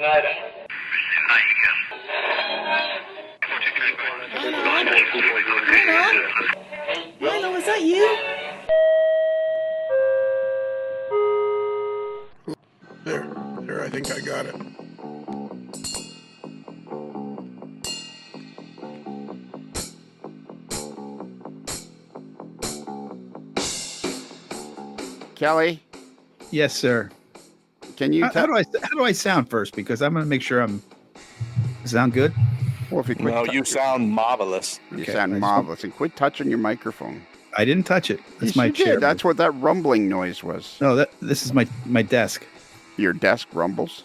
Milo, is that you? There, I think I got it. Kelly? Yes, sir. Can you how do I sound first? Because I'm going to make sure I'm sound good. Well, if you quit No, you sound marvelous. You sound marvelous. And quit touching your microphone. I didn't touch it. That's Yes, my you chair. did. That's what that rumbling noise was. No, this is my desk. Your desk rumbles?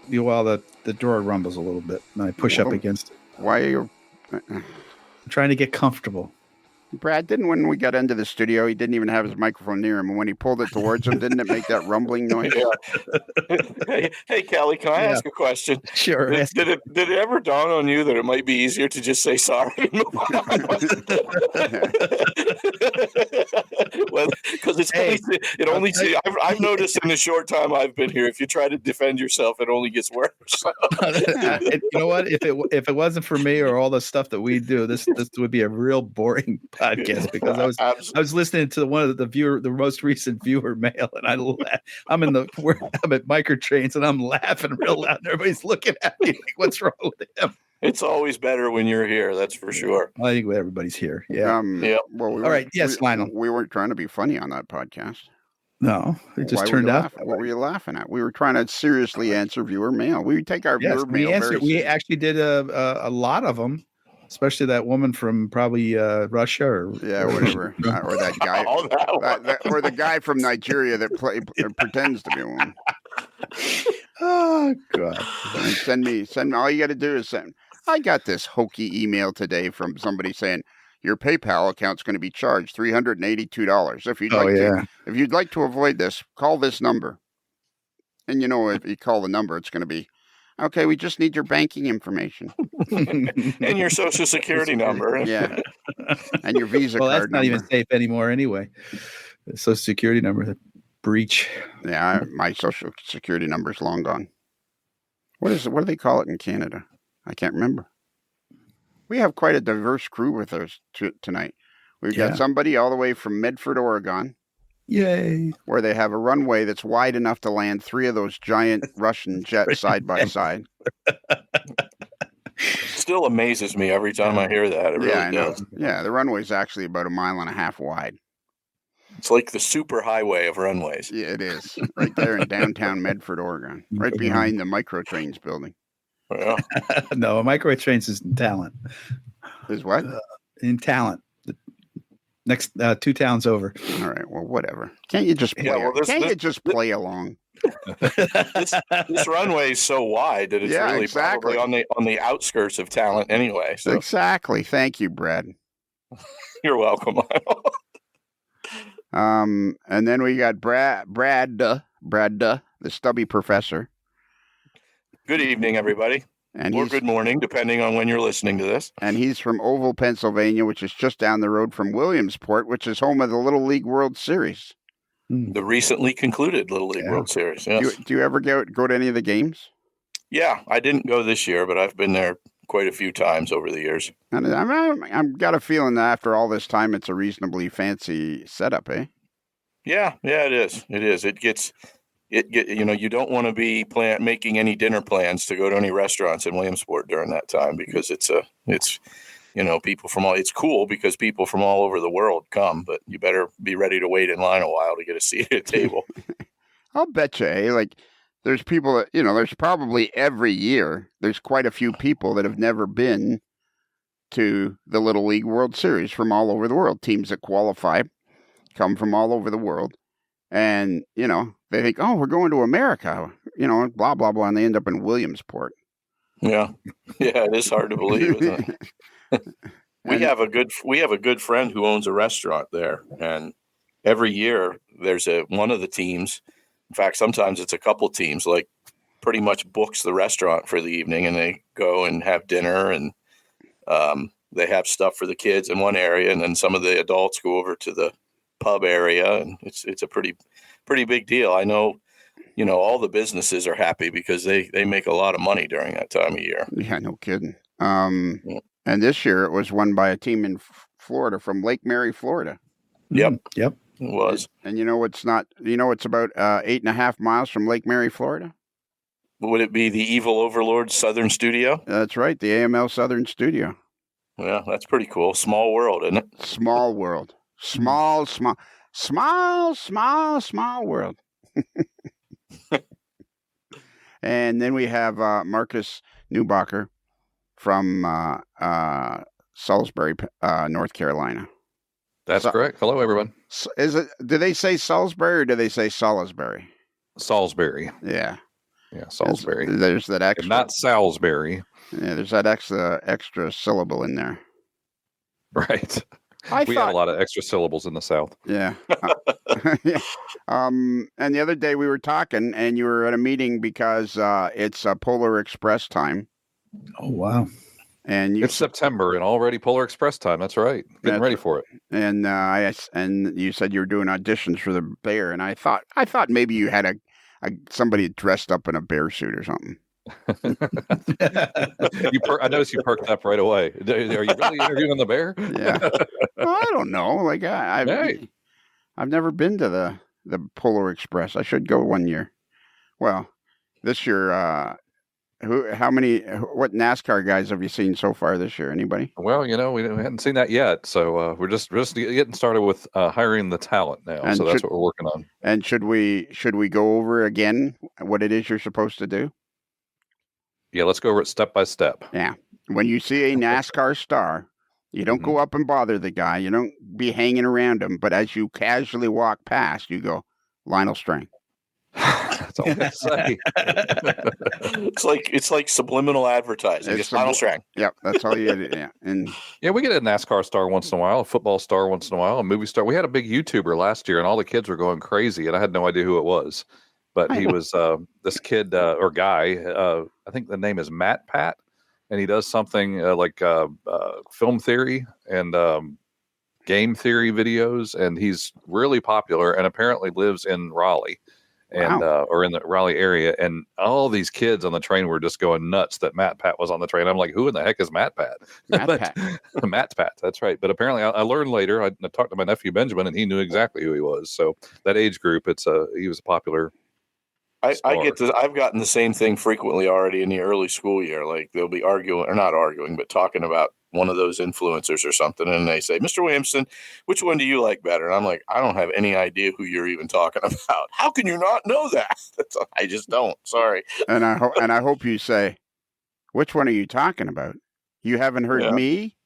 Well, the drawer rumbles a little bit, and I push up against it. Why are you... I'm trying to get comfortable. Brad, when we got into the studio, he didn't even have his microphone near him. And when he pulled it towards him, didn't it make that rumbling noise? Yeah. Hey, Kelly, can I ask a question? Sure. Did it ever dawn on you that it might be easier to just say sorry and move on? Because I've noticed in the short time I've been here, if you try to defend yourself, it only gets worse. You know what? If it wasn't for me or all the stuff that we do, this would be a real boring podcast, because I was listening to one of the most recent viewer mail, and I'm at Microtrains, and I'm laughing real loud, and everybody's looking at me like, what's wrong with him? It's always better when you're here, that's for sure. I think everybody's here. Yeah. Well, all right. Yes, Lionel. We weren't trying to be funny on that podcast. No, it just turned out. What were you laughing at? We were trying to seriously answer viewer mail. We take our viewer mail very seriously. We actually did a lot of them. Especially that woman from probably Russia or whatever, or that guy, or the guy from Nigeria that pretends to be one. Oh God! Send me. All you got to do is send. I got this hokey email today from somebody saying your PayPal account's going to be charged $382. If you'd like to avoid this, call this number. And if you call the number, it's going to be. Okay, we just need your banking information. And your social security number. Yeah. And your Visa card number. Well, that's not even safe anymore anyway. The social security number, the breach. Yeah, my social security number is long gone. What do they call it in Canada? I can't remember. We have quite a diverse crew with us tonight. We've got somebody all the way from Medford, Oregon. Yay. Where they have a runway that's wide enough to land 3 of those giant Russian jets side by side. Still amazes me every time I hear that. It really I know. does. Yeah, the runway's actually about 1.5 miles wide. It's like the super highway of runways. Yeah, it is. Right there in downtown Medford, Oregon. Right behind the Microtrains building. Yeah. No, Microtrains is in Talent. Is what? In Talent. Next 2 towns over. All right. Well, whatever. Can't you just play? You just play along? This runway is so wide that it's really probably on the outskirts of Talent anyway. So. Exactly. Thank you, Brad. You're welcome. And then we got Brad, the stubby professor. Good evening, everybody. Or good morning, depending on when you're listening to this. And he's from Oval, Pennsylvania, which is just down the road from Williamsport, which is home of the Little League World Series. The recently concluded Little League World Series, yes. Do you ever go to any of the games? Yeah, I didn't go this year, but I've been there quite a few times over the years. And I've got a feeling that after all this time, it's a reasonably fancy setup, eh? Yeah, it is. It is. You don't want to be making any dinner plans to go to any restaurants in Williamsport during that time, because it's people from it's cool because people from all over the world come, but you better be ready to wait in line a while to get a seat at a table. I'll bet you, like there's people that, there's probably every year, there's quite a few people that have never been to the Little League World Series from all over the world. Teams that qualify come from all over the world. And, they think, oh, we're going to America, blah, blah, blah. And they end up in Williamsport. Yeah. Yeah, it is hard to believe, isn't it? We have a good friend who owns a restaurant there. And every year there's one of the teams. In fact, sometimes it's a couple teams, like pretty much books the restaurant for the evening, and they go and have dinner, and they have stuff for the kids in one area. And then some of the adults go over to the pub area, and it's a pretty big deal. I know all the businesses are happy because they make a lot of money during that time of year. Yeah, no kidding. And this year it was won by a team in Florida from Lake Mary, Florida. Yep. Yep. It was. And it's about 8.5 miles from Lake Mary, Florida. Would it be the Evil Overlord Southern Studio? That's right, the AML Southern Studio. Yeah, that's pretty cool. Small world, isn't it? Small world. Small world. And then we have Marcus Newbacher from Salisbury, North Carolina. That's correct. Hello, everyone. Do they say Salisbury or do they say Salisbury? Salisbury. Yeah. Yeah, Salisbury. There's that extra. And not Salisbury. Yeah, there's that extra syllable in there. Right. We had a lot of extra syllables in the South. Yeah. Yeah. And the other day we were talking, and you were at a meeting because it's Polar Express time. Oh, wow. And It's September and already Polar Express time. That's right. Getting ready for it. And and you said you were doing auditions for the bear, and I thought maybe you had somebody dressed up in a bear suit or something. I noticed you perked up right away. Are you really interviewing the bear? Yeah. Well, I don't know. Like I've never been to the Polar Express. I should go one year. Well, this year, what NASCAR guys have you seen so far this year? Anybody? Well, we hadn't seen that yet, so we're just getting started with hiring the talent now. And so that's what we're working on. And should we go over again what it is you're supposed to do? Yeah, let's go over it step by step. Yeah. When you see a NASCAR star, you don't go up and bother the guy. You don't be hanging around him. But as you casually walk past, you go, Lionel Strang. That's all I say. It's like subliminal advertising. It's Lionel Strang. Yep, that's all you do. Yeah. And we get a NASCAR star once in a while, a football star once in a while, a movie star. We had a big YouTuber last year, and all the kids were going crazy, and I had no idea who it was. But he was this kid or guy. I think the name is Matt Pat, and he does something like film theory and game theory videos, and he's really popular. And apparently lives in Raleigh, and or in the Raleigh area. And all these kids on the train were just going nuts that Matt Pat was on the train. I'm like, who in the heck is Matt Pat? Matt Pat. That's right. But apparently, I learned later. I talked to my nephew Benjamin, and he knew exactly who he was. So that age group, he was a popular. I've gotten the same thing frequently already in the early school year. Like they'll be arguing, or not arguing, but talking about one of those influencers or something. And they say, Mr. Williamson, which one do you like better? And I'm like, I don't have any idea who you're even talking about. How can you not know that? I just don't. Sorry. And I hope you say, which one are you talking about? You haven't heard me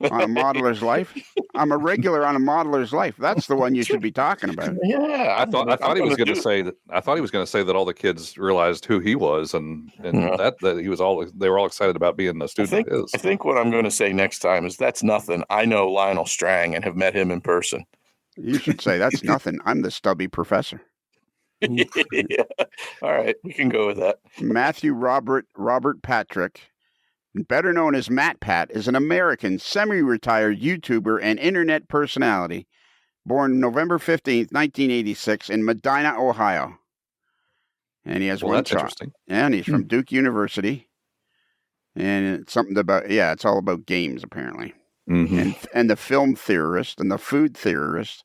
on A Modeler's Life? I'm a regular on A Modeler's Life. That's the one you should be talking about. Yeah, I thought he was going to say that. I thought he was going to say that all the kids realized who he was, and that he was they were all excited about being a student of his. I think what I'm going to say next time is that's nothing. I know Lionel Strang and have met him in person. You should say that's nothing. I'm the stubby professor. Yeah. All right, we can go with that. Matthew Robert Patrick, better known as Matt Pat, is an American semi-retired YouTuber and internet personality, born November 15th, 1986 in Medina, Ohio. And he has one child. Interesting. And he's from Duke University. And it's something about, it's all about games, apparently. Mm-hmm. And the film theorist and the food theorist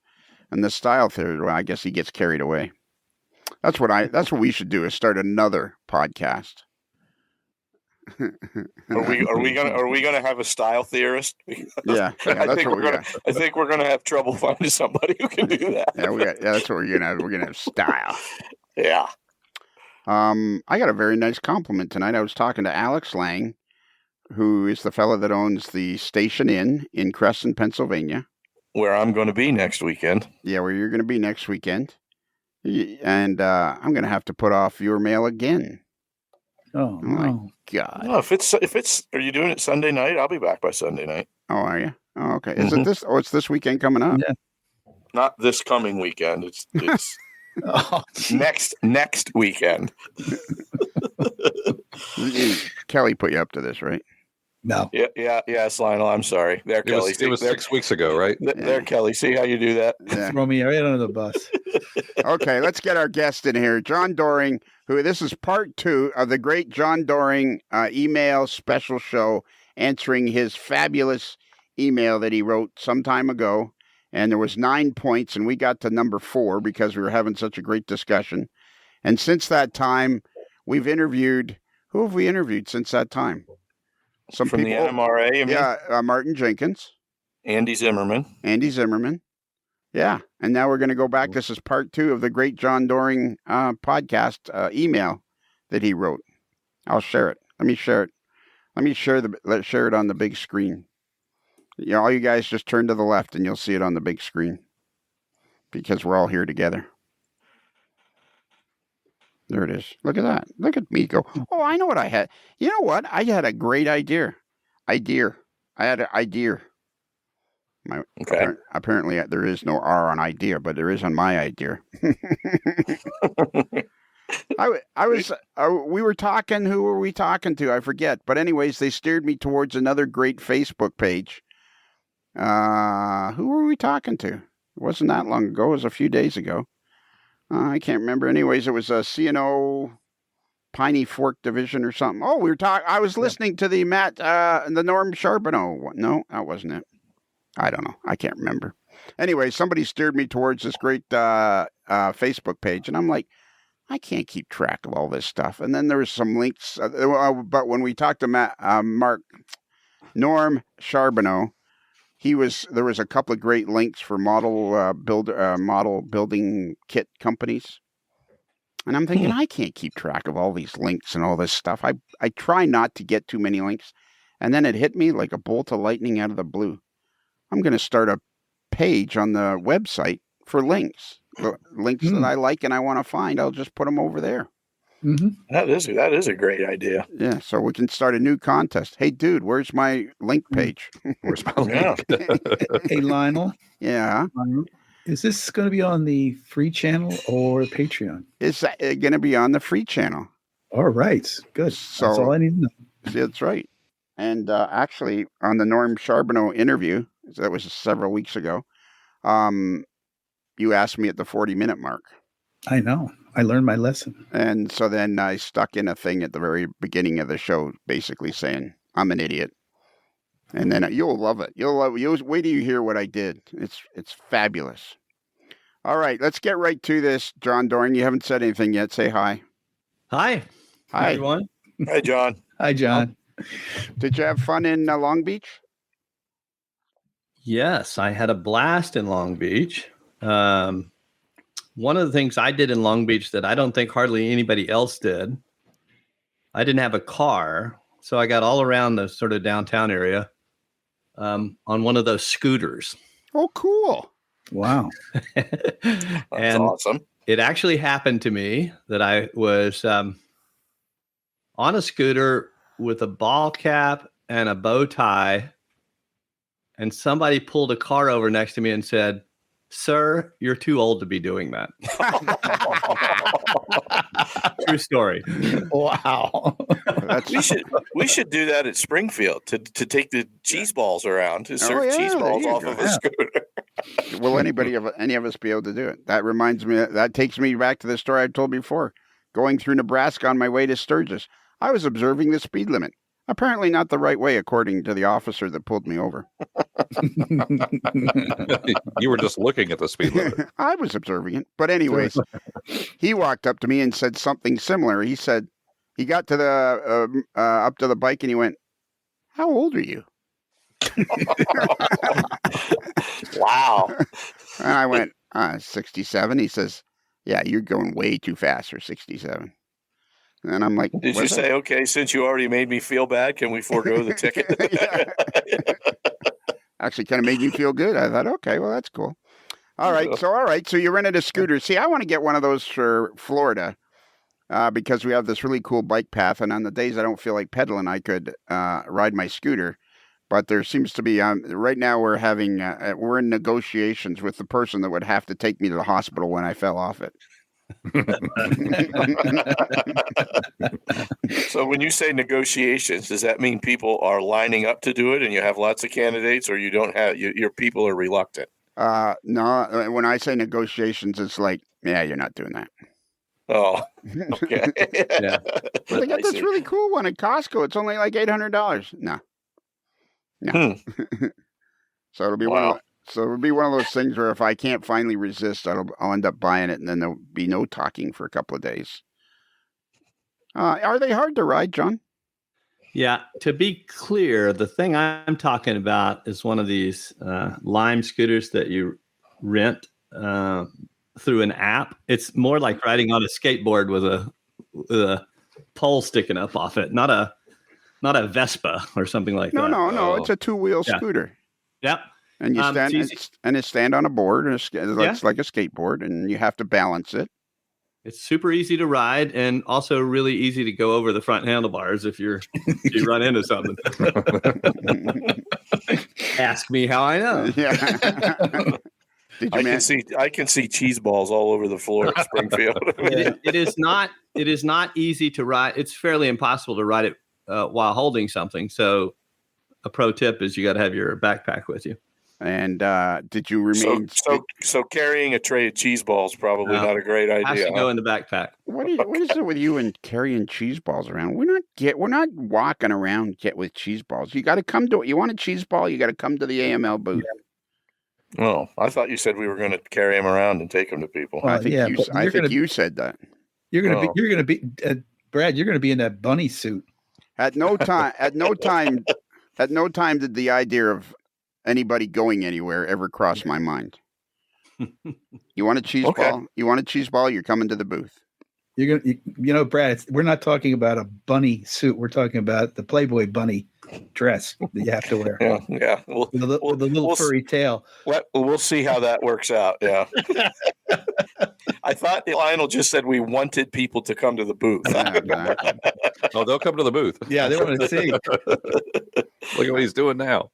and the style theorist, well, I guess he gets carried away. That's what we should do, is start another podcast. Are we gonna have a style theorist? Yeah, I think we're gonna have trouble finding somebody who can do that. That's what we're gonna have. We're gonna have style. Yeah. I got a very nice compliment tonight. I was talking to Alex Lang, who is the fellow that owns the Station Inn in Crescent, Pennsylvania, where I'm going to be next weekend. Yeah, where you're going to be next weekend, and I'm going to have to put off your mail again. Oh my God! No, if it's, are you doing it Sunday night? I'll be back by Sunday night. Oh, are you? Oh, okay. Is it this? Oh, it's this weekend coming up. Yeah. Not this coming weekend. It's next weekend. Kelly put you up to this, right? No. Yes, Lionel. I'm sorry. There, It Kelly. was 6 weeks ago, right? There, Kelly. See how you do that? Yeah. Throw me right under the bus. Okay, let's get our guest in here, John Doehring. This is part 2 of the great John Doehring email special show, answering his fabulous email that he wrote some time ago. And there was 9 points, and we got to number 4 because we were having such a great discussion. And since that time, we've interviewed. Who have we interviewed since that time? Some From people. the NMRA, you mean? Yeah, Martin Jenkins. Andy Zimmerman. Yeah, and now we're going to go back. This is part 2 of the great John Doehring podcast email that he wrote. I'll share it. Let me share it. Let's share it on the big screen. All you guys just turn to the left and you'll see it on the big screen because we're all here together. There it is. Look at that. Look at me go. Oh, I know what I had. You know what? I had a great idea. I had an idea. Okay. Apparently, there is no R on idea, but there is on my idea. We were talking. Who were we talking to? I forget. But anyways, they steered me towards another great Facebook page. Who were we talking to? It wasn't that long ago. It was a few days ago. I can't remember. Anyways, it was a CNO Piney Fork Division or something. Oh, we were talking. I was listening to the Norm Charbonneau. No, that wasn't it. I don't know. I can't remember. Anyway, somebody steered me towards this great Facebook page, and I'm like, I can't keep track of all this stuff. And then there was some links. But when we talked to Norm Charbonneau, there was a couple of great links for model building kit companies. And I'm thinking, I can't keep track of all these links and all this stuff. I try not to get too many links. And then it hit me like a bolt of lightning out of the blue. I'm going to start a page on the website for links. The links that I like and I want to find, I'll just put them over there. Mm-hmm. That is a great idea. Yeah, so we can start a new contest. Hey, dude, where's my link page? Where's my link? Hey, Lionel. Yeah. Is this going to be on the free channel or Patreon? It's going to be on the free channel. All right. Good. So, that's all I need to know. That's right. And actually, on the Norm Charbonneau interview, that was several weeks ago, you asked me at the 40-minute mark. I know. I learned my lesson. And so then I stuck in a thing at the very beginning of the show, basically saying, I'm an idiot. And then you'll love it. You'll wait till you hear what I did. It's fabulous. All right, let's get right to this. John Doehring, you haven't said anything yet. Say hi. Hi. Hi, everyone. Hi, John. Hi, John. Did you have fun in Long Beach? Yes, I had a blast in Long Beach. One of the things I did in Long Beach that I don't think hardly anybody else did, I didn't have a car, so I got all around the sort of downtown area on one of those scooters. Oh, cool. Wow. That's And awesome. it actually happened to me that I was on a scooter with a ball cap and a bow tie, and somebody pulled a car over next to me and said, "Sir, you're too old to be doing that." True story. Wow. We should do that at Springfield to take the cheese balls around, to serve cheese there balls you off go. of a scooter. Will any of us be able to do it? That takes me back to the story I told before. Going through Nebraska on my way to Sturgis, I was observing the speed limit. Apparently not the right way, according to the officer that pulled me over. You were just looking at the speed limit. I was observing it. But anyways, he walked up to me and said something similar. He said, he got to the up to the bike and he went, "How old are you?" Wow. And I went, 67. He says, "Yeah, you're going way too fast for 67. And I'm like, Did you say, okay, since you already made me feel bad, can we forego the ticket? Actually kind of made me feel good. I thought, okay, well, that's cool. All right. So you rented a scooter. See, I want to get one of those for Florida because we have this really cool bike path. And on the days I don't feel like pedaling, I could ride my scooter. But there seems to be, right now we're in negotiations with the person that would have to take me to the hospital when I fell off it. So when you say negotiations, does that mean people are lining up to do it and you have lots of candidates, or you don't have your people are reluctant? No, when I say negotiations, it's like, yeah, you're not doing that. Oh, okay. Yeah. They got I this see. really cool one at Costco. It's only like $800. No. So it'll be Wow. it'll be one of those things where if I can't finally resist, I'll end up buying it, and then there'll be no talking for a couple of days. Are they hard to ride, John? Yeah. To be clear, the thing I'm talking about is one of these Lime scooters that you rent through an app. It's more like riding on a skateboard with a pole sticking up off it, not a Vespa or something like that. No. Oh. It's a two-wheel Yeah. scooter, Yep. and you stand and it stand on a board, and it's like a skateboard, and you have to balance it. It's super easy to ride and also really easy to go over the front handlebars if you run into something. Ask me how I know. Yeah. I can see cheese balls all over the floor at Springfield. It is not easy to ride. It's fairly impossible to ride it while holding something. So a pro tip is you got to have your backpack with you. And did you remain? So carrying a tray of cheese balls probably not a great idea. Has to go in the backpack. What is it with you and carrying cheese balls around? We're not walking around with cheese balls. You got to come to. You want a cheese ball? You got to come to the AML booth. Oh, I thought you said we were going to carry them around and take them to people. I think you said that. You're gonna be Brad. You're gonna be in that bunny suit. At no time did the idea of anybody going anywhere ever cross my mind. You want a cheese ball? You want a cheese ball? You're coming to the booth. You're gonna, Brad. We're not talking about a bunny suit. We're talking about the Playboy bunny dress that you have to wear. Yeah. With a little furry tail. We'll see how that works out. Yeah. I thought Lionel just said we wanted people to come to the booth. Yeah, exactly. Oh, they'll come to the booth. Yeah, they want to see. Look at what he's doing now.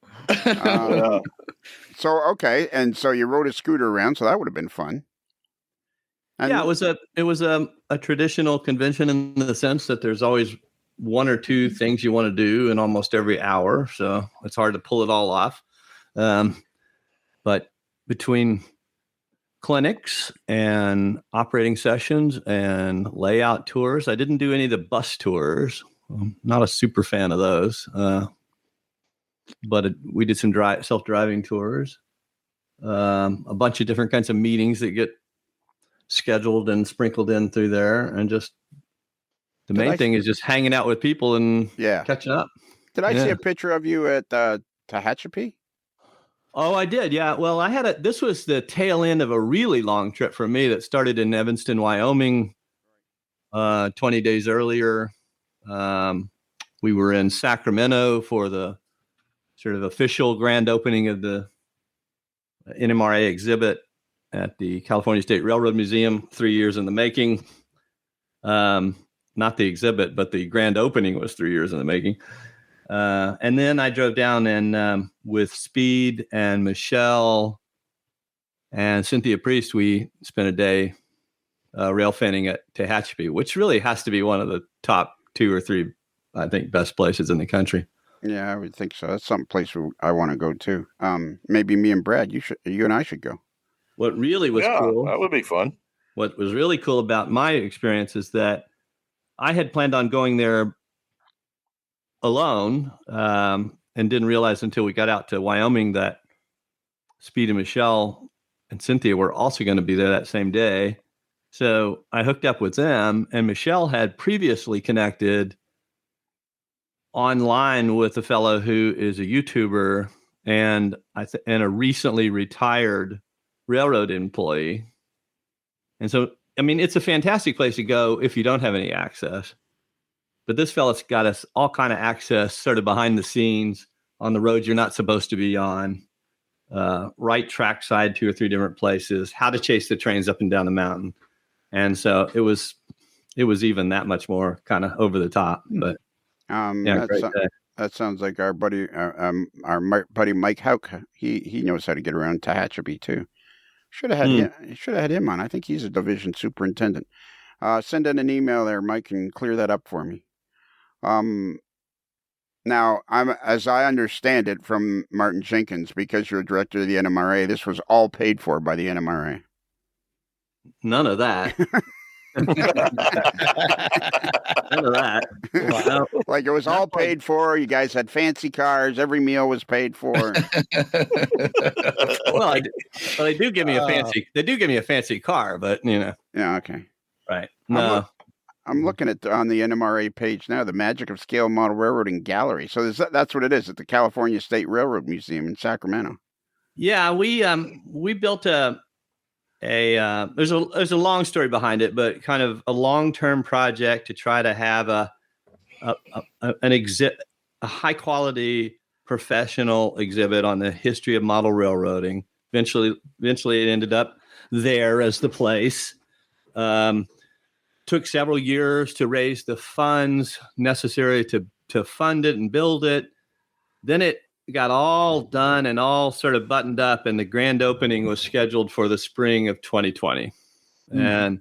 So okay, and so you rode a scooter around, so that would have been fun. And Yeah, it was a traditional convention in the sense that there's always one or two things you want to do in almost every hour, so it's hard to pull it all off. But between clinics and operating sessions and layout tours, I didn't do any of the bus tours. I'm not a super fan of those, but we did some self-driving tours, a bunch of different kinds of meetings that get scheduled and sprinkled in through there, and just the main thing is just hanging out with people and catching up. Did I see a picture of you at Tehachapi? Oh, I did. Yeah. Well, this was the tail end of a really long trip for me that started in Evanston, Wyoming, 20 days earlier. We were in Sacramento for the sort of official grand opening of the NMRA exhibit at the California State Railroad Museum, 3 years in the making. Not the exhibit, but the grand opening was 3 years in the making. And then I drove down and with Speed and Michelle and Cynthia Priest, we spent a day rail fanning at Tehachapi, which really has to be one of the top 2 or 3, I think, best places in the country. Yeah, I would think so. That's some place I want to go to. Maybe me and Brad, you and I should go. What really was cool. That would be fun. What was really cool about my experience is that I had planned on going there alone, and didn't realize until we got out to Wyoming that Speed and Michelle and Cynthia were also going to be there that same day. So I hooked up with them, and Michelle had previously connected online with a fellow who is a YouTuber and and a recently retired railroad employee. And so, I mean, it's a fantastic place to go if you don't have any access. But this fella's got us all kind of access sort of behind the scenes on the roads you're not supposed to be on, right track side, 2 or 3 different places, how to chase the trains up and down the mountain. And so it was even that much more kind of over the top. But that sounds like our buddy, our buddy Mike Hauk. He knows how to get around Tehachapi too. Should have had him. Should have had him on. I think he's a division superintendent. Send in an email there, Mike, and clear that up for me. Now, as I understand it from Martin Jenkins, because you're director of the NMRA, this was all paid for by the NMRA. None of that. None of that. Wow. Like it was all paid for. You guys had fancy cars. Every meal was paid for. Well, they do give me a fancy. They do give me a fancy car, but Yeah. Okay. Right. No. I'm looking at on the NMRA page now, the Magic of Scale Model Railroading Gallery. So that's what it is at the California State Railroad Museum in Sacramento. Yeah, we built there's a long story behind it, but kind of a long-term project to try to have a high quality professional exhibit on the history of model railroading. Eventually it ended up there as the place. Took several years to raise the funds necessary to fund it and build it. Then it got all done and all sort of buttoned up, and the grand opening was scheduled for the spring of 2020. Mm-hmm. And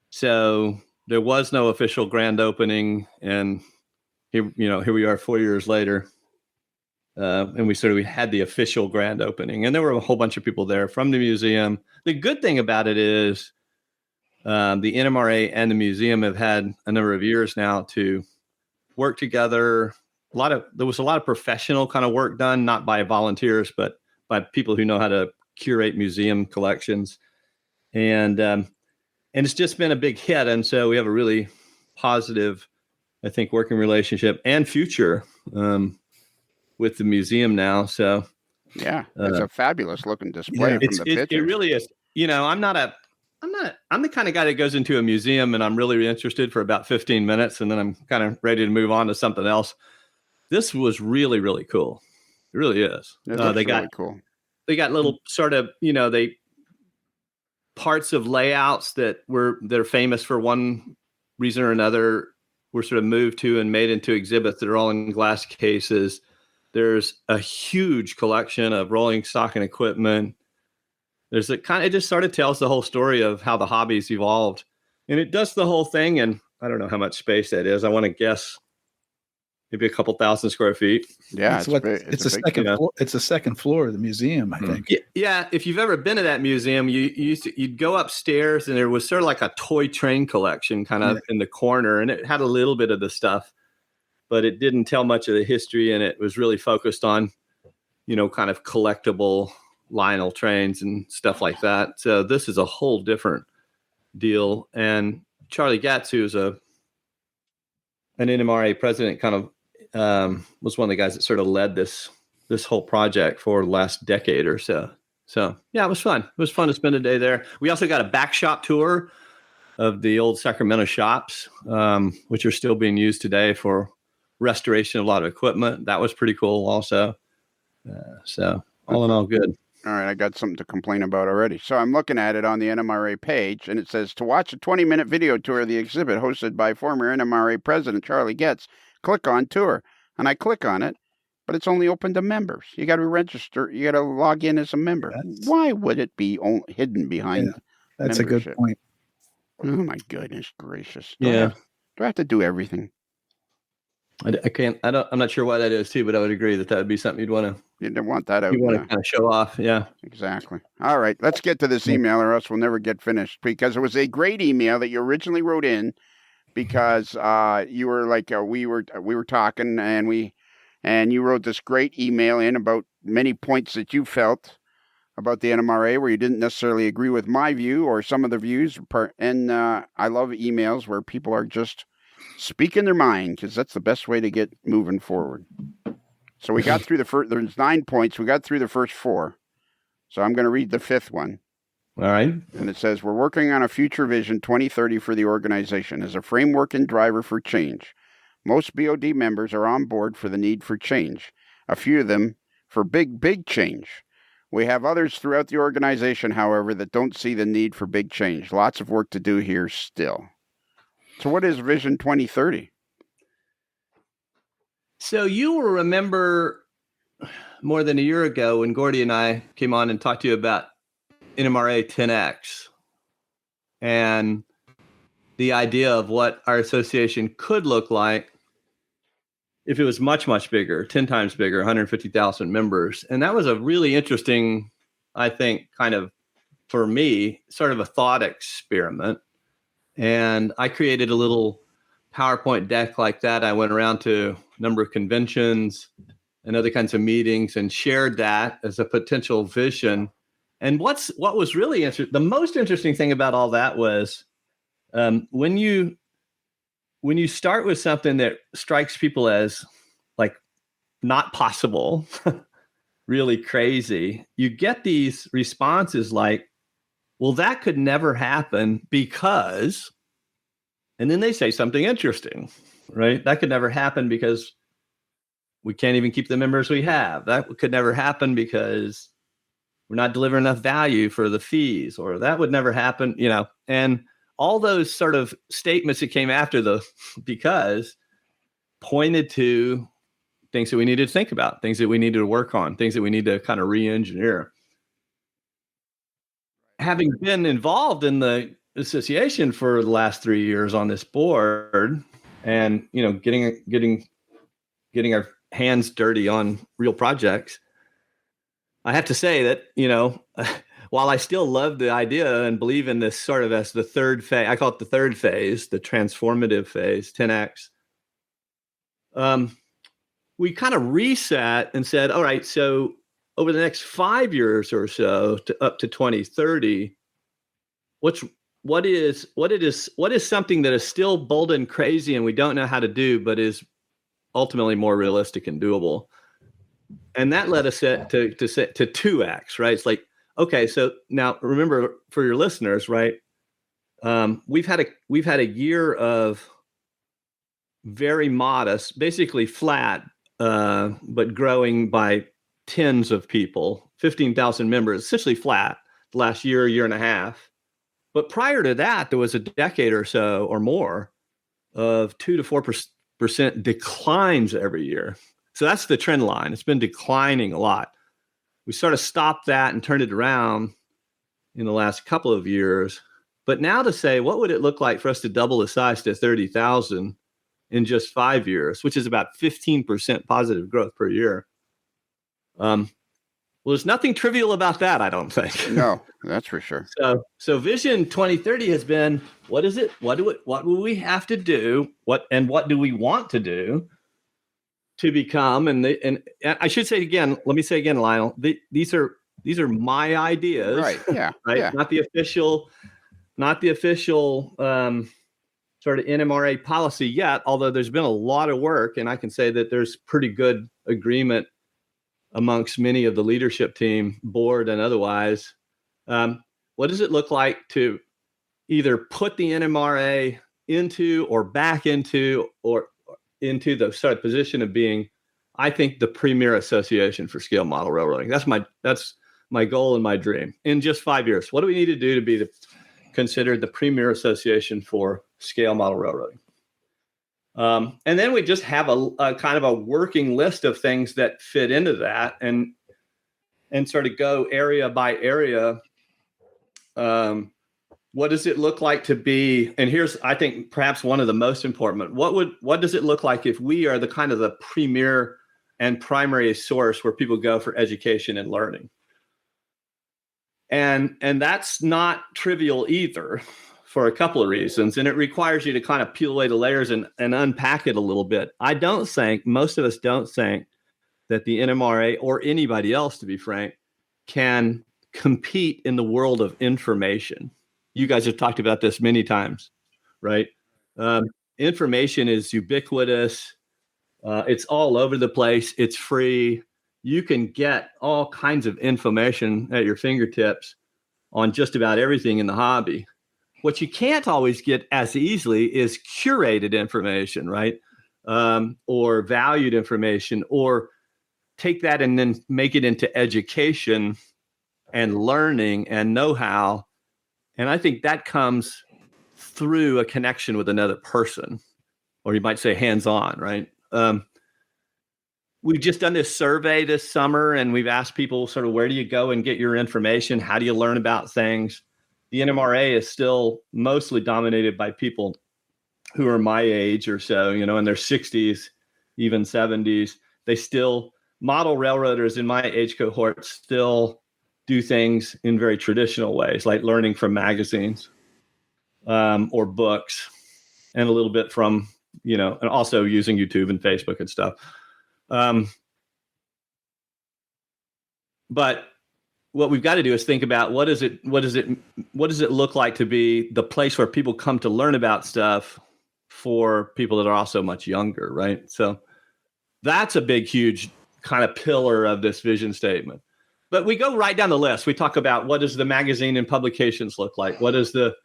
so there was no official grand opening, and here we are 4 years later, and we had the official grand opening, and there were a whole bunch of people there from the museum. The good thing about it is the NMRA and the museum have had a number of years now to work together. There was a lot of professional kind of work done, not by volunteers, but by people who know how to curate museum collections. And it's just been a big hit. And so we have a really positive, I think, working relationship and future with the museum now. So yeah, it's a fabulous looking display from the pictures. It really is. I'm the kind of guy that goes into a museum and I'm really interested for about 15 minutes and then I'm kind of ready to move on to something else. This was really, really cool. It really is. Really cool. They got little sort of, parts of layouts they're famous for one reason or another were sort of moved to and made into exhibits that are all in glass cases. There's a huge collection of rolling stock and equipment. It just sort of tells the whole story of how the hobby's evolved, and it does the whole thing. And I don't know how much space that is. I want to guess maybe a couple thousand square feet. Yeah. It's a second floor of the museum, I think. Yeah. If you've ever been to that museum, you'd go upstairs and there was sort of like a toy train collection kind of in the corner, and it had a little bit of the stuff, but it didn't tell much of the history. And it was really focused on, kind of collectible Lionel trains and stuff like that. So this is a whole different deal. And Charlie Gatz, who's an NMRA president, kind of was one of the guys that sort of led this whole project for the last decade or so. So yeah, it was fun. It was fun to spend a day there. We also got a back shop tour of the old Sacramento shops, which are still being used today for restoration of a lot of equipment. That was pretty cool also. So all in all, good. All right, I got something to complain about already. So I'm looking at it on the NMRA page, and it says, to watch a 20-minute video tour of the exhibit hosted by former NMRA President Charlie Getz, click on tour. And I click on it, but it's only open to members. You got to register. You got to log in as a member. Why would it be hidden behind That's membership? a good point. Oh, my goodness gracious. Do I have to do everything? I can't. I'm not sure why that is too, but I would agree that would be something you'd want to. You don't want that out. You want to kind of show off, yeah. Exactly. All right, let's get to this email, or else we'll never get finished. Because it was a great email that you originally wrote in, because you were like we were talking, and you wrote this great email in about many points that you felt about the NMRA where you didn't necessarily agree with my view or some of the views. And I love emails where people are just speaking their mind, because that's the best way to get moving forward. So we got through the first, there's 9 points. We got through the first 4. So I'm going to read the 5th one. All right. And it says, we're working on a future vision 2030 for the organization as a framework and driver for change. Most BOD members are on board for the need for change. A few of them for big change. We have others throughout the organization, however, that don't see the need for big change. Lots of work to do here still. So what is Vision 2030? So you will remember more than a year ago when Gordy and I came on and talked to you about NMRA 10X and the idea of what our association could look like if it was much, much bigger, 10 times bigger, 150,000 members. And that was a really interesting, I think, kind of, for me, sort of a thought experiment. And I created a little PowerPoint deck like that. I went around to a number of conventions and other kinds of meetings and shared that as a potential vision. And what was really the most interesting thing about all that was when you start with something that strikes people as like not possible, really crazy, you get these responses like, well, that could never happen because, and then they say something interesting, right? That could never happen because we can't even keep the members we have. That could never happen because we're not delivering enough value for the fees, or that would never happen, and all those sort of statements that came after the because pointed to things that we needed to think about, things that we needed to work on, things that we need to kind of re-engineer. Having been involved in the association for the last 3 years on this board and, getting our hands dirty on real projects, I have to say that, while I still love the idea and believe in this sort of as the third phase, I call it the third phase, the transformative phase, 10X, we kind of reset and said, all right, so over the next 5 years or so up to 2030, what is something that is still bold and crazy and we don't know how to do, but is ultimately more realistic and doable? And that led us to 2X, right? It's like, okay, so now remember for your listeners, right? We've had a year of very modest, basically flat, but growing by tens of people, 15,000 members, essentially flat the last year and a half. But prior to that, there was a decade or so or more of 2 to 4% declines every year. So that's the trend line. It's been declining a lot. We sort of stopped that and turned it around in the last couple of years. But now to say, what would it look like for us to double the size to 30,000 in just 5 years, which is about 15% positive growth per year? Well, there's nothing trivial about that, I don't think. No, that's for sure. So Vision 2030 has been, what is it? What will we have to do? What do we want to do to become? And I should say again, let me say again, Lionel, these are my ideas, right? Yeah, right. Yeah. Not the official sort of NMRA policy yet. Although there's been a lot of work, and I can say that there's pretty good agreement amongst many of the leadership team, board and otherwise. What does it look like to either put the NMRA into or back into or into the sort of position of being, I think, the premier association for scale model railroading? That's my goal and my dream in just 5 years. What do we need to do to be considered the premier association for scale model railroading? And then we just have a kind of a working list of things that fit into that and sort of go area by area. What does it look like to be? And here's, I think, perhaps one of the most important. What does it look like if we are the kind of the premier and primary source where people go for education and learning? And that's not trivial either, for a couple of reasons. And it requires you to kind of peel away the layers and unpack it a little bit. Most of us don't think that the NMRA or anybody else, to be frank, can compete in the world of information. You guys have talked about this many times, right? Information is ubiquitous. It's all over the place. It's free. You can get all kinds of information at your fingertips on just about everything in the hobby. What you can't always get as easily is curated information, right? Or valued information, or take that and then make it into education and learning and know-how. And I think that comes through a connection with another person, or you might say hands-on, right? we've just done this survey this summer, and we've asked people sort of where do you go and get your information? How do you learn about things? The NMRA is still mostly dominated by people who are my age or so, in their 60s, even 70s. They still, model railroaders in my age cohort still do things in very traditional ways, like learning from magazines or books, and a little bit from, and also using YouTube and Facebook and stuff. But what we've got to do is think about what does it look like to be the place where people come to learn about stuff for people that are also much younger, right? So that's a big, huge kind of pillar of this vision statement. But we go right down the list. We talk about what does the magazine and publications look like? What is the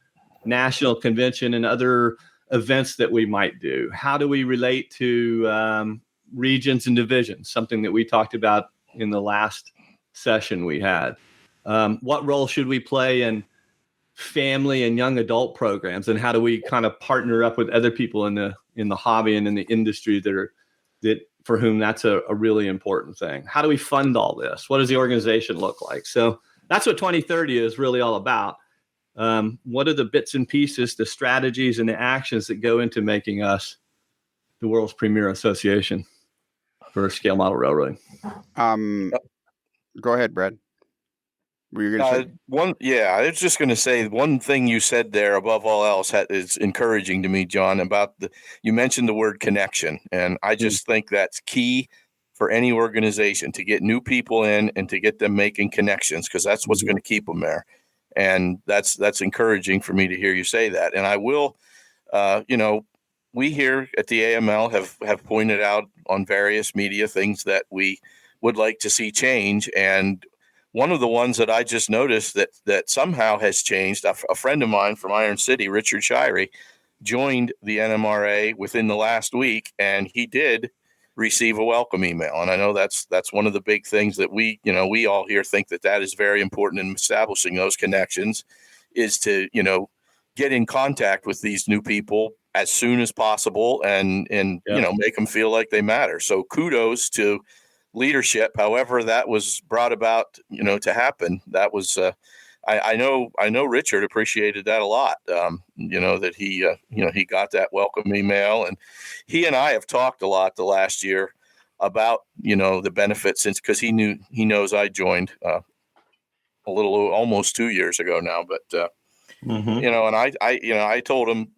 national convention and other events that we might do? How do we relate to regions and divisions? Something that we talked about in the last session we had. What role should we play in family and young adult programs, and how do we kind of partner up with other people in the hobby and in the industry that for whom that's a really important thing? How do we fund all this? What does the organization look like? So that's what 2030 is really all about. What are the bits and pieces, the strategies and the actions that go into making us the world's premier association for scale model railroading? Go ahead, Brad. Were you going to say? I was just going to say one thing you said there above all else is encouraging to me, John, about you mentioned the word connection. And I just think that's key for any organization, to get new people in and to get them making connections, because that's what's going to keep them there. And that's encouraging for me to hear you say that. And I will, we here at the AML have pointed out on various media things that we would like to see change. And one of the ones that I just noticed that somehow has changed, a friend of mine from Iron City, Richard Shirey, joined the NMRA within the last week, and he did receive a welcome email. And I know that's one of the big things that we all here think that is very important in establishing those connections, is to, get in contact with these new people as soon as possible and make them feel like they matter. So kudos to leadership, however that was brought about, to happen. That was I know Richard appreciated that a lot. That he got that welcome email, and he and I have talked a lot the last year about the benefits, because he knows I joined a little almost 2 years ago now, but and I told him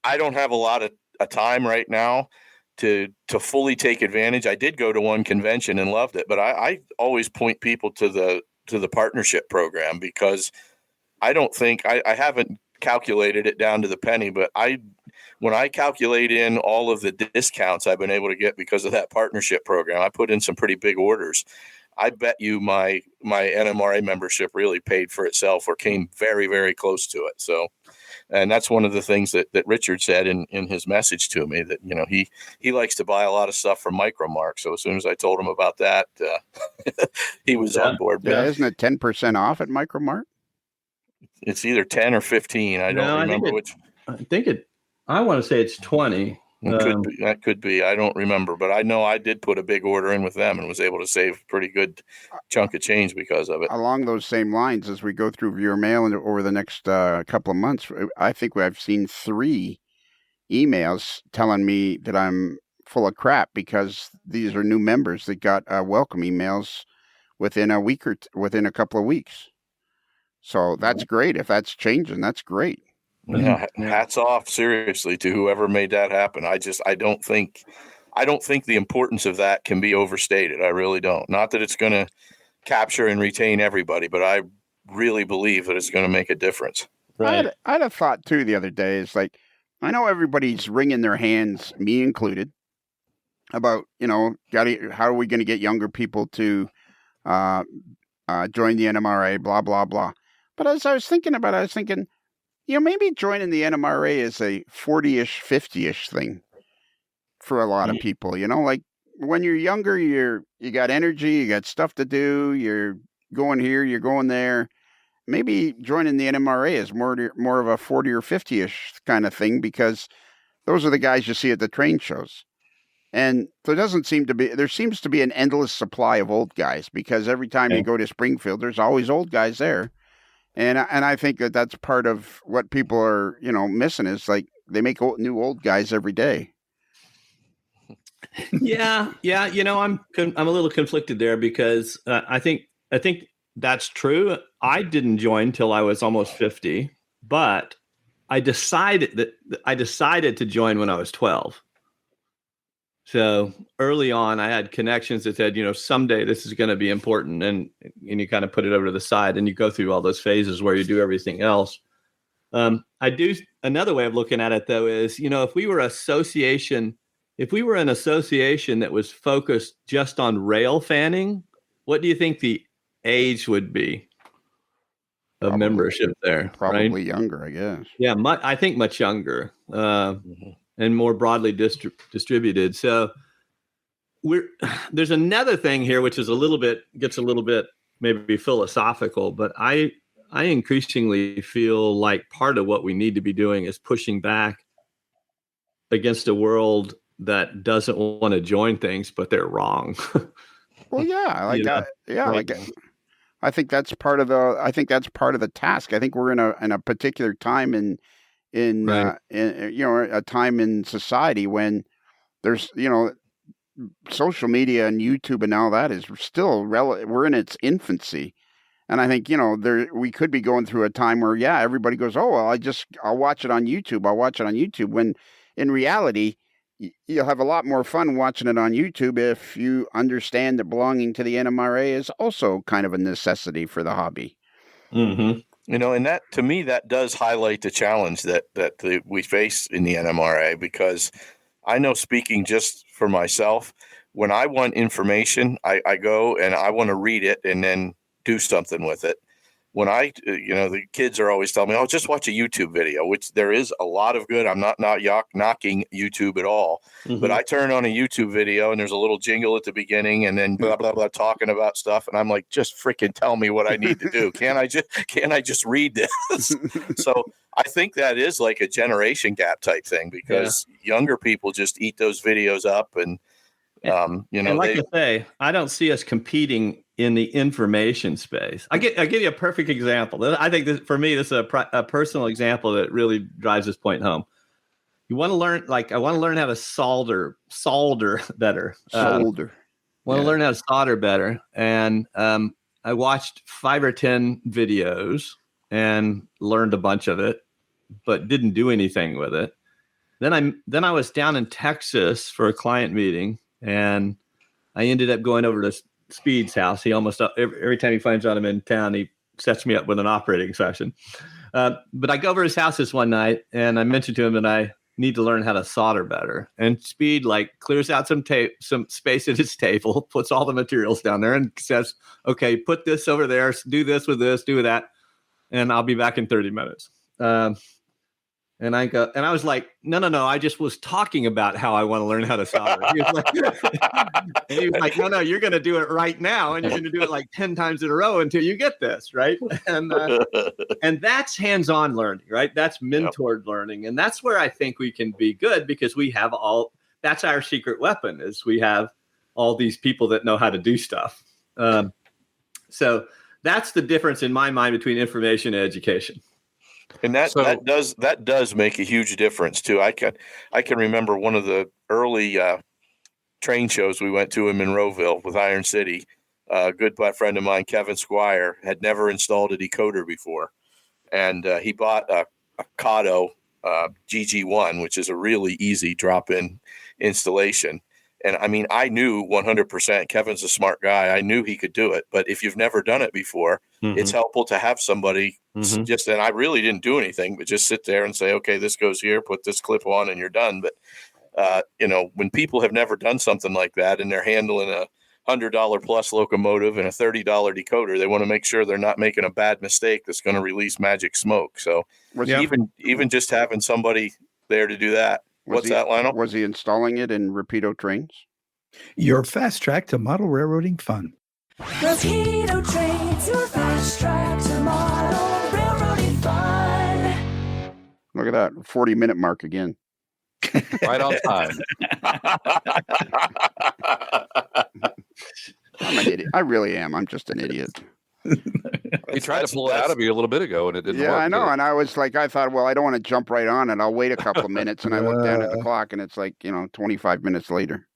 I don't have a lot of time right now to fully take advantage. I did go to one convention and loved it, but I always point people to the partnership program, because I don't think I haven't calculated it down to the penny, but when I calculate in all of the discounts I've been able to get because of that partnership program, I put in some pretty big orders. I bet you my NMRA membership really paid for itself, or came very, very close to it. So, and that's one of the things that Richard said in his message to me, that, he likes to buy a lot of stuff from Micromark. So as soon as I told him about that, he was on board. Yeah, isn't it 10% off at Micromark? It's either 10 or 15. I don't remember which. I want to say it's 20. That could be. I don't remember, but I know I did put a big order in with them and was able to save a pretty good chunk of change because of it. Along those same lines, as we go through viewer mail and over the next couple of months, I think I've seen 3 emails telling me that I'm full of crap, because these are new members that got welcome emails within a week or within a couple of weeks. So that's great. If that's changing, that's great. Yeah, hats off, seriously, to whoever made that happen. I don't think the importance of that can be overstated. I really don't. Not that it's going to capture and retain everybody, but I really believe that it's going to make a difference. Right. I had a thought too the other day. It's like, I know everybody's wringing their hands, me included, about, how are we going to get younger people to join the NMRA, blah, blah, blah. But as I was thinking about it, I was thinking, maybe joining the NMRA is a 40-ish, 50-ish thing for a lot of people. Like when you're younger, you got energy, you got stuff to do, you're going here, you're going there. Maybe joining the NMRA is more of a 40 or 50-ish kind of thing, because those are the guys you see at the train shows. And there seems to be an endless supply of old guys, because every time you go to Springfield, there's always old guys there. And I think that's part of what people are, missing, is like they make new old guys every day. Yeah. I'm a little conflicted there, because I think that's true. I didn't join till I was almost 50, but I decided to join when I was 12. So early on, I had connections that said, someday this is going to be important, and you kind of put it over to the side, and you go through all those phases where you do everything else. Another way of looking at it, though, is, if we were an association that was focused just on rail fanning, what do you think the age would be of membership there? Probably right? Younger, I guess. Yeah, I think much younger. And more broadly distributed. So there's another thing here, which is gets a little bit maybe philosophical, but I increasingly feel like part of what we need to be doing is pushing back against a world that doesn't want to join things, but they're wrong. Well, yeah, I think that's part of the task. I think we're in a particular time in a time in society when there's social media and YouTube and all that is still we're in its infancy. And I think we could be going through a time where everybody goes, oh well, I'll watch it on YouTube, when in reality you'll have a lot more fun watching it on YouTube if you understand that belonging to the NMRA is also kind of a necessity for the hobby. Mm-hmm. And that, to me, that does highlight the challenge that we face in the NMRA, because I know, speaking just for myself, when I want information, I go and I want to read it and then do something with it. When the kids are always telling me, oh, just watch a YouTube video, which there is a lot of good. I'm not knocking YouTube at all, but I turn on a YouTube video and there's a little jingle at the beginning and then blah, blah, blah, talking about stuff. And I'm like, just freaking tell me what I need to do. Can't I just read this? So I think that is like a generation gap type thing, because younger people just eat those videos up and I say, I don't see us competing in the information space. I'll give you a perfect example. I think for me, this is a personal example that really drives this point home. You want to learn, I want to learn how to solder better. Want to learn how to solder better. And I watched 5 or 10 videos and learned a bunch of it, but didn't do anything with it. Then I was down in Texas for a client meeting, and I ended up going over to Speed's house. He almost every time he finds out I'm in town, he sets me up with an operating session. But I go over to his house this one night, and I mentioned to him that I need to learn how to solder better. And Speed clears out some space at his table, puts all the materials down there, and says, "Okay, put this over there. Do this with this. Do with that, and I'll be back in 30 minutes." And I was like, no, I just was talking about how I want to learn how to solder. He was like, no, you're going to do it right now. And you're going to do it like 10 times in a row until you get this, right? And that's hands-on learning, right? That's mentored learning. And that's where I think we can be good, because we have that's our secret weapon, is we have all these people that know how to do stuff. So that's the difference in my mind between information and education. And that does make a huge difference too. I can remember one of the early train shows we went to in Monroeville with Iron City. A good friend of mine, Kevin Squire, had never installed a decoder before, and he bought a Kato GG1, which is a really easy drop-in installation. And I mean, I knew 100%. Kevin's a smart guy. I knew he could do it. But if you've never done it before, it's helpful to have somebody and I really didn't do anything, but just sit there and say, okay, this goes here, put this clip on, and you're done. But, when people have never done something like that and they're handling a $100 plus locomotive and a $30 decoder, they want to make sure they're not making a bad mistake that's going to release magic smoke. So even just having somebody there to do that. What's that, Lionel? Was he installing it in Rapido trains? Your fast track to model railroading fun. Rapido trains, your fast track to model railroading fun. Look at that, 40-minute mark again. Right on time. I'm an idiot. I really am. I'm just an idiot. He tried to pull it out of you a little bit ago, and it didn't Yeah, work. I know. did it? And I was like, I thought, well, I don't want to jump right on it. I'll wait a couple of minutes. And I looked down at the clock, and it's like, 25 minutes later.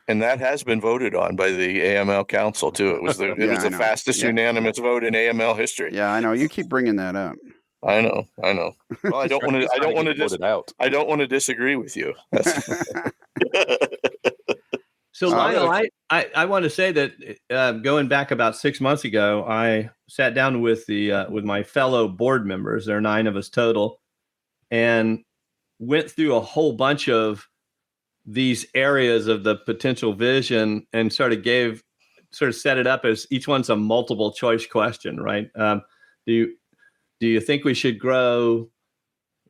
And that has been voted on by the AML Council too. It was the Yeah, I know. fastest Yeah. unanimous vote in AML history. Yeah, I know. You keep bringing that up. I know. Well, I don't want to. He's I don't trying want to get voted out. I don't want to disagree with you. So Lionel, I want to say that going back about 6 months ago, I sat down with my fellow board members. There are 9 of us total, and went through a whole bunch of these areas of the potential vision and sort of set it up as each one's a multiple choice question, right? Do you think we should grow,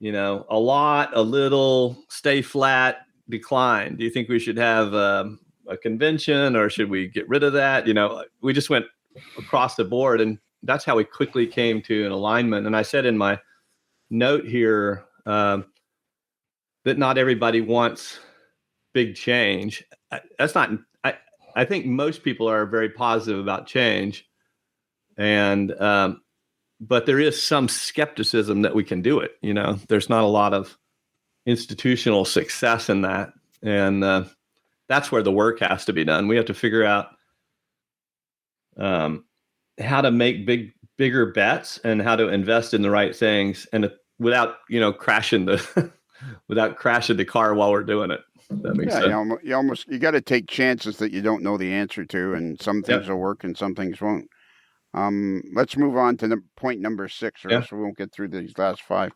a lot, a little, stay flat, decline? Do you think we should have a convention, or should we get rid of that? We just went across the board, and that's how we quickly came to an alignment. And I said in my note here that not everybody wants big change. That's not. I think most people are very positive about change, and but there is some skepticism that we can do it. There's not a lot of institutional success in that, and that's where the work has to be done. We have to figure out how to make bigger bets and how to invest in the right things, and without crashing the car while we're doing it. That makes sense. You got to take chances that you don't know the answer to, and some things will work and some things won't. Let's move on to point number 6, or else we won't get through these last 5.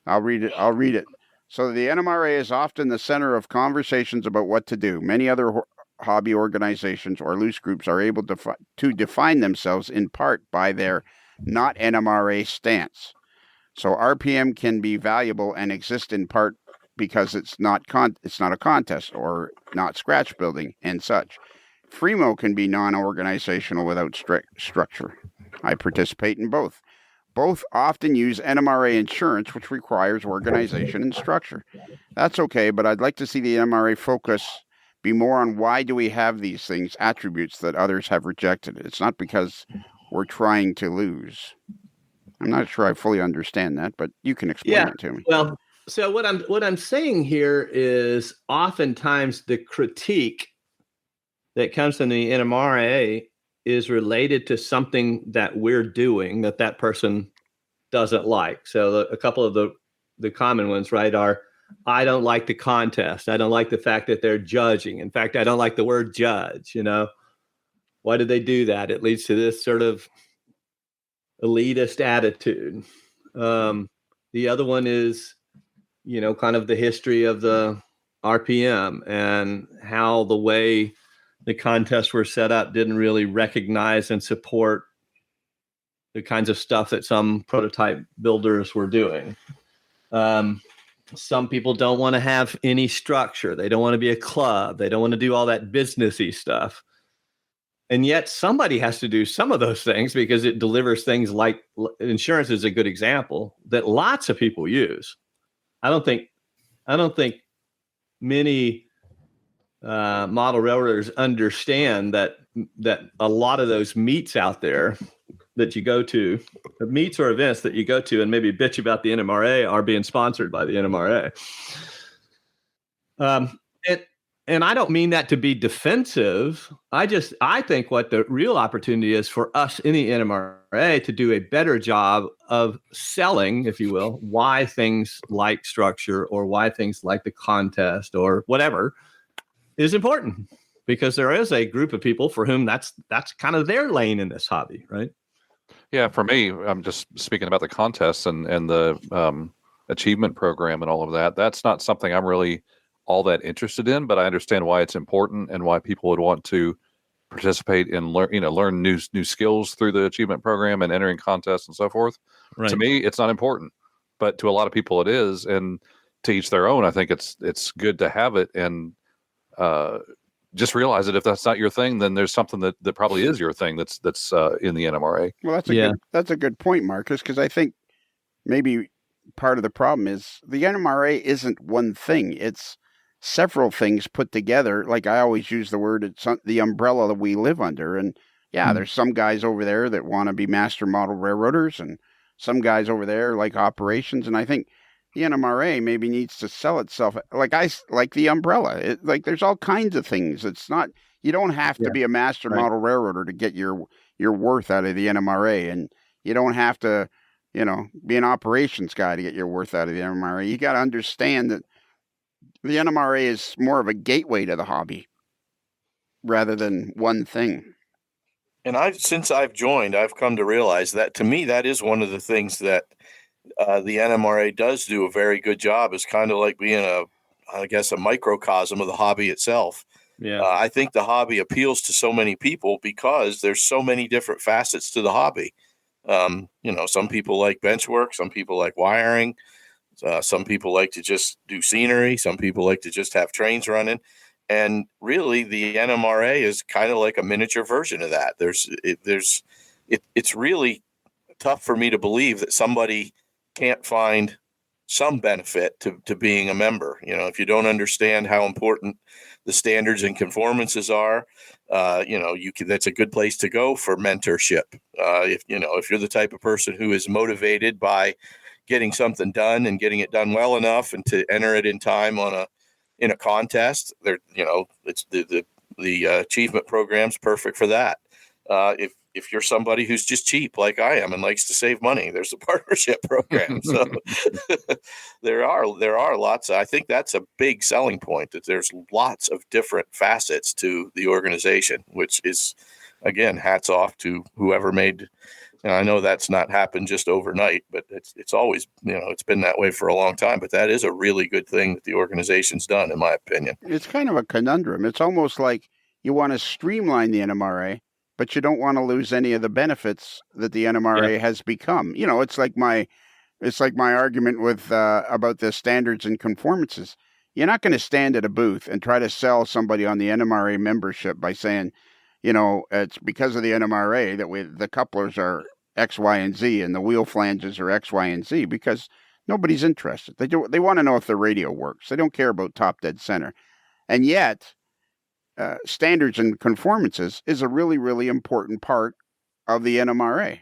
I'll read it. So the NMRA is often the center of conversations about what to do. Many other hobby organizations or loose groups are able to define themselves in part by their not NMRA stance. So RPM can be valuable and exist in part because it's not a contest or not scratch building and such. Fremo can be non-organizational without structure. I participate in both. Both often use NMRA insurance, which requires organization and structure. That's okay, but I'd like to see the NMRA focus be more on why do we have these things, attributes that others have rejected. It's not because we're trying to lose. I'm not sure I fully understand that, but you can explain it to me. Well, so what I'm saying here is oftentimes the critique that comes from the NMRA is related to something that we're doing that person doesn't like. So a couple of the common ones, right, are I don't like the contest. I don't like the fact that they're judging. In fact, I don't like the word judge. Why did they do that? It leads to this sort of elitist attitude. The other one is, kind of the history of the RPM and how the way the contests were set up didn't really recognize and support the kinds of stuff that some prototype builders were doing. Some people don't want to have any structure. They don't want to be a club. They don't want to do all that businessy stuff. And yet somebody has to do some of those things because it delivers things like insurance is a good example that lots of people use. I don't think many model railroaders understand that a lot of those meets out there that you go to, meets or events that you go to and maybe bitch about the NMRA are being sponsored by the NMRA. And I don't mean that to be defensive. I think what the real opportunity is for us in the NMRA to do a better job of selling, if you will, why things like structure or why things like the contest or whatever is important, because there is a group of people for whom that's kind of their lane in this hobby, right? Yeah, for me, I'm just speaking about the contests and the achievement program and all of that. That's not something I'm really all that interested in, but I understand why it's important and why people would want to participate and learn new skills through the achievement program and entering contests and so forth. Right. To me, it's not important, but to a lot of people it is, and to each their own. I think it's good to have it, and just realize that if that's not your thing, then there's something that probably is your thing that's in the NMRA. Well, that's a good point, Marcus, because I think maybe part of the problem is the NMRA isn't one thing. It's several things put together. Like I always use the word, it's the umbrella that we live under. And yeah, there's some guys over there that want to be master model railroaders, and some guys over there like operations. And I think the NMRA maybe needs to sell itself like the umbrella. Like there's all kinds of things. It's not, you don't have to be a master model railroader to get your worth out of the NMRA, and you don't have to, be an operations guy to get your worth out of the NMRA. You got to understand that the NMRA is more of a gateway to the hobby rather than one thing. And since I've joined, I've come to realize that, to me, that is one of the things that the NMRA does do a very good job, is kind of like being a microcosm of the hobby itself. Yeah. I think the hobby appeals to so many people because there's so many different facets to the hobby. Some people like bench work, some people like wiring, some people like to just do scenery, some people like to just have trains running. And really, the NMRA is kind of like a miniature version of that. It's really tough for me to believe that somebody can't find some benefit to being a member. If you don't understand how important the standards and conformances are, that's a good place to go for mentorship. If you're the type of person who is motivated by getting something done and getting it done well enough and to enter it in time in a contest, it's the achievement program's perfect for that. If you're somebody who's just cheap like I am and likes to save money, there's a partnership program. So there are lots. I think that's a big selling point, that there's lots of different facets to the organization, which is, again, hats off to whoever made. I know that's not happened just overnight, but it's always, it's been that way for a long time. But that is a really good thing that the organization's done, in my opinion. It's kind of a conundrum. It's almost like you want to streamline the NMRA, but you don't want to lose any of the benefits that the NMRA has become. It's like my argument with about the standards and conformances. You're not going to stand at a booth and try to sell somebody on the NMRA membership by saying, it's because of the NMRA that the couplers are X, Y, and Z, and the wheel flanges are X, Y, and Z, because nobody's interested. They want to know if the radio works. They don't care about top dead center. And yet, standards and conformances is a really, really important part of the NMRA.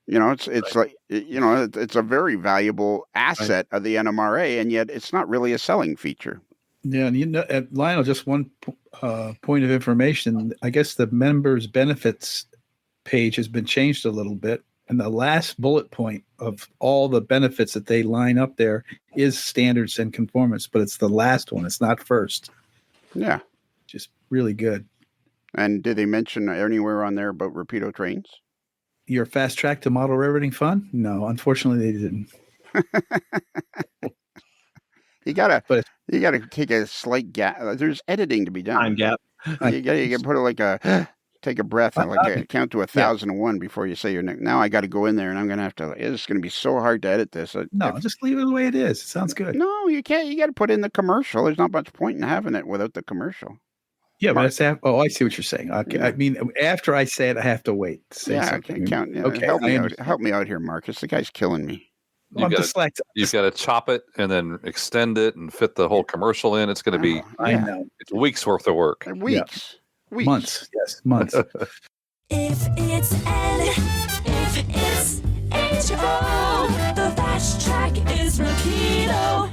It's like, it's a very valuable asset of the NMRA, and yet it's not really a selling feature. Yeah, and Lionel, just one point of information. I guess the members' benefits page has been changed a little bit, and the last bullet point of all the benefits that they line up there is standards and conformance, but it's the last one. It's not first. Yeah. Just really good. And did they mention anywhere on there about Rapido trains? Your fast track to model railroading fun? No, unfortunately they didn't. You gotta take a slight gap. There's editing to be done. Time gap. You gotta put take a breath and count to 1,001 before you say your name. Now I got to go in there and I'm gonna have to. It's gonna be so hard to edit this. Just leave it the way it is. It sounds good. No, you can't. You got to put in the commercial. There's not much point in having it without the commercial. Yeah, but I see what you're saying. Okay, I mean, after I say it, I have to wait. I can't count. Okay, help me out here, Marcus. The guy's killing me. You've got to chop it and then extend it and fit the whole commercial in. It's going to be, I know, it's weeks worth of work. Weeks. Months. Yes, months. If it's N, if it's H-O, the fast track is Rapido.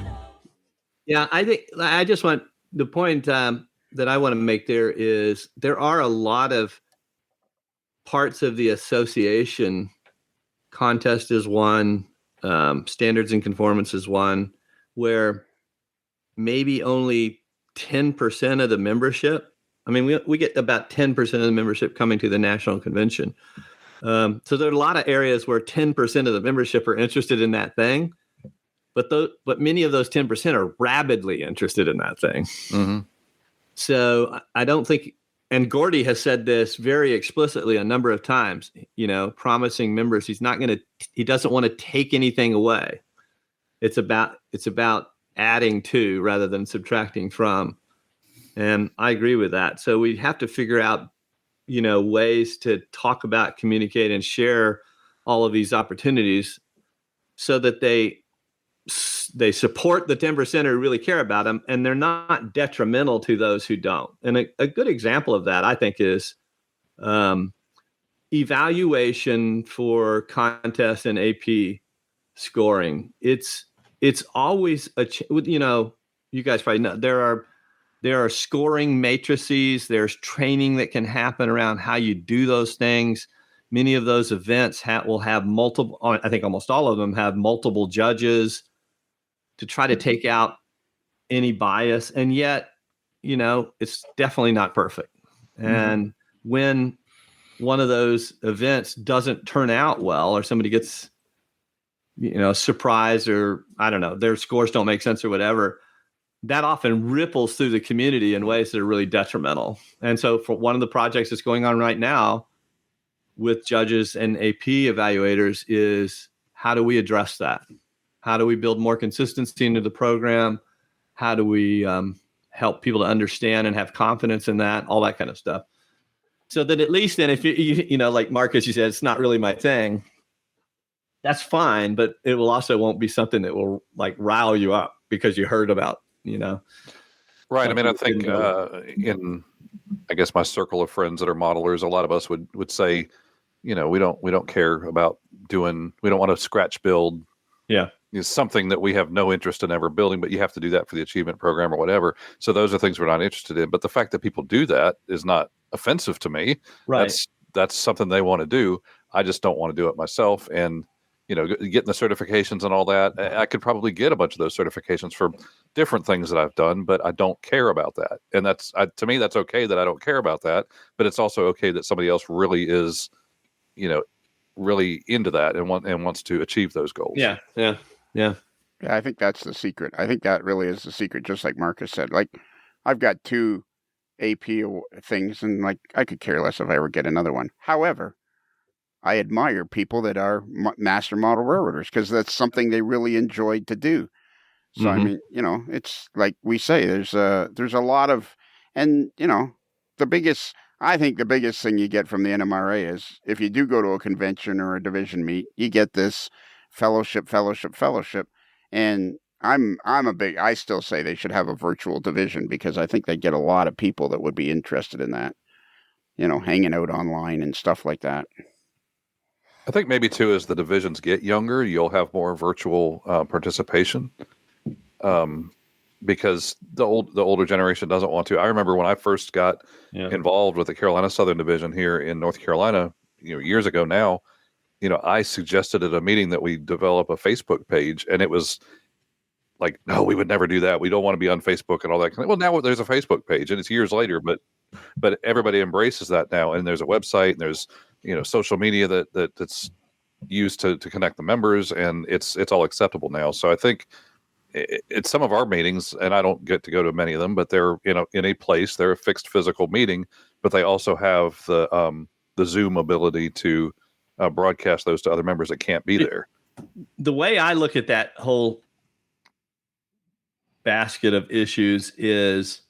Yeah, I just want the point that I want to make there is there are a lot of parts of the association. Contest is one, standards and conformance is one, where maybe only 10% of the membership. I mean, we get about 10% of the membership coming to the national convention. So there are a lot of areas where 10% of the membership are interested in that thing, but many of those 10% are rabidly interested in that thing. Mm-hmm. So I don't think, and Gordy has said this very explicitly a number of times, promising members he doesn't want to take anything away. It's about adding to rather than subtracting from. And I agree with that. So we have to figure out, ways to talk about, communicate, and share all of these opportunities so that they support the 10% who really care about them, and they're not detrimental to those who don't. And a good example of that, I think, is evaluation for contest and AP scoring. It's always you guys probably know there are scoring matrices. There's training that can happen around how you do those things. Many of those events will have multiple, I think almost all of them have multiple judges to try to take out any bias. And yet, it's definitely not perfect. And when one of those events doesn't turn out well, or somebody gets, surprised, or I don't know, their scores don't make sense or whatever, that often ripples through the community in ways that are really detrimental. And so for one of the projects that's going on right now with judges and AP evaluators is, how do we address that? How do we build more consistency into the program? How do we help people to understand and have confidence in that, all that kind of stuff. So that at least then if you like Marcus, you said, it's not really my thing, that's fine, but it will also won't be something that will like rile you up because you heard about, Right. I mean, I think in, I guess, my circle of friends that are modelers, a lot of us would say, we don't care about doing, we don't want to scratch build. Yeah. It's something that we have no interest in ever building, but you have to do that for the achievement program or whatever. So those are things we're not interested in. But the fact that people do that is not offensive to me. Right. That's something they want to do. I just don't want to do it myself. And, getting the certifications and all that, I could probably get a bunch of those certifications for different things that I've done, but I don't care about that. And to me, that's okay that I don't care about that. But it's also okay that somebody else really is, really into that and wants to achieve those goals. Yeah. Yeah, I think that's the secret. I think that really is the secret, just like Marcus said. Like, I've got 2 AP things, and like, I could care less if I ever get another one. However, I admire people that are master model railroaders, because that's something they really enjoyed to do. So, I mean, it's like we say, there's a lot of, and, I think the biggest thing you get from the NMRA is, if you do go to a convention or a division meet, you get this fellowship. And I still say they should have a virtual division, because I think they get a lot of people that would be interested in that, hanging out online and stuff like that. I think maybe too, as the divisions get younger, you'll have more virtual participation, because the older generation doesn't want to. I remember when I first got involved with the Carolina Southern Division here in North Carolina, years ago now. I suggested at a meeting that we develop a Facebook page, and it was like, no, we would never do that. We don't want to be on Facebook and all that. Well, now there's a Facebook page, and it's years later, but everybody embraces that now, and there's a website, and there's social media that's used to connect the members, and it's all acceptable now. So I think it's some of our meetings, and I don't get to go to many of them, but they're in a place, they're a fixed physical meeting, but they also have the Zoom ability to broadcast those to other members that can't be there. The way I look at that whole basket of issues is,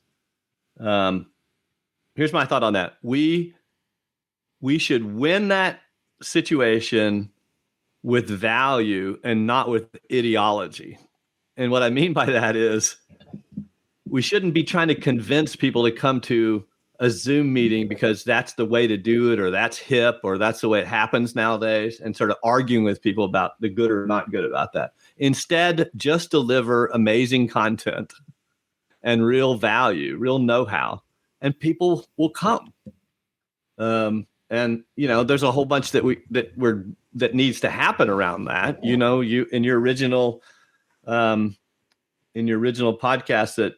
here's my thought on that. We should win that situation with value and not with ideology. And what I mean by that is, we shouldn't be trying to convince people to come to a Zoom meeting because that's the way to do it, or that's hip, or that's the way it happens nowadays, and sort of arguing with people about the good or not good about that. Instead, just deliver amazing content and real value, real know-how, and people will come. And there's a whole bunch that needs to happen around that. You in your original podcast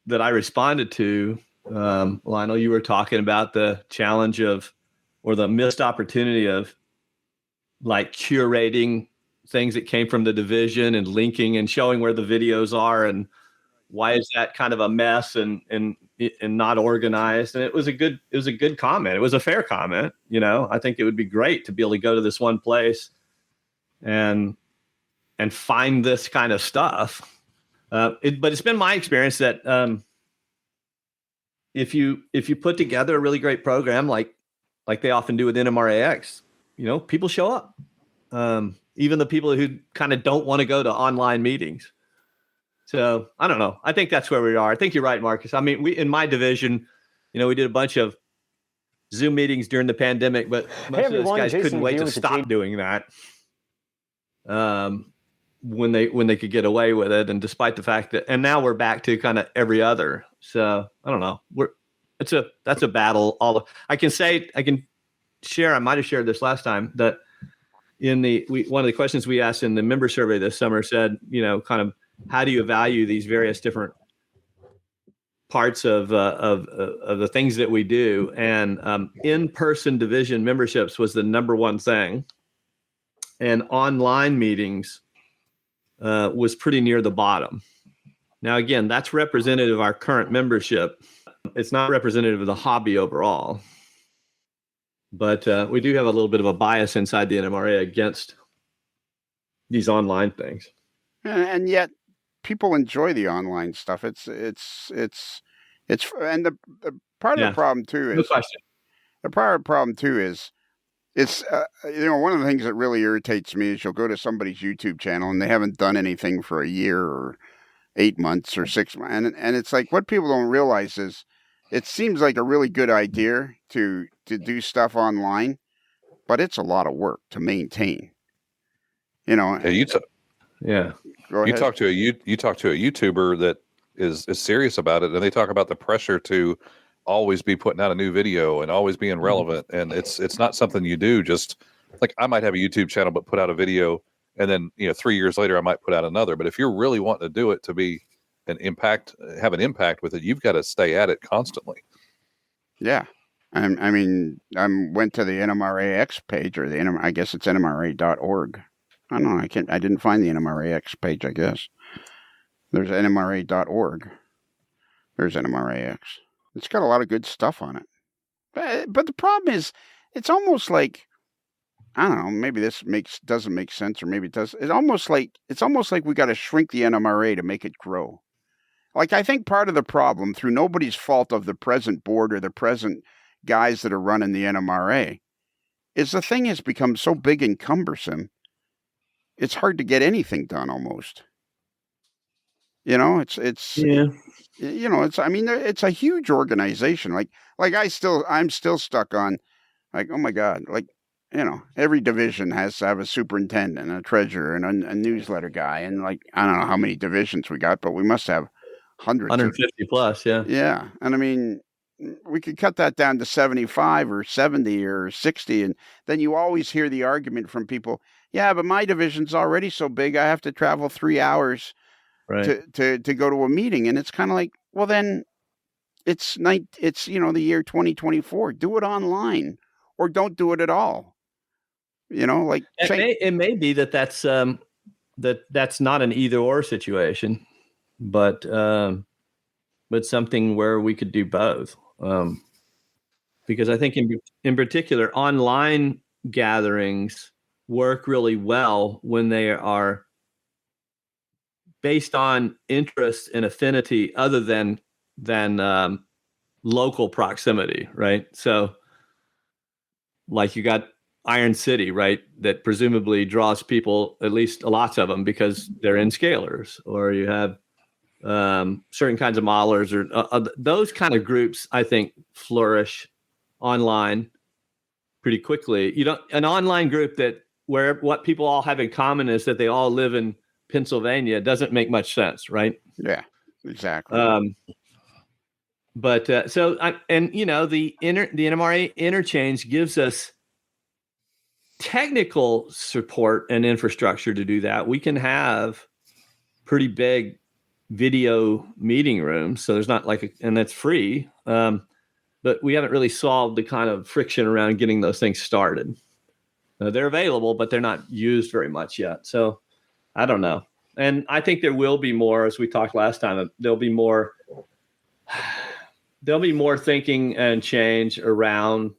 that I responded to, Lionel, you were talking about the challenge of, or the missed opportunity of, like, curating things that came from the division and linking and showing where the videos are, and why is that kind of a mess and not organized. And it was a good comment. It was a fair comment. I think it would be great to be able to go to this one place and find this kind of stuff. But it's been my experience that if you put together a really great program, like they often do with NMRAX, people show up. even the people who kind of don't want to go to online meetings. So I don't know. I think that's where we are. I think you're right, Marcus. I mean, in my division, we did a bunch of Zoom meetings during the pandemic, but most of those guys couldn't wait to stop doing that. When they could get away with it, and despite the fact that, and now we're back to kind of every other. So I don't know. That's a battle. I can share. I might have shared this last time that one of the questions we asked in the member survey this summer said, kind of how do you value these various different parts of the things that we do, and in-person division memberships was the number one thing, and online meetings was pretty near the bottom. Now, again, that's representative of our current membership. It's not representative of the hobby overall, but we do have a little bit of a bias inside the NMRA against these online things. And yet people enjoy the online stuff. It's and the part of the problem too is, no question. The part of the problem too is, it's one of the things that really irritates me is you'll go to somebody's YouTube channel and they haven't done anything for a year or 8 months or 6 months, and it's like, what people don't realize is it seems like a really good idea to do stuff online, but it's a lot of work to maintain. Yeah, Go ahead. you talk to a YouTuber that is serious about it, and they talk about the pressure to always be putting out a new video and always being relevant. And it's not something you do just like, I might have a YouTube channel, but put out a video, and then, 3 years later I might put out another. But if you're really wanting to do it to be have an impact with it, you've got to stay at it constantly. Yeah. I went to the NMRAX page, or I guess it's NMRA.org. I don't know. I didn't find the NMRAX page, I guess. There's NMRA.org. There's NMRAX. It's got a lot of good stuff on it. But the problem is, it's almost like, I don't know, maybe this doesn't make sense, or maybe it does. It's almost like we got to shrink the NMRA to make it grow. Like, I think part of the problem, through nobody's fault of the present board or the present guys that are running the NMRA, is the thing has become so big and cumbersome, it's hard to get anything done almost. It's it's a huge organization. Like I'm still stuck on, like, oh my God, like, every division has to have a superintendent, a treasurer, and a newsletter guy. And, like, I don't know how many divisions we got, but we must have hundreds. 150 plus. Yeah. Yeah. And we could cut that down to 75 or 70 or 60. And then you always hear the argument from people, yeah, but my division's already so big, I have to travel 3 hours to go to a meeting. And it's kind of like, well, then it's the year 2024. Do it online, or don't do it at all. It may be that's not an either or situation, but something where we could do both. Because I think in particular, online gatherings work really well when they are based on interest and affinity other than local proximity, right? So, like, you got Iron City, right, that presumably draws people, at least lots of them, because they're in scalers, or you have certain kinds of modelers, or those kind of groups, I think, flourish online pretty quickly. An online group where what people all have in common is that they all live in Pennsylvania doesn't make much sense, right? Yeah, exactly. The NMRA interchange gives us technical support and infrastructure to do that. We can have pretty big video meeting rooms, so there's not and that's free. But we haven't really solved the kind of friction around getting those things started. They're available, but they're not used very much yet. So I don't know. And I think there will be more, as we talked last time, there'll be more thinking and change around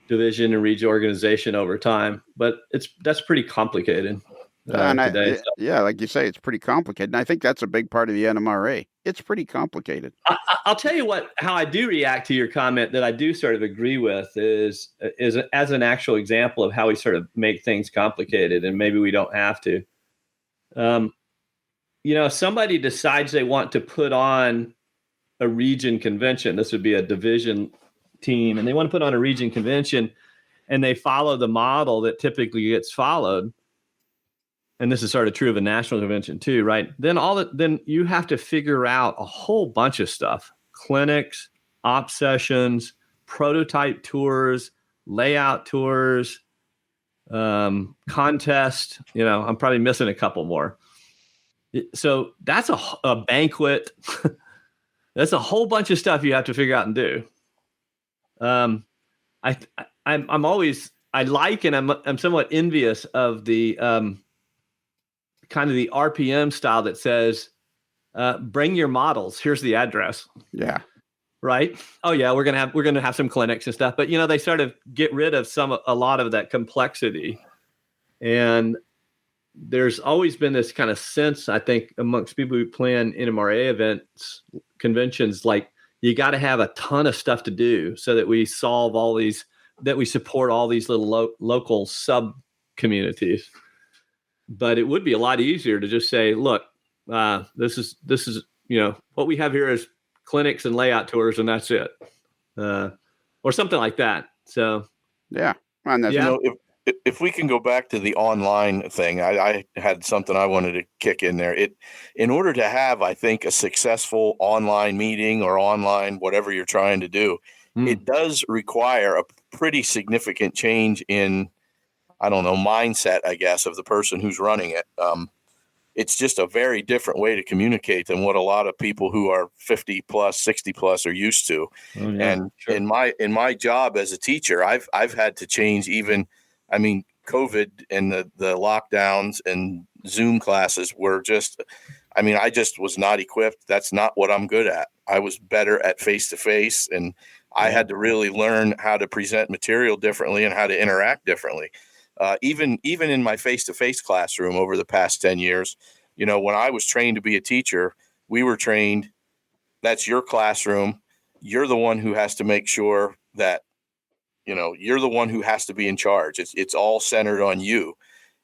division and regional organization over time, but that's pretty complicated. today. Yeah, like you say, it's pretty complicated. And I think that's a big part of the NMRA. It's pretty complicated. I'll tell you how I do react to your comment that I do sort of agree with is as an actual example of how we sort of make things complicated, and maybe we don't have to. If somebody decides they want to put on a region convention, this would be a division team, and they want to put on a region convention, and they follow the model that typically gets followed. And this is sort of true of a national convention too, right? Then you have to figure out a whole bunch of stuff: clinics, op sessions, prototype tours, layout tours, contest. I'm probably missing a couple more. So that's a banquet. That's a whole bunch of stuff you have to figure out and do. I'm somewhat envious of the kind of the RPM style that says, bring your models. Here's the address. Yeah. Right. Oh yeah. We're going to have some clinics and stuff, but they sort of get rid of a lot of that complexity. And there's always been this kind of sense, I think, amongst people who plan NMRA events, conventions, like you got to have a ton of stuff to do so that we solve all these, that we support all these little local sub communities. But it would be a lot easier to just say, look, this is what we have here is clinics and layout tours, and that's it, or something like that. So yeah, and that's, if we can go back to the online thing, I had something I wanted to kick in there. In order to have, I think, a successful online meeting or online whatever you're trying to do, it does require a pretty significant change in, I don't know, mindset, I guess, of the person who's running it. It's just a very different way to communicate than what a lot of people who are 50 plus, 60 plus are used to. Oh, yeah, and sure. in my job as a teacher, I've had to change even. I mean, COVID and the lockdowns and Zoom classes were just, I just was not equipped. That's not what I'm good at. I was better at face-to-face, and I had to really learn how to present material differently and how to interact differently. Even in my face-to-face classroom over the past 10 years, when I was trained to be a teacher, we were trained, that's your classroom. You're the one who has to make sure that, you're the one who has to be in charge. It's all centered on you.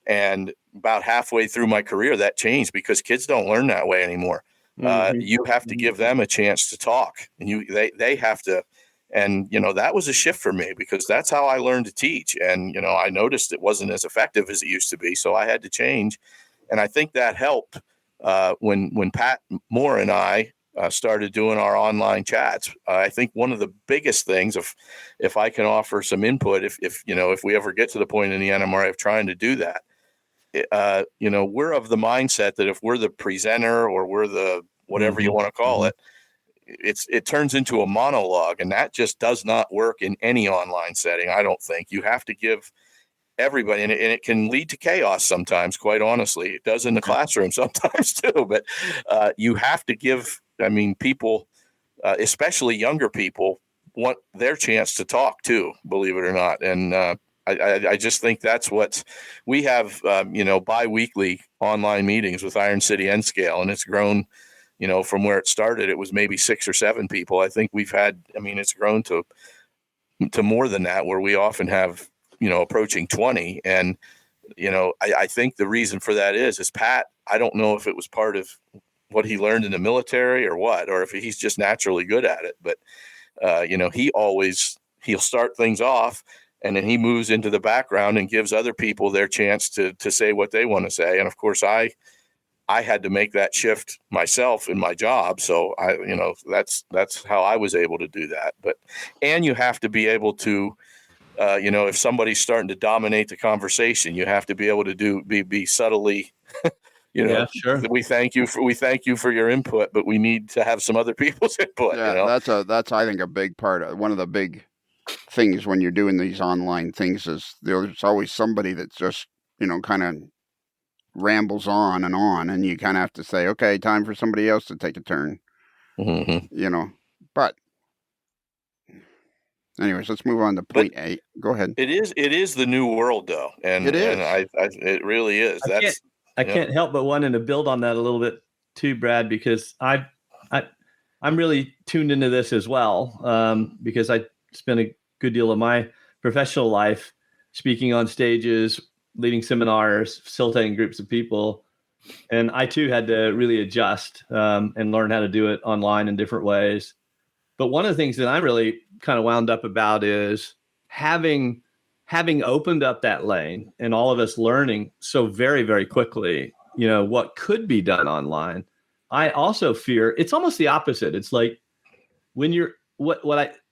And about halfway through my career, that changed because kids don't learn that way anymore. You have to give them a chance to talk, and they have to. And, that was a shift for me because that's how I learned to teach. And, I noticed it wasn't as effective as it used to be. So I had to change. And I think that helped when Pat Moore and I started doing our online chats. I think one of the biggest things, if I can offer some input, if we ever get to the point in the NMRA of trying to do that, we're of the mindset that if we're the presenter or we're the whatever you want to call it, it turns into a monologue, and that just does not work in any online setting. I don't think. You have to give everybody, and it can lead to chaos sometimes, quite honestly. It does in the classroom sometimes too, but you have to give, people, especially younger people, want their chance to talk too, believe it or not. And I just think that's what we have, bi-weekly online meetings with Iron City N Scale, and it's grown. From where it started, it was maybe 6 or 7 people. I think we've had, it's grown to more than that, where we often have, approaching 20. And, I think the reason for that is Pat, I don't know if it was part of what he learned in the military or what, or if he's just naturally good at it. But, he'll start things off, and then he moves into the background and gives other people their chance to say what they want to say. And of course, I had to make that shift myself in my job. So that's how I was able to do that. And you have to be able to, if somebody's starting to dominate the conversation, you have to be able to be subtly, yeah, sure. We thank you for your input, but we need to have some other people's input. Yeah, that's I think a big part of one of the big things when you're doing these online things is there's always somebody that's just, kind of rambles on, and you kind of have to say, okay, time for somebody else to take a turn. But anyways, let's move on to point 8. Go ahead. It is the new world though. And it is. And it really is. I can't help but wanting to build on that a little bit too, Brad, because I'm really tuned into this as well, because I spent a good deal of my professional life speaking on stages, leading seminars, facilitating groups of people. And I too had to really adjust and learn how to do it online in different ways. But one of the things that I'm really kind of wound up about is having opened up that lane and all of us learning so very, very quickly, what could be done online. I also fear it's almost the opposite. It's like when you're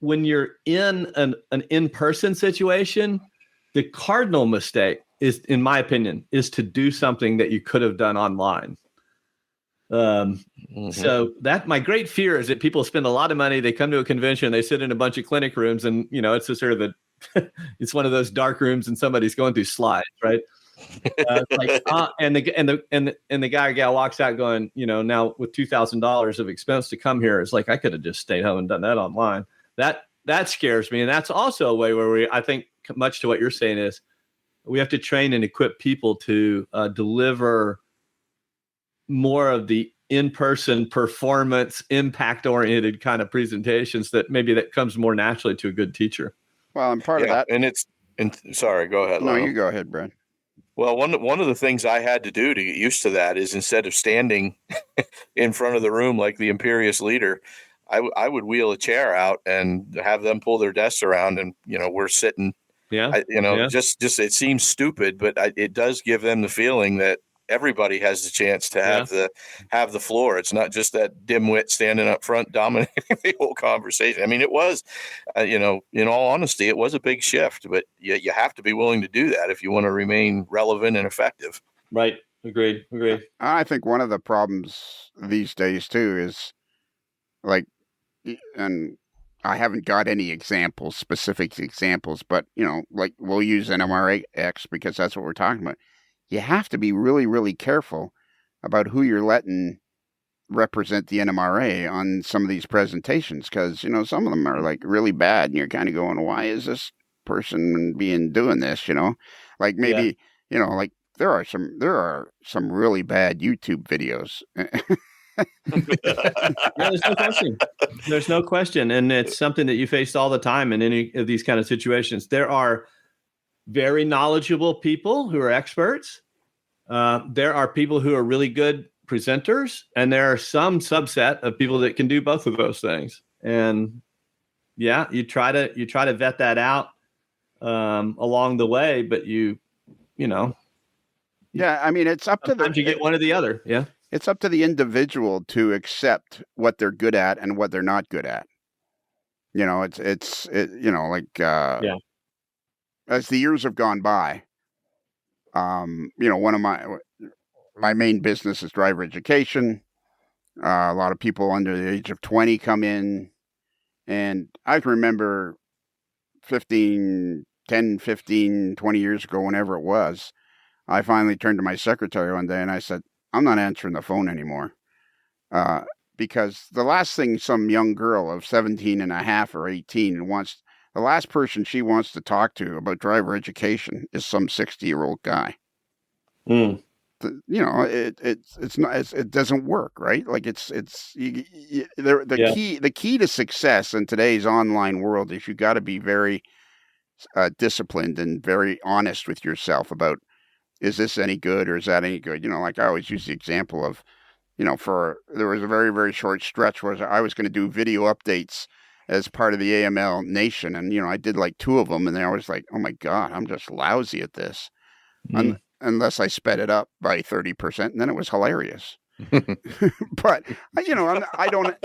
when you're in an in-person situation, the cardinal mistake is, in my opinion, is to do something that you could have done online. So that my great fear is that people spend a lot of money. They come to a convention, they sit in a bunch of clinic rooms, and it's just sort of it's one of those dark rooms, and somebody's going through slides, right? And the guy or gal walks out going, now with $2,000 of expense to come here, it's like I could have just stayed home and done that online. That scares me, and that's also a way where I think, much to what you're saying, is we have to train and equip people to deliver more of the in-person performance, impact-oriented kind of presentations that comes more naturally to a good teacher. Well, and part of that, sorry, go ahead. No, Lionel. you go ahead, Brad. Well, one of the things I had to do to get used to that is, instead of standing in front of the room like the imperious leader, I would wheel a chair out and have them pull their desks around, and we're sitting. Yeah. Just it seems stupid, but it does give them the feeling that everybody has the chance to have the floor. It's not just that dimwit standing up front dominating the whole conversation. I mean, it was, in all honesty, it was a big shift, but you have to be willing to do that if you want to remain relevant and effective. Right. Agreed. I think one of the problems these days too is, like, and I haven't got any specific examples, but like, we'll use NMRX because that's what we're talking about. You have to be really, really careful about who you're letting represent the NMRA on some of these presentations, because some of them are like really bad, and you're kind of going, why is this person doing this? Like maybe like there are some really bad YouTube videos. There's no question, and it's something that you face all the time in any of these kind of situations. There are very knowledgeable people who are experts. There are people who are really good presenters, and there are some subset of people that can do both of those things. And you try to vet that out along the way, but I mean, it's up to you get one or the other. Yeah. It's up to the individual to accept what they're good at and what they're not good at. As the years have gone by, one of my main business is driver education. A lot of people under the age of 20 come in, and I can remember 10, 15, 20 years ago, whenever it was, I finally turned to my secretary one day and I said, I'm not answering the phone anymore. Because the last thing some young girl of 17 and a half or 18 the last person she wants to talk to about driver education is some 60-year-old guy. It doesn't work, right? Like the key to success in today's online world is you got to be very disciplined and very honest with yourself about, is this any good or is that any good? Like I always use the example of, there was a very, very short stretch where I was going to do video updates as part of the AML Nation. And, I did like 2 of them, and I was like, oh my God, I'm just lousy at this. Unless I sped it up by 30%, and then it was hilarious. But, I don't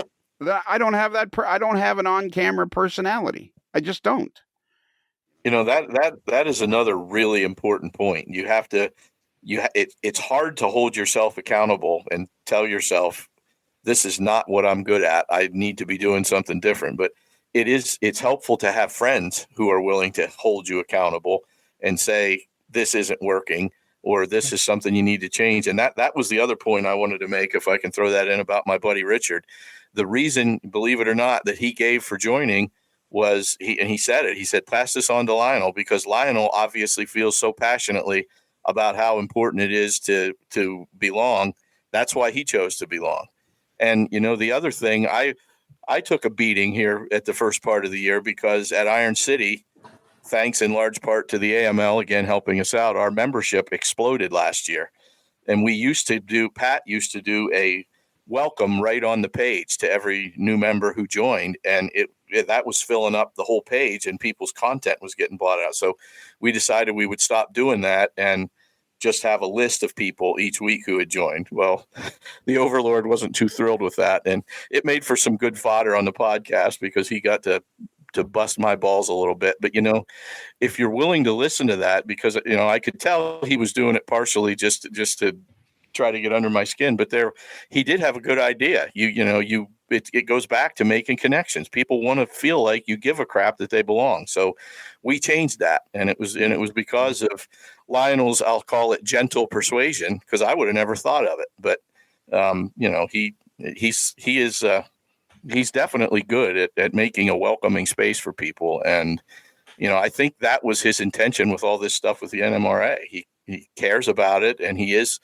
have that. I don't have an on-camera personality. I just don't. That is another really important point. You have to, it's hard to hold yourself accountable and tell yourself, this is not what I'm good at. I need to be doing something different. But it's helpful to have friends who are willing to hold you accountable and say, this isn't working, or this is something you need to change. And that was the other point I wanted to make, if I can throw that in, about my buddy Richard. The reason, believe it or not, that he gave for joining was he said, pass this on to Lionel, because Lionel obviously feels so passionately about how important it is to belong. That's why he chose to belong. And, the other thing, I took a beating here at the first part of the year because at Iron City, thanks in large part to the AML, again, helping us out, our membership exploded last year. And Pat used to do a welcome right on the page to every new member who joined. And that was filling up the whole page and people's content was getting blotted out. So we decided we would stop doing that and just have a list of people each week who had joined. Well, the overlord wasn't too thrilled with that. And it made for some good fodder on the podcast because he got to bust my balls a little bit. But, if you're willing to listen to that, because, I could tell he was doing it partially just to try to get under my skin, but he did have a good idea. It goes back to making connections. People want to feel like you give a crap that they belong. So we changed that. And it was because of Lionel's, I'll call it gentle persuasion, because I would have never thought of it. But, he's definitely good at making a welcoming space for people. And, I think that was his intention with all this stuff with the NMRA. He cares about it, and he is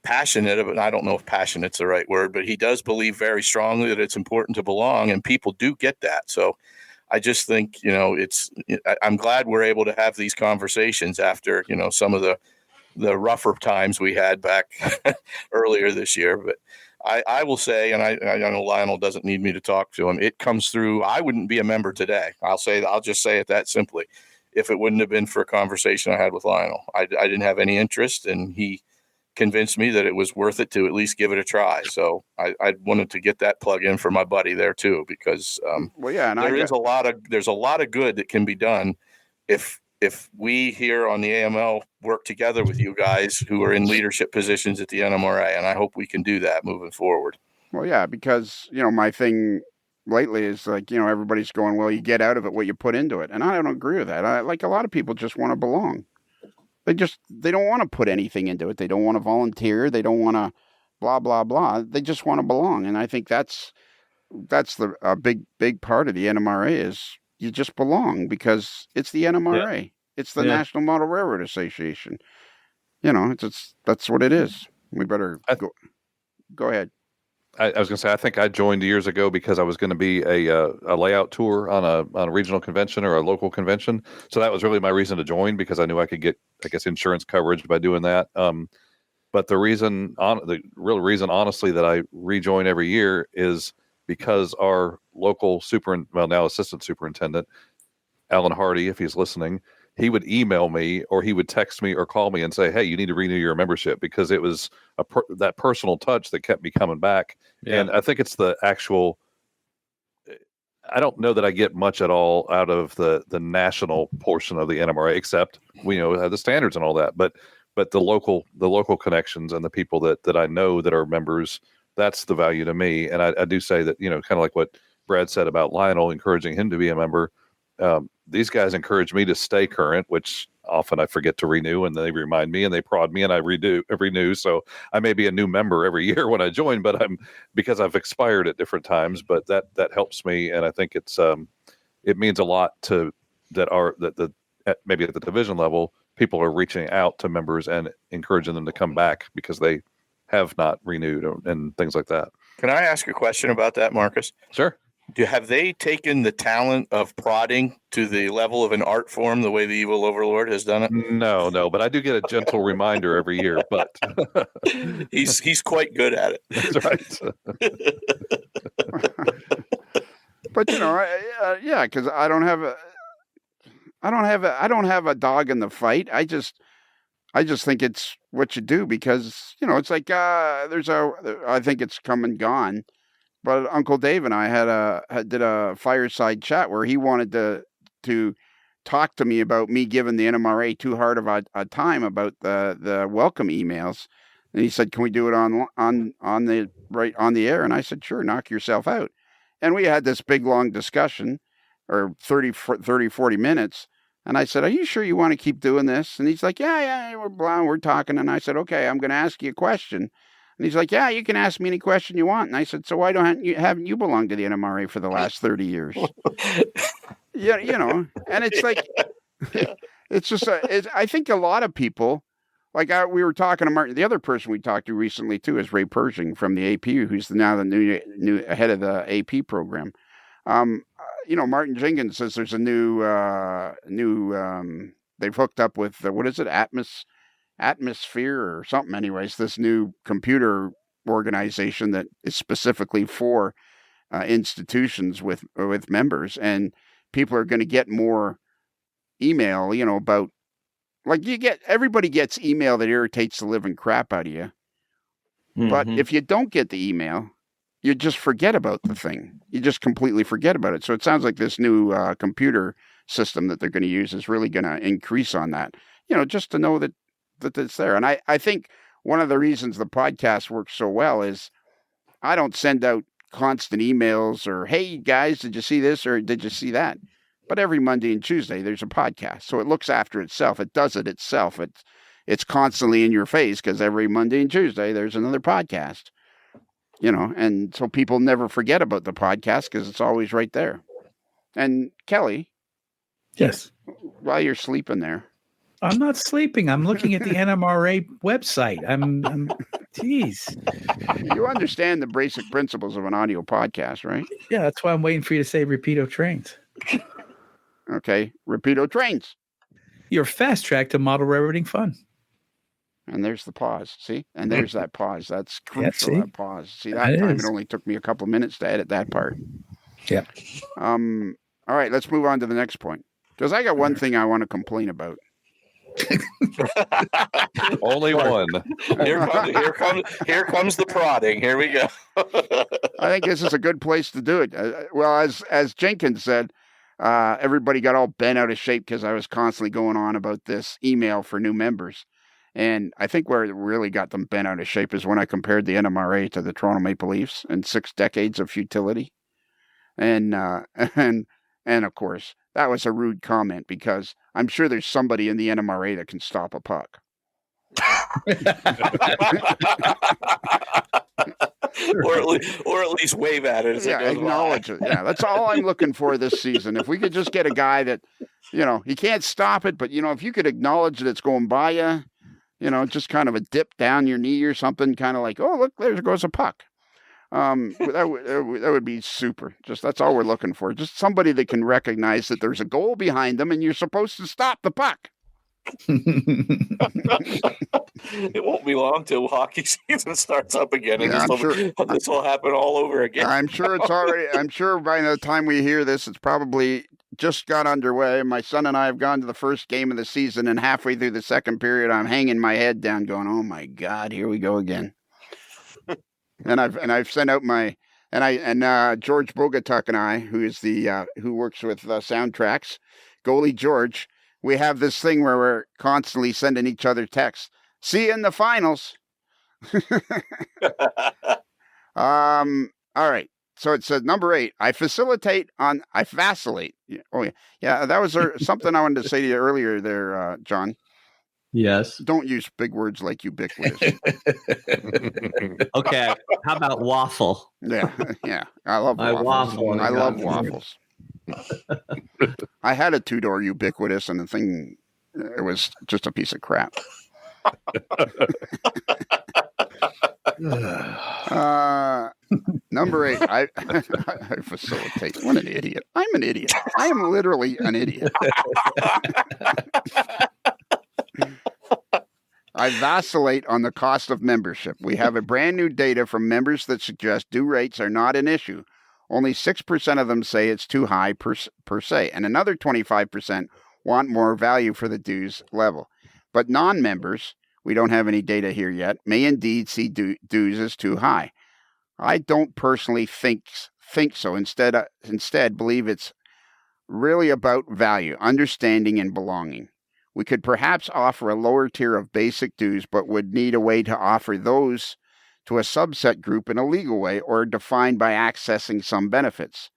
passionate about, I don't know if passionate's the right word, but he does believe very strongly that it's important to belong, and people do get that. So I just think, I'm glad we're able to have these conversations after, some of the rougher times we had back earlier this year. But I will say, and I know Lionel doesn't need me to talk to him, it comes through. I wouldn't be a member today. I'll just say it that simply. If it wouldn't have been for a conversation I had with Lionel, I didn't have any interest, and he convinced me that it was worth it to at least give it a try. So I wanted to get that plug in for my buddy there too, because there's a lot of good that can be done if we here on the AML work together with you guys who are in leadership positions at the NMRA, and I hope we can do that moving forward. Well, yeah, because, my thing lately is like, everybody's going, well, you get out of it what you put into it. And I don't agree with that. Like a lot of people just want to belong. They don't want to put anything into it. They don't want to volunteer. They don't want to blah, blah, blah. They just want to belong. And I think that's a big part of the NMRA is you just belong because it's the NMRA. Yeah. It's the National Model Railroad Association. That's what it is. We better go ahead. I was going to say, I think I joined years ago because I was going to be a layout tour on a regional convention or a local convention. So that was really my reason to join, because I knew I could get, I guess, insurance coverage by doing that. But the real reason, honestly, that I rejoin every year is because our local now assistant superintendent, Alan Hardy, if he's listening, he would email me or he would text me or call me and say, hey, you need to renew your membership, because it was that personal touch that kept me coming back. Yeah. And I think it's the actual, I don't know that I get much at all out of the national portion of the NMRA, except we have the standards and all that, but the local connections and the people that I know that are members, that's the value to me. And I do say that, kind of like what Brad said about Lionel encouraging him to be a member. These guys encourage me to stay current, which often I forget to renew, and they remind me and they prod me and I renew. So I may be a new member every year when I join, but because I've expired at different times, but that helps me. And I think it means a lot that maybe at the division level, people are reaching out to members and encouraging them to come back because they have not renewed and things like that. Can I ask a question about that, Marcus? Sure. Have they taken the talent of prodding to the level of an art form the way the evil overlord has done it? No, but I do get a gentle reminder every year. But he's quite good at it. That's right. But because I don't have a dog in the fight. I just think it's what you do because it's like I think it's come and gone. But Uncle Dave and I did a fireside chat where he wanted to talk to me about me giving the NMRA too hard of a time about the welcome emails, and he said, "Can we do it on the air?" And I said, "Sure, knock yourself out." And we had this big long discussion, or 30, 40 minutes. And I said, "Are you sure you want to keep doing this?" And he's like, "Yeah, we're talking." And I said, "Okay, I'm going to ask you a question." And he's like, "Yeah, you can ask me any question you want." And I said, "So why haven't you belonged to the NMRA for the last 30 years? Yeah, and it's like, it's just, I think a lot of people like we were talking to Martin. The other person we talked to recently too is Ray Pershing from the AP, who's now the new head of the AP program. Martin Jenkins says there's a new they've hooked up with what is it, Atmosphere or something. Anyways, this new computer organization that is specifically for institutions with members, and people are going to get more email. About everybody gets email that irritates the living crap out of you. But if you don't get the email, you just forget about the thing. You just completely forget about it. So it sounds like this new computer system that they're going to use is really going to increase on that. Just to know that it's there. And I think one of the reasons the podcast works so well is I don't send out constant emails or, hey, guys, did you see this or did you see that? But every Monday and Tuesday, there's a podcast. So it looks after itself. It does it itself. It's constantly in your face because every Monday and Tuesday, there's another podcast. And so people never forget about the podcast because it's always right there. And Kelly. Yes. While you're sleeping there. I'm not sleeping. I'm looking at the NMRA website. Geez. You understand the basic principles of an audio podcast, right? Yeah, that's why I'm waiting for you to say Rapido Trains. Okay. Rapido Trains. Your fast track to model railroading fun. And there's the pause. See? And there's that pause. That's crucial, see? that pause. See, that time it only took me a couple of minutes to edit that part. Yeah. All right, let's move on to the next point. Because I got one thing I want to complain about. Only one. Here comes the prodding. Here we go. I think this is a good place to do it. Well, as Jenkins said, everybody got all bent out of shape because I was constantly going on about this email for new members. And I think where it really got them bent out of shape is when I compared the NMRA to the Toronto Maple Leafs and 6 decades of futility. And of course, that was a rude comment because I'm sure there's somebody in the NMRA that can stop a puck. or at least wave at it. Yeah, acknowledge it. Yeah, that's all I'm looking for this season. If we could just get a guy that, he can't stop it, but if you could acknowledge that it's going by you, just kind of a dip down your knee or something, kind of like, oh, look, there goes a puck. That would be super. Just that's all we're looking for. Just somebody that can recognize that there's a goal behind them and you're supposed to stop the puck. It won't be long till hockey season starts up again, and this will happen all over again. I'm sure by the time we hear this, it's probably just got underway. My son and I have gone to the first game of the season, and halfway through the second period, I'm hanging my head down, going, "Oh my God, here we go again." and I've sent out George Bogatuk and I, who works with soundtracks, goalie George. We have this thing where we're constantly sending each other texts. See you in the finals. All right. So it says number 8. I vacillate. Oh yeah. Yeah. That was something I wanted to say to you earlier there, John. Yes. Don't use big words like ubiquitous. Okay. How about waffle? Yeah. Yeah. I love waffles. I love waffles. I had a 2-door ubiquitous, and the thing, it was just a piece of crap. Number 8, I facilitate. What an idiot. I'm an idiot. I am literally an idiot. I vacillate on the cost of membership. We have a brand new data from members that suggest due rates are not an issue. Only 6% of them say it's too high per se, and another 25% want more value for the dues level. But non-members, we don't have any data here yet, may indeed see dues as too high. I don't personally think so. Instead, believe it's really about value, understanding, and belonging. We could perhaps offer a lower tier of basic dues, but would need a way to offer those to a subset group in a legal way or defined by accessing some benefits,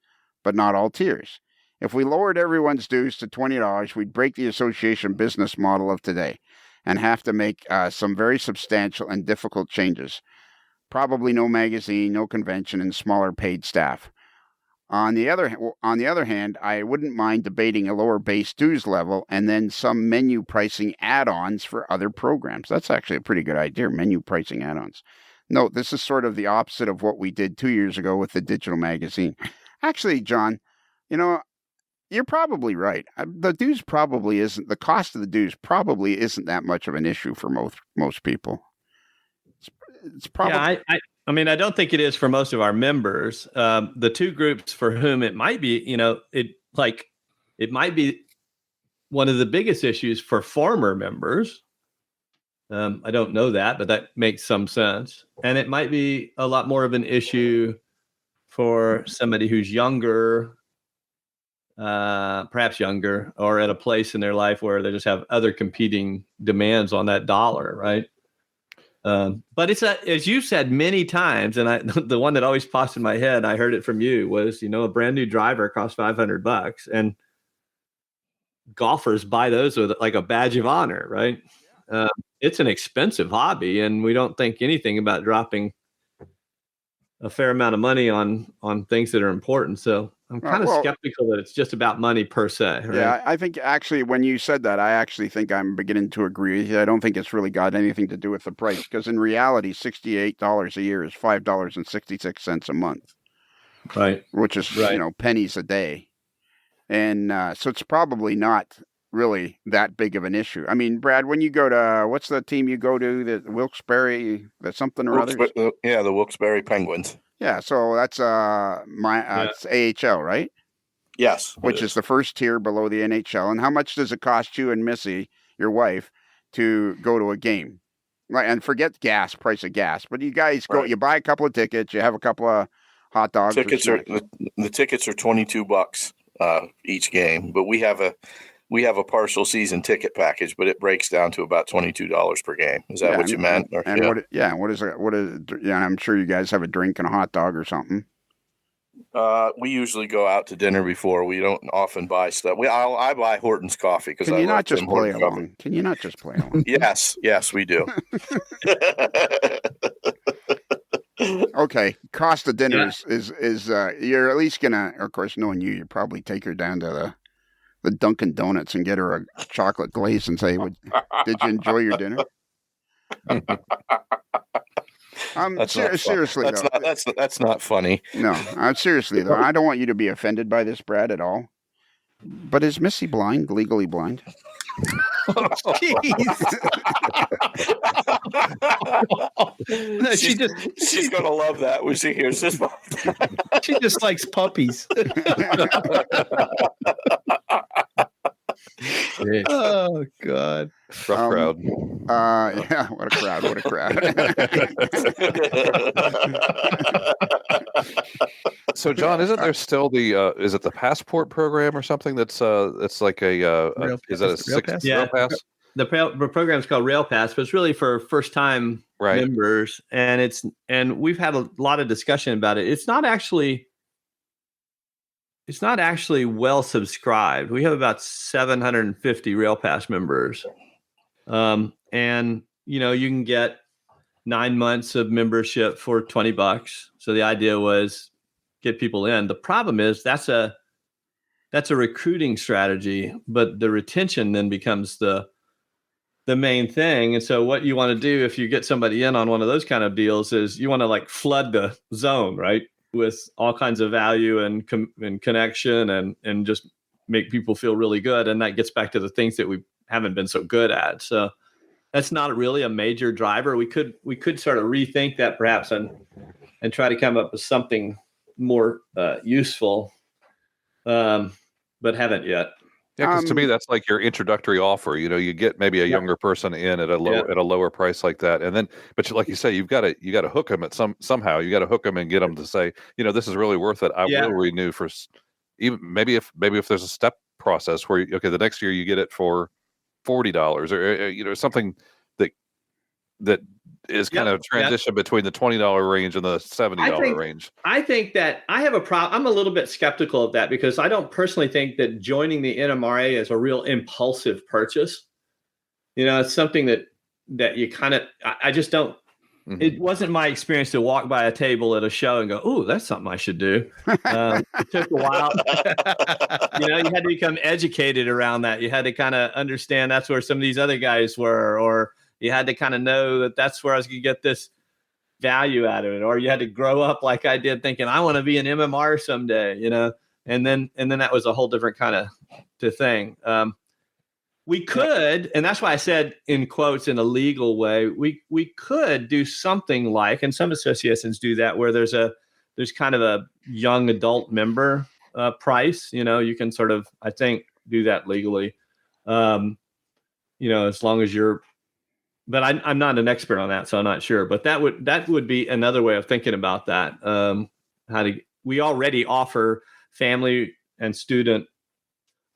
but not all tiers. If we lowered everyone's dues to $20, we'd break the association business model of today and have to make some very substantial and difficult changes. Probably no magazine, no convention, and smaller paid staff. On the other hand, I wouldn't mind debating a lower base dues level and then some menu pricing add-ons for other programs. That's actually a pretty good idea, menu pricing add-ons. Note, this is sort of the opposite of what we did 2 years ago with the digital magazine. Actually, John, you're probably right. The cost of the dues probably isn't that much of an issue for most people. It's probably. Yeah, I mean, I don't think it is for most of our members. The two groups for whom it might be, it might be one of the biggest issues for former members. I don't know that, but that makes some sense. And it might be a lot more of an issue for somebody who's younger, perhaps younger, or at a place in their life where they just have other competing demands on that dollar, right? But it's as you said many times, and the one that always pops in my head, I heard it from you, was, a brand new driver costs $500, and golfers buy those with like a badge of honor, right? It's an expensive hobby, and we don't think anything about dropping a fair amount of money on things that are important. So I'm kind of skeptical that it's just about money per se. Right? Yeah, I think actually when you said that, I actually think I'm beginning to agree with you. I don't think it's really got anything to do with the price, because in reality, $68 a year is $5.66 a month. Right. Which is, pennies a day. And so it's probably not really that big of an issue. I mean, Brad, when you go to, what's the team you go to, the Wilkes-Barre, the something or other? Yeah, the Wilkes-Barre Penguins. Yeah, so that's it's AHL, right? Yes. Which is the first tier below the NHL. And how much does it cost you and Missy, your wife, to go to a game? And forget price of gas, but you guys go, you buy a couple of tickets, you have a couple of hot dogs. The tickets are $22 each game, but we have a partial season ticket package, but it breaks down to about $22 per game. Is that what you meant? What is it? Yeah, I'm sure you guys have a drink and a hot dog or something. We usually go out to dinner before. We don't often buy stuff. I buy Horton's coffee because Can you not just play along? Can you not just play along? Yes, we do. Okay, cost of dinner is you're at least gonna, of course, knowing you probably take her down to the Dunkin' Donuts and get her a chocolate glaze and say, "Did you enjoy your dinner?" Seriously, that's not funny. No, seriously though, I don't want you to be offended by this, Brad, at all. But is Missy blind, legally blind? No, she's gonna love that when she hears this. She just likes puppies. Oh God! Rough crowd. Yeah, what a crowd! What a crowd! So, John, isn't there still is it the passport program or something that's like is that a Rail Pass? The program is called Rail Pass, but it's really for first-time members, and we've had a lot of discussion about it. It's not actually well subscribed. We have about 750 Rail Pass members, and you can get 9 months of membership for $20. So the idea was get people in. The problem is that's a recruiting strategy, but the retention then becomes the main thing. And so what you want to do if you get somebody in on one of those kind of deals is you want to flood the zone, right, with all kinds of value and connection and just make people feel really good. And that gets back to the things that we haven't been so good at. So that's not really a major driver. We could sort of rethink that perhaps and try to come up with something more useful, but haven't yet. Yeah, because to me that's like your introductory offer. You get maybe a younger person in at a lower price like that, and then, but like you say, you got to hook them somehow. You got to hook them and get them to say, this is really worth it. I will renew for even maybe if there's a step process where the next year you get it for $40 or something that is kind of transition between the $20 range and the $70 range. I think that I have a problem. I'm a little bit skeptical of that because I don't personally think that joining the NMRA is a real impulsive purchase. It's something that you kind of, I just don't It wasn't my experience to walk by a table at a show and go, "Ooh, that's something I should do." It took a while. You had to become educated around that. You had to kind of understand that's where some of these other guys were, or you had to kind of know that that's where I was going to get this value out of it, or you had to grow up like I did, thinking I want to be an MMR someday, and then that was a whole different kind of thing. We could, and that's why I said in quotes in a legal way, we could do something like, and some associations do that, where there's kind of a young adult member price. You can sort of, I think, do that legally. As long as you're, but I'm not an expert on that, so I'm not sure. But that would be another way of thinking about that. We already offer family and student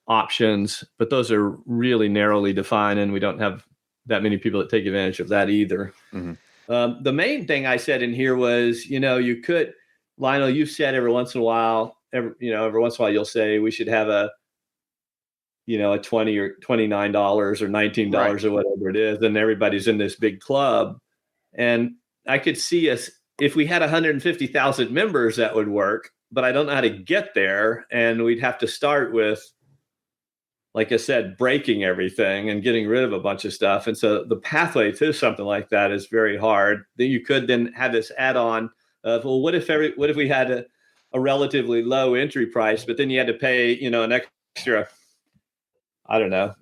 options, but those are really narrowly defined, and we don't have that many people that take advantage of that either. Mm-hmm. The main thing I said in here was, you could, Lionel, you've said every once in a while you'll say we should have a $20 or $29 or $19 right, or whatever it is, and everybody's in this big club. And I could see us, if we had 150,000 members, that would work, but I don't know how to get there. And we'd have to start with, like I said, breaking everything and getting rid of a bunch of stuff. And so the pathway to something like that is very hard. Then you could then have this add-on of, well, what if we had a relatively low entry price, but then you had to pay, an extra, I don't know,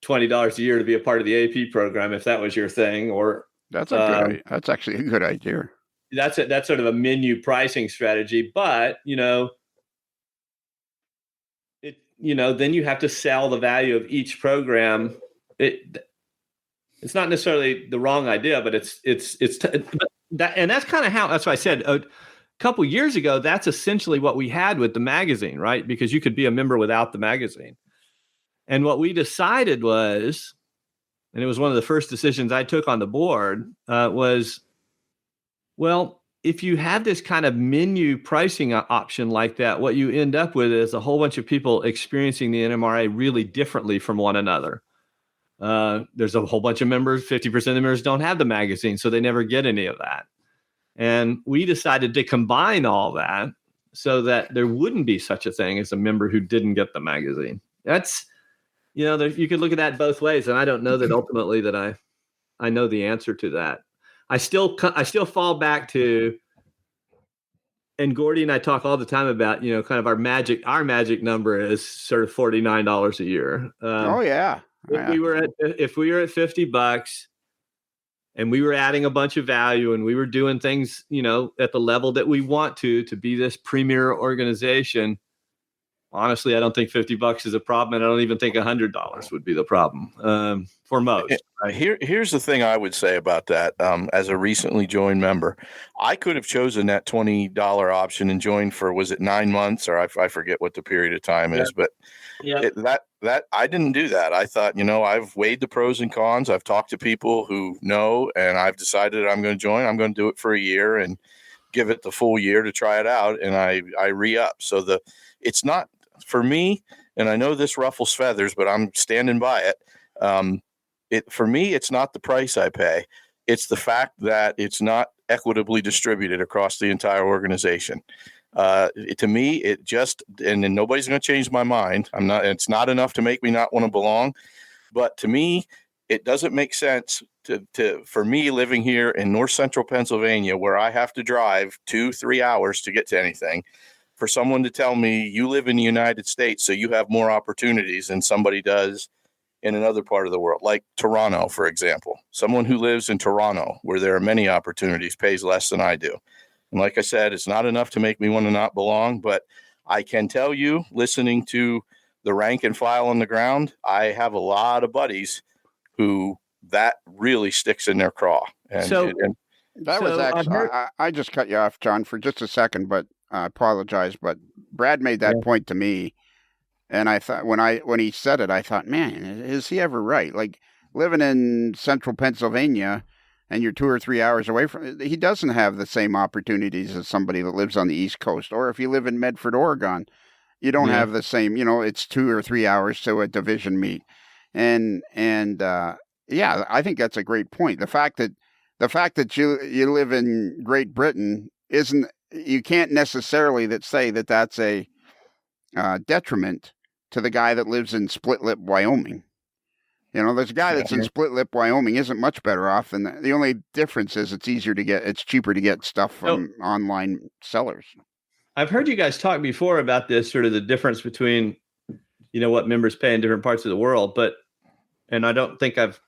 $20 a year to be a part of the AP program, if that was your thing. Or that's actually a good idea. That's sort of a menu pricing strategy, but then you have to sell the value of each program. It's not necessarily the wrong idea, but and that's kind of that's why I said a couple years ago, that's essentially what we had with the magazine, right? Because you could be a member without the magazine. And what we decided was, and it was one of the first decisions I took on the board, was, well, if you have this kind of menu pricing option like that, what you end up with is a whole bunch of people experiencing the NMRA really differently from one another. There's a whole bunch of members, 50% of the members don't have the magazine, so they never get any of that. And we decided to combine all that so that there wouldn't be such a thing as a member who didn't get the magazine. That's, you could look at that both ways, and I don't know that ultimately that I know the answer to that. I still fall back to, and Gordy and I talk all the time about, kind of our magic number is sort of $49 a year. If we were at $50 and we were adding a bunch of value and we were doing things, at the level that we want to be this premier organization, honestly, I don't think $50 is a problem, and I don't even think $100 would be the problem for most. Right? Here's the thing I would say about that. As a recently joined member, I could have chosen that $20 option and joined for, was it 9 months, or I forget what the period of time is, but that I didn't do that. I thought, I've weighed the pros and cons. I've talked to people who know, and I've decided I'm going to join. I'm going to do it for a year and give it the full year to try it out, and I re-up. So it's not for me, and I know this ruffles feathers, but I'm standing by it. For me, it's not the price I pay. It's the fact that it's not equitably distributed across the entire organization. To me, it just, and then nobody's going to change my mind. It's not enough to make me not want to belong. But to me, it doesn't make sense for me living here in north central Pennsylvania, where I have to drive 2-3 hours to get to anything, for someone to tell me you live in the United States, so you have more opportunities than somebody does in another part of the world, like Toronto, for example. Someone who lives in Toronto, where there are many opportunities, pays less than I do. And like I said, it's not enough to make me want to not belong, but I can tell you, listening to the rank and file on the ground, I have a lot of buddies who that really sticks in their craw. I just cut you off, John, for just a second, but I apologize. But Brad made that point to me, and I thought when he said it, I thought, man, is he ever right? Like, living in central Pennsylvania, and you're 2 or 3 hours away from, he doesn't have the same opportunities as somebody that lives on the East Coast. Or if you live in Medford, Oregon, you don't have the same, it's 2 or 3 hours to a division meet. And I think that's a great point. The fact that the fact that you live in Great Britain you can't necessarily say that that's a detriment to the guy that lives in Split Lip, Wyoming. There's a guy that's in Split Lip, Wyoming, isn't much better off than the only difference is it's cheaper to get stuff from online sellers. I've heard you guys talk before about this, sort of the difference between, what members pay in different parts of the world, and I don't think I've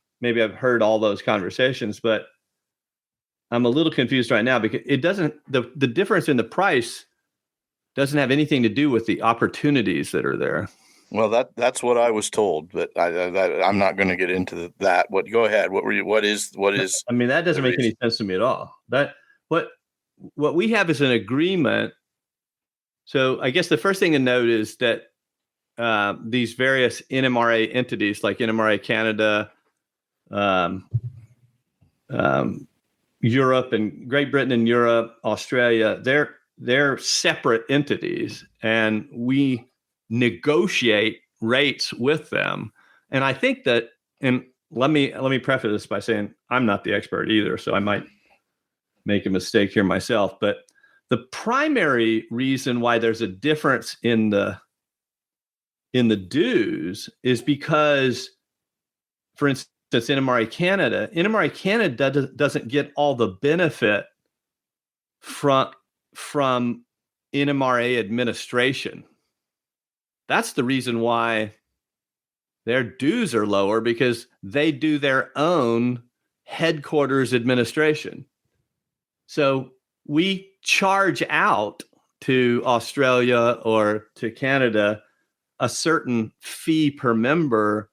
heard all those conversations, but I'm a little confused right now because it doesn't, the difference in the price doesn't have anything to do with the opportunities that are there. Well, that's what I was told, but I'm not going to get into that. Go ahead. What is? I mean, that doesn't make any sense to me at all. What we have is an agreement. So I guess the first thing to note is that these various NMRA entities like NMRA Canada, Europe and Great Britain and Europe, Australia, they're separate entities, and we negotiate rates with them. And I think that, and let me preface this by saying I'm not the expert either, so I might make a mistake here myself, but the primary reason why there's a difference in the dues is because, for instance, NMRA Canada doesn't get all the benefit from NMRA administration. That's the reason why their dues are lower, because they do their own headquarters administration. So we charge out to Australia or to Canada a certain fee per member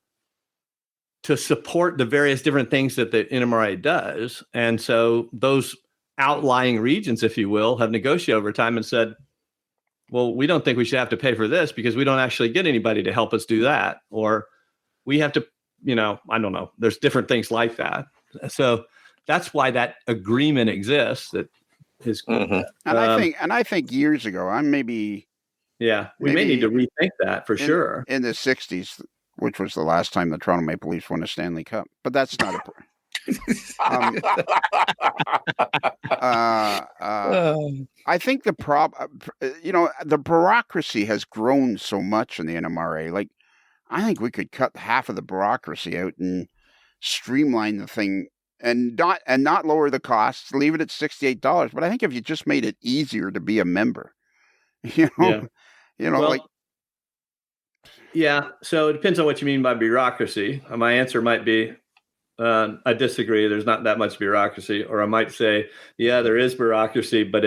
to support the various different things that the NMRA does. And so those outlying regions, if you will, have negotiated over time and said, well, we don't think we should have to pay for this because we don't actually get anybody to help us do that. Or we have to, I don't know. There's different things like that. So that's why that agreement exists. That is, and I think years ago, we may need to rethink that for sure. In the 60s, which was the last time the Toronto Maple Leafs won a Stanley Cup, but that's not a. I think the bureaucracy has grown so much in the NMRA. Like, I think we could cut half of the bureaucracy out and streamline the thing, and not lower the costs. Leave it at $68. But I think if you just made it easier to be a member, So it depends on what you mean by bureaucracy. My answer might be, I disagree. There's not that much bureaucracy. Or I might say, yeah, there is bureaucracy, but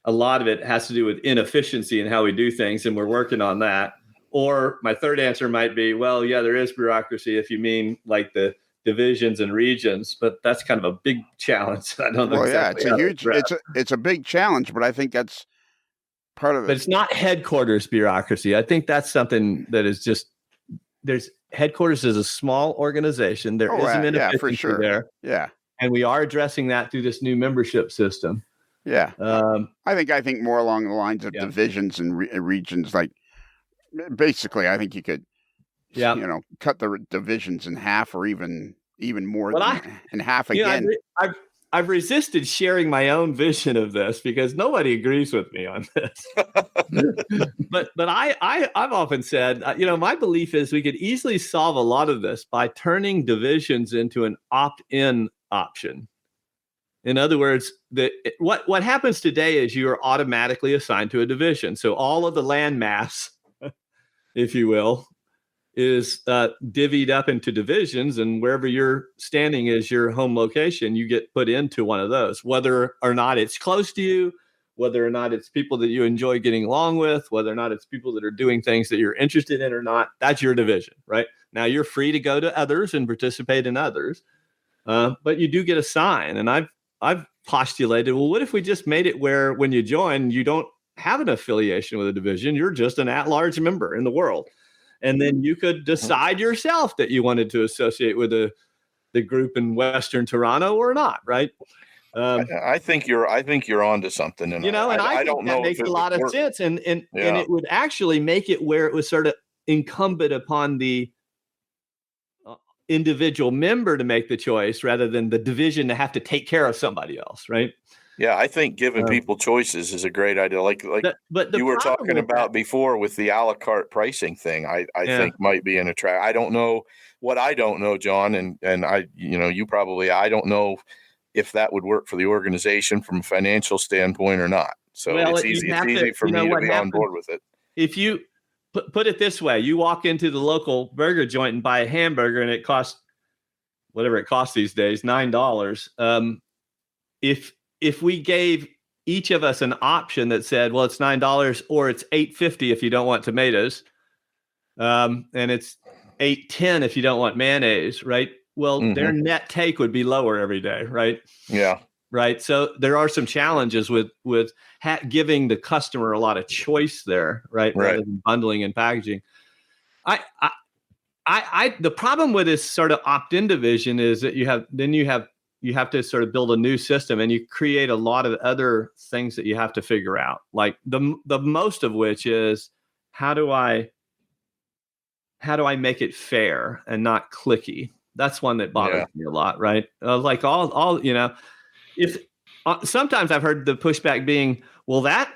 a lot of it has to do with inefficiency in how we do things, and we're working on that. Or my third answer might be, well, yeah, there is bureaucracy if you mean like the divisions and regions, but that's kind of a big challenge. I don't know. Well, exactly it's a big challenge, but I think that's part of it. But it's not headquarters bureaucracy. I think that's something that is just, headquarters is a small organization. There is an inefficiency there. Yeah. And we are addressing that through this new membership system. Yeah. I think more along the lines of divisions and regions. Like, basically, I think you could, cut the divisions in half, or even more in half again. I've resisted sharing my own vision of this because nobody agrees with me on this. but I've often said, my belief is we could easily solve a lot of this by turning divisions into an opt-in option. In other words, what happens today is you are automatically assigned to a division. So all of the land mass, if you will, is divvied up into divisions, and wherever you're standing is your home location, you get put into one of those, whether or not it's close to you, whether or not it's people that you enjoy getting along with, whether or not it's people that are doing things that you're interested in or not. That's your division, right? Now you're free to go to others and participate in others, but you do get a sign. And I've postulated, well, what if we just made it where when you join, you don't have an affiliation with a division, you're just an at-large member in the world. And then you could decide yourself that you wanted to associate with the group in Western Toronto or not, right? I think you're onto something, and I don't know. That makes a lot of sense, and it would actually make it where it was sort of incumbent upon the individual member to make the choice rather than the division to have to take care of somebody else, right? Yeah, I think giving people choices is a great idea. Like But the you were problem talking with about that, before with the a la carte pricing thing, I Yeah. think might be an attract. I don't know what I don't know, John, and I, you probably, I don't know if that would work for the organization from a financial standpoint or not. So well, it's you easy. It's have to, easy for you know me to what be on happens board with it. if you put it this way: you walk into the local burger joint and buy a hamburger, and it costs whatever it costs these days, $9. If we gave each of us an option that said, well, it's $9 or it's $8.50 if you don't want tomatoes, and it's $8.10 if you don't want mayonnaise, right? Well, their net take would be lower every day, right? Yeah. Right. So there are some challenges with giving the customer a lot of choice there, right? Rather than bundling and packaging. The problem with this sort of opt-in division is that you have to sort of build a new system, and you create a lot of other things that you have to figure out. Like the most of which is how do I make it fair and not clicky? That's one that bothers me a lot, right? Like all if sometimes I've heard the pushback being, well, that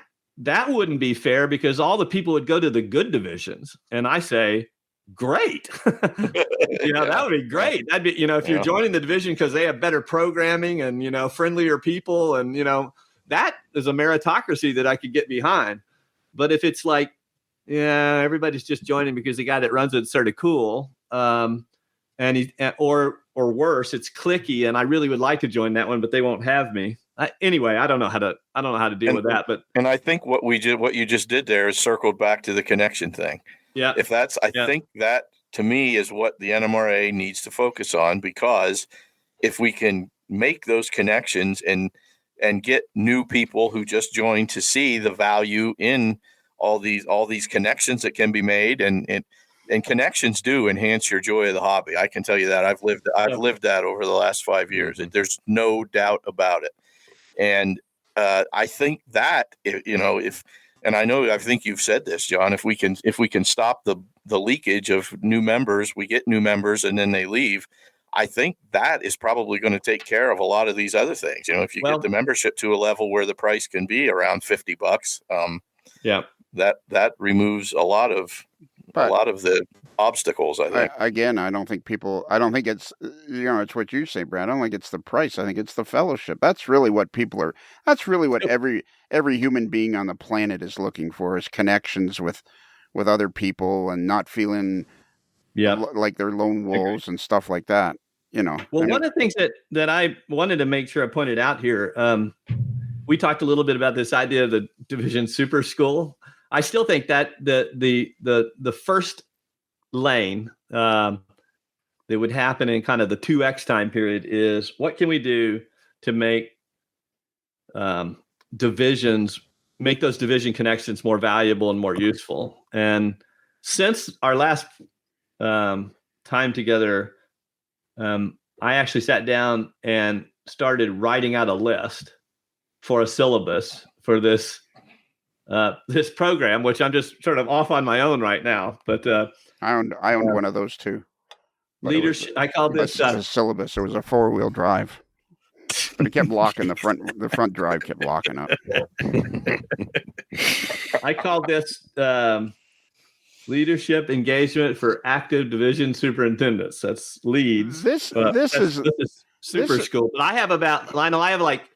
wouldn't be fair because all the people would go to the good divisions, and I say, great. That would be great. That'd be, if you're joining the division because they have better programming and, friendlier people and, that is a meritocracy that I could get behind. But if it's like, everybody's just joining because the guy that runs it's sort of cool. Or worse, it's clicky and I really would like to join that one, but they won't have me. Anyway, I don't know how to deal with that. And I think what you just did there is circled back to the connection thing. Yeah. I think that to me is what the NMRA needs to focus on, because if we can make those connections and get new people who just joined to see the value in all these connections that can be made, and connections do enhance your joy of the hobby. I can tell you that I've lived that over the last 5 years. There's no doubt about it. And I think that and I think you've said this, John, if we can stop the leakage of new members, we get new members and then they leave. I think that is probably going to take care of a lot of these other things. If you get the membership to a level where the price can be around $50, that removes a lot of the obstacles, I think. I don't think it's, it's what you say, Brad. I don't think it's the price. I think it's the fellowship. That's really what every human being on the planet is looking for, is connections with other people and not feeling like they're lone wolves and stuff like that. Well, one of the things that I wanted to make sure I pointed out here, we talked a little bit about this idea of the division super school. I still think that the first lane that would happen in kind of the 2X time period is, what can we do to make those division connections more valuable and more useful? And since our last time together, I actually sat down and started writing out a list for a syllabus for this program, which I'm just sort of off on my own right now. But I owned one of those too. Leadership. I called this a syllabus. It was a 4-wheel drive, but it kept locking the front drive kept locking up. I called this leadership engagement for active division superintendents. That's leads. This is super school. But I have like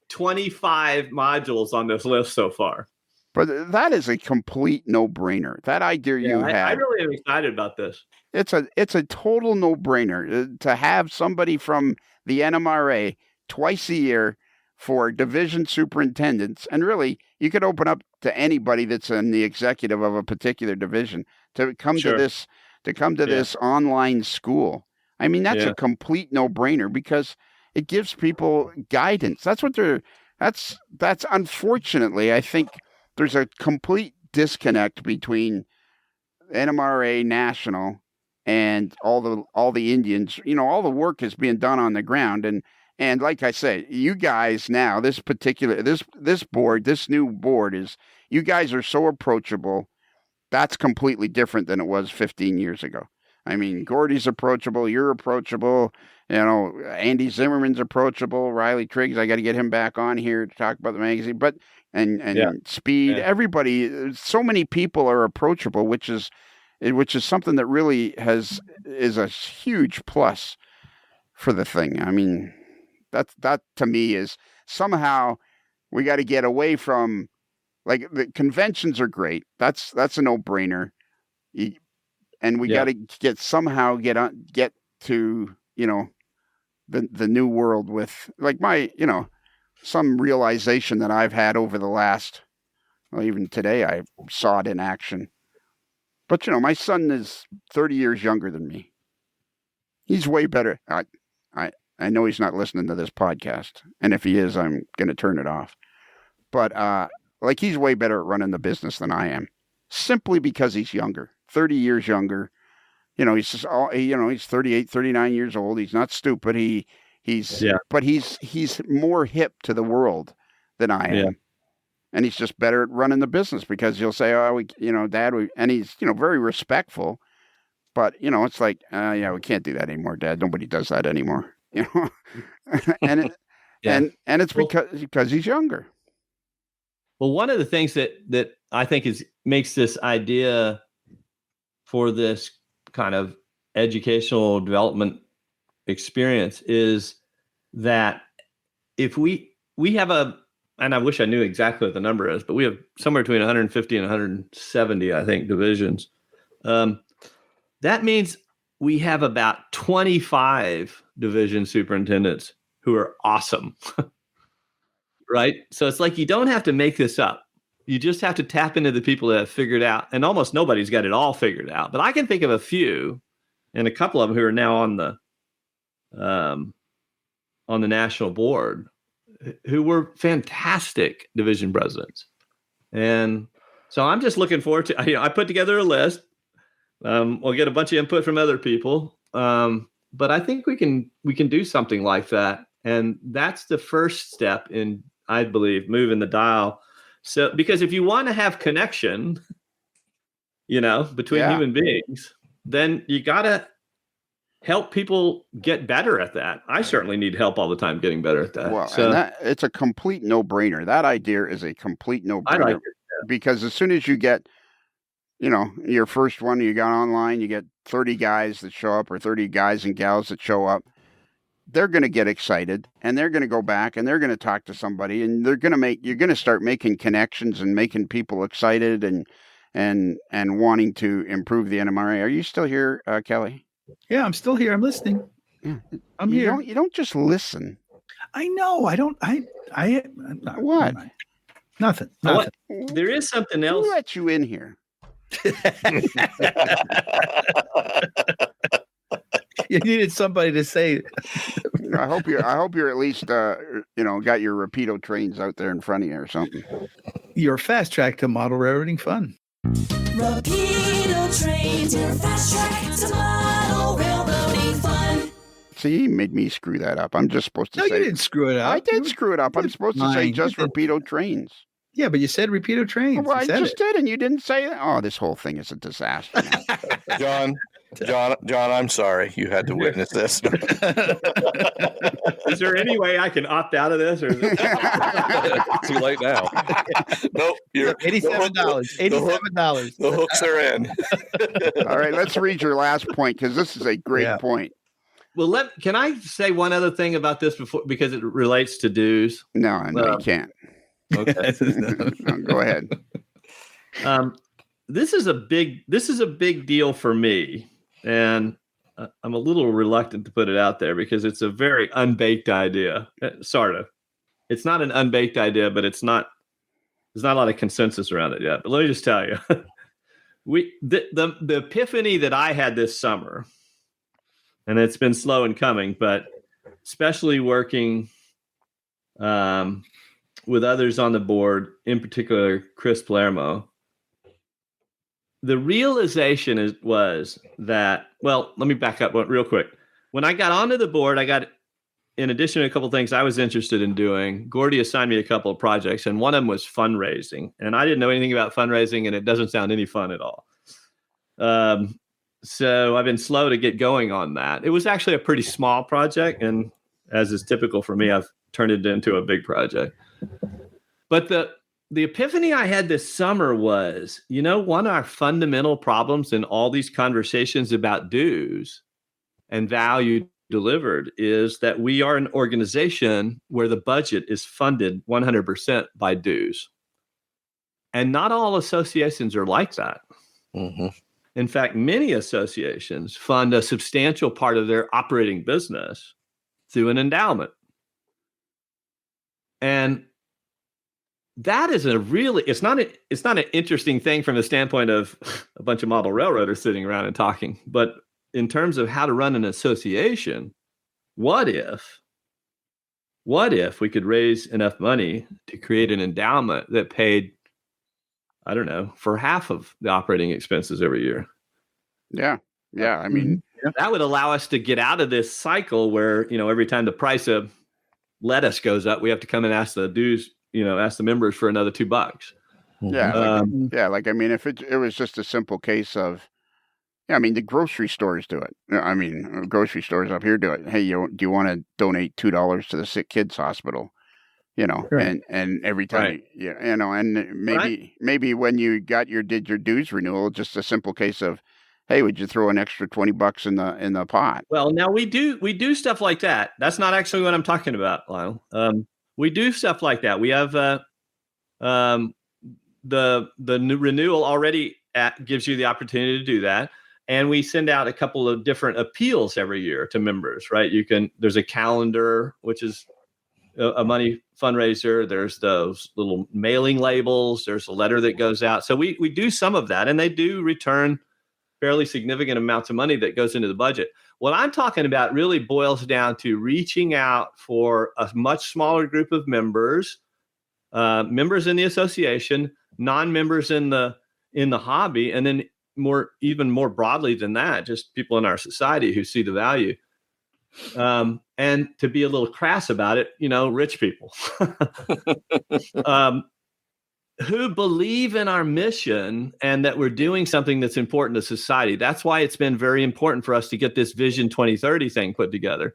25 modules on this list so far. But that is a complete no-brainer. That idea you had. I really am excited about this. It's a total no-brainer to have somebody from the NMRA twice a year for division superintendents, and really you could open up to anybody that's in the executive of a particular division to come to this online school. I mean, that's a complete no-brainer, because it gives people guidance. That's unfortunately, I think there's a complete disconnect between NMRA national and all the Indians. All the work is being done on the ground, and like I said, you guys now, this new board is, you guys are so approachable. That's completely different than it was 15 years ago. I mean, Gordy's approachable. You're approachable. Andy Zimmerman's approachable. Riley Triggs, I got to get him back on here to talk about the magazine. But and Speed, Yeah. everybody, so many people are approachable, which is something that really is a huge plus for the thing. I mean, that to me is somehow we got to get away from, like, the conventions are great. That's a no-brainer. And we got to get to, the new world with, like, my, some realization that I've had over the last, well, even today I saw it in action. But, my son is 30 years younger than me. He's way better. I know he's not listening to this podcast. And if he is, I'm going to turn it off. But, like, he's way better at running the business than I am, simply because he's younger, 30 years younger. He's just he's 38, 39 years old. He's not stupid. But he's more hip to the world than I am. Yeah. And he's just better at running the business, because he'll say, Dad, and he's, very respectful, but, it's like, we can't do that anymore, Dad. Nobody does that anymore, and it's because he's younger. Well, one of the things that I think makes this idea for this kind of educational development experience is that if we have and I wish I knew exactly what the number is, but we have somewhere between 150 and 170, I think, divisions. That means we have about 25 division superintendents who are awesome. Right? So it's like, you don't have to make this up. You just have to tap into the people that have figured out, and almost nobody's got it all figured out. But I can think of a few, and a couple of them who are now on the national board, who were fantastic division presidents. And so I'm just looking forward to, I put together a list. We'll get a bunch of input from other people. But I think we can do something like that. And that's the first step in, I believe, moving the dial. So, because if you want to have connection, between human beings, then you got to help people get better at that. I certainly need help all the time getting better at that. Well, so, and it's a complete no-brainer. That idea is a complete no-brainer. I like it. Because as soon as you get, your first one, you got online, you get 30 guys that show up, or 30 guys and gals that show up, they're going to get excited, and they're going to go back and they're going to talk to somebody, and you're going to start making connections and making people excited and wanting to improve the NMRA. Are you still here, Kelly? Yeah, I'm still here. I'm listening. Yeah. I'm here. You don't just listen. I know. I don't. What? Nothing. What? There is something else. Who let you in here? You needed somebody to say. I hope you're at least got your Rapido trains out there in front of you or something. You're fast track to model railroading fun. Rapido trains, your fast track to model railroading fun. See, he made me screw that up. I'm just supposed to say. No, you didn't screw it up. I did screw it up. I'm supposed to say just Rapido trains. Yeah, but you said Rapido trains. Well, I just did, and you didn't say that. Oh, this whole thing is a disaster. John, I'm sorry you had to witness this. Is there any way I can opt out of this? Or is it Too late now. Nope. $87. $87. The hooks are in. All right, let's read your last point, because this is a great point. Well, can I say one other thing about this because it relates to dues? No, you can't. Okay. No, go ahead. This is a big deal for me, and I'm a little reluctant to put it out there because it's a very unbaked idea. Sort of. It's not an unbaked idea, but there's not a lot of consensus around it yet. But let me just tell you, the epiphany that I had this summer, and it's been slow in coming, but especially working with others on the board, in particular Chris Palermo, the realization was that, well, let me back up real quick. When I got onto the board, in addition to a couple of things I was interested in doing, Gordy assigned me a couple of projects, and one of them was fundraising. And I didn't know anything about fundraising, and it doesn't sound any fun at all. So I've been slow to get going on that. It was actually a pretty small project, and as is typical for me, I've turned it into a big project. But the epiphany I had this summer was, one of our fundamental problems in all these conversations about dues and value delivered is that we are an organization where the budget is funded 100% by dues. And not all associations are like that. Mm-hmm. In fact, many associations fund a substantial part of their operating business through an endowment. And that is it's not an interesting thing from the standpoint of a bunch of model railroaders sitting around and talking, but in terms of how to run an association, what if we could raise enough money to create an endowment that paid, I don't know, for half of the operating expenses every year? Yeah. I mean, that would allow us to get out of this cycle where, every time the price of lettuce goes up, we have to come and ask the dues, ask the members for another $2. yeah. I mean, if it was just a simple case of, the grocery stores do it. Grocery stores up here do it. Hey, do you want to donate $2 to the sick kids hospital? Right. And every time, and maybe when you did your dues renewal, just a simple case of, hey, would you throw an extra $20 in the pot? Well, now we do stuff like that. That's not actually what I'm talking about, Lionel. We do stuff like that. We have the new renewal already gives you the opportunity to do that. And we send out a couple of different appeals every year to members, right? There's a calendar, which is a money fundraiser. There's those little mailing labels. There's a letter that goes out. So we do some of that, and they do return fairly significant amounts of money that goes into the budget. What I'm talking about really boils down to reaching out for a much smaller group of members, members in the association, non-members in the hobby, and then even more broadly than that, just people in our society who see the value. And to be a little crass about it, rich people who believe in our mission and that we're doing something that's important to society. That's why it's been very important for us to get this Vision 2030 thing put together,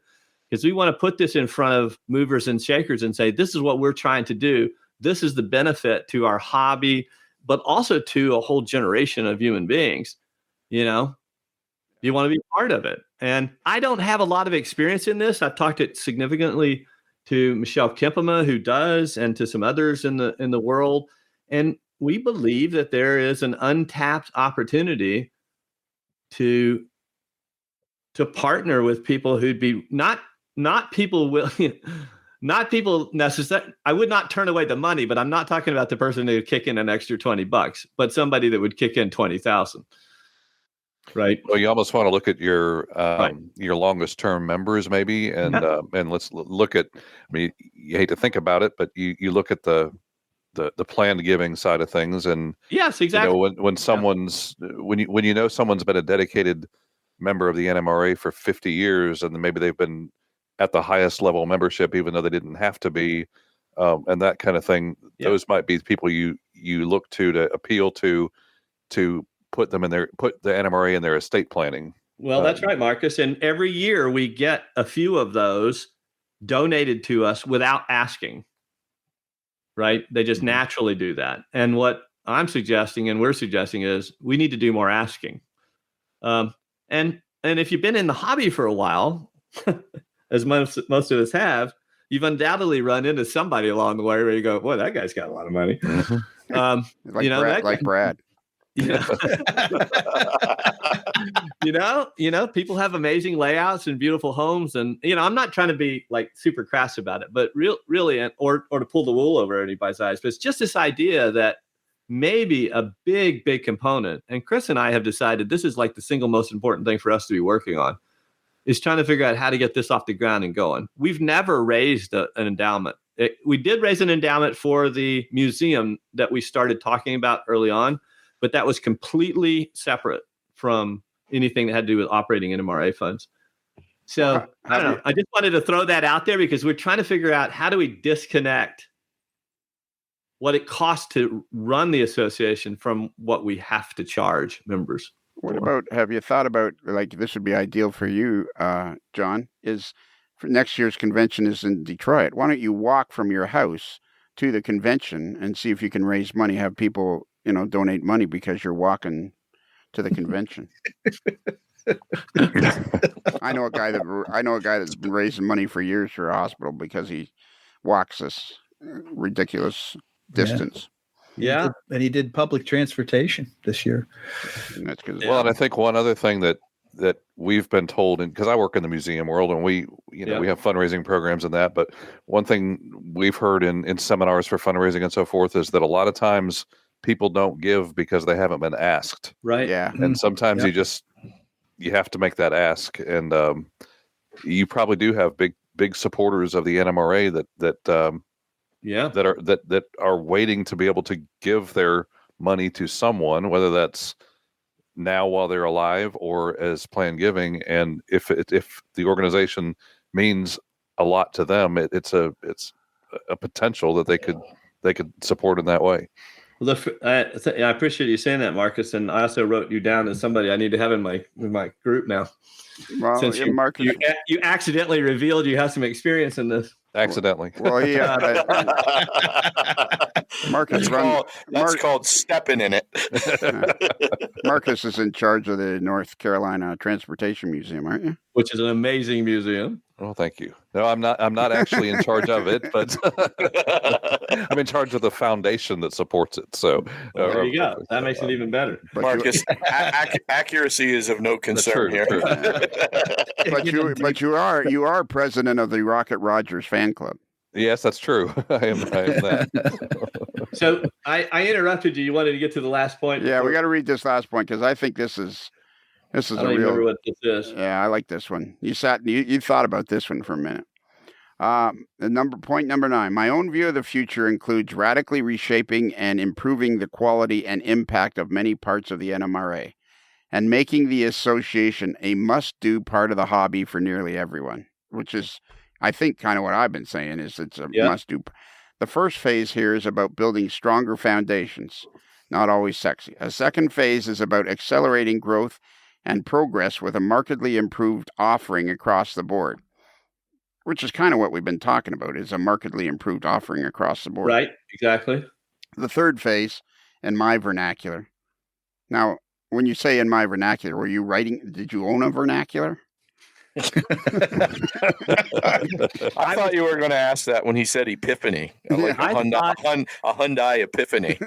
because we want to put this in front of movers and shakers and say, this is what we're trying to do. This is the benefit to our hobby, but also to a whole generation of human beings. You want to be part of it. And I don't have a lot of experience in this. I've talked it significantly to Michelle Kempema, who does, and to some others in the world. And we believe that there is an untapped opportunity to partner with people who'd be not people not people necessarily. I would not turn away the money, but I'm not talking about the person who would kick in an extra $20, but somebody that would kick in 20,000. Right. Well, you almost want to look at your longest term members, maybe, and let's look at. I mean, you hate to think about it, but you look at the planned giving side of things, and yes, exactly. When someone's when you know someone's been a dedicated member of the NMRA for 50 years, and then maybe they've been at the highest level membership, even though they didn't have to be, and that kind of thing. Yeah. Those might be people you look to appeal to put the NMRA in their estate planning. Well, that's right, Marcus. And every year we get a few of those donated to us without asking. Right? They just naturally do that. And what I'm suggesting and we're suggesting is we need to do more asking. And if you've been in the hobby for a while, as most of us have, you've undoubtedly run into somebody along the way where you go, "Boy, that guy's got a lot of money." Like Brad. People have amazing layouts and beautiful homes, and I'm not trying to be like super crass about it, but really, or to pull the wool over anybody's eyes, but it's just this idea that maybe a big component, and Chris and I have decided this is like the single most important thing for us to be working on, is trying to figure out how to get this off the ground and going. We've never raised an endowment. We did raise an endowment for the museum that we started talking about early on, but that was completely separate from anything that had to do with operating NMRA funds. So I don't know. I just wanted to throw that out there because we're trying to figure out how do we disconnect what it costs to run the association from what we have to charge members. What about, have you thought about, like, this would be ideal for you, John, is for next year's convention is in Detroit. Why don't you walk from your house to the convention and see if you can raise money, have people, donate money because you're walking to the convention. I know a guy that's been raising money for years for a hospital because he walks this ridiculous distance. Yeah. And he did public transportation this year. And that's because Well, and I think one other thing that we've been told, and because I work in the museum world, and we have fundraising programs and that, but one thing we've heard in seminars for fundraising and so forth is that a lot of times people don't give because they haven't been asked. Right. Yeah. And sometimes you have to make that ask, and you probably do have big supporters of the NMRA that are waiting to be able to give their money to someone, whether that's now while they're alive or as planned giving. And if the organization means a lot to them, it's a potential that they could support in that way. Well, I appreciate you saying that, Marcus. And I also wrote you down as somebody I need to have in my group now. Well, Since Marcus, you accidentally revealed you have some experience in this. Accidentally. Well, Marcus that's called stepping in it. Marcus is in charge of the North Carolina Transportation Museum, aren't you? Which is an amazing museum. Well, thank you. No, I'm not actually in charge of it, but I'm in charge of the foundation that supports it. So there you go. That makes it even better. Marcus, accuracy is of no concern here. True. But you are president of the Rocket Rogers fan club. Yes, that's true. I am that. So I interrupted you. You wanted to get to the last point. Yeah, we got to read this last point because I think this is I don't even remember what this is. Yeah, I like this one. You thought about this one for a minute. Point number 9. My own view of the future includes radically reshaping and improving the quality and impact of many parts of the NMRA, and making the association a must-do part of the hobby for nearly everyone. Which is, I think, kind of what I've been saying is it's a must-do. The first phase here is about building stronger foundations, not always sexy. A second phase is about accelerating growth and progress with a markedly improved offering across the board, which is kind of what we've been talking about, is a markedly improved offering across the board. Right, exactly. The third phase, in my vernacular. Now, when you say in my vernacular, did you own a vernacular? I thought you were going to ask that when he said epiphany. Like a Hyundai epiphany.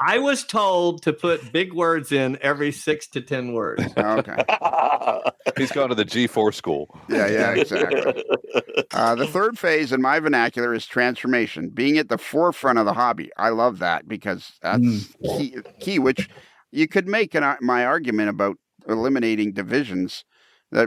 I was told to put big words in every 6 to 10 words. Okay. He's gone to the G4 school. Yeah, exactly. The third phase in my vernacular is transformation, being at the forefront of the hobby. I love that because that's key, which you could make my argument about eliminating divisions,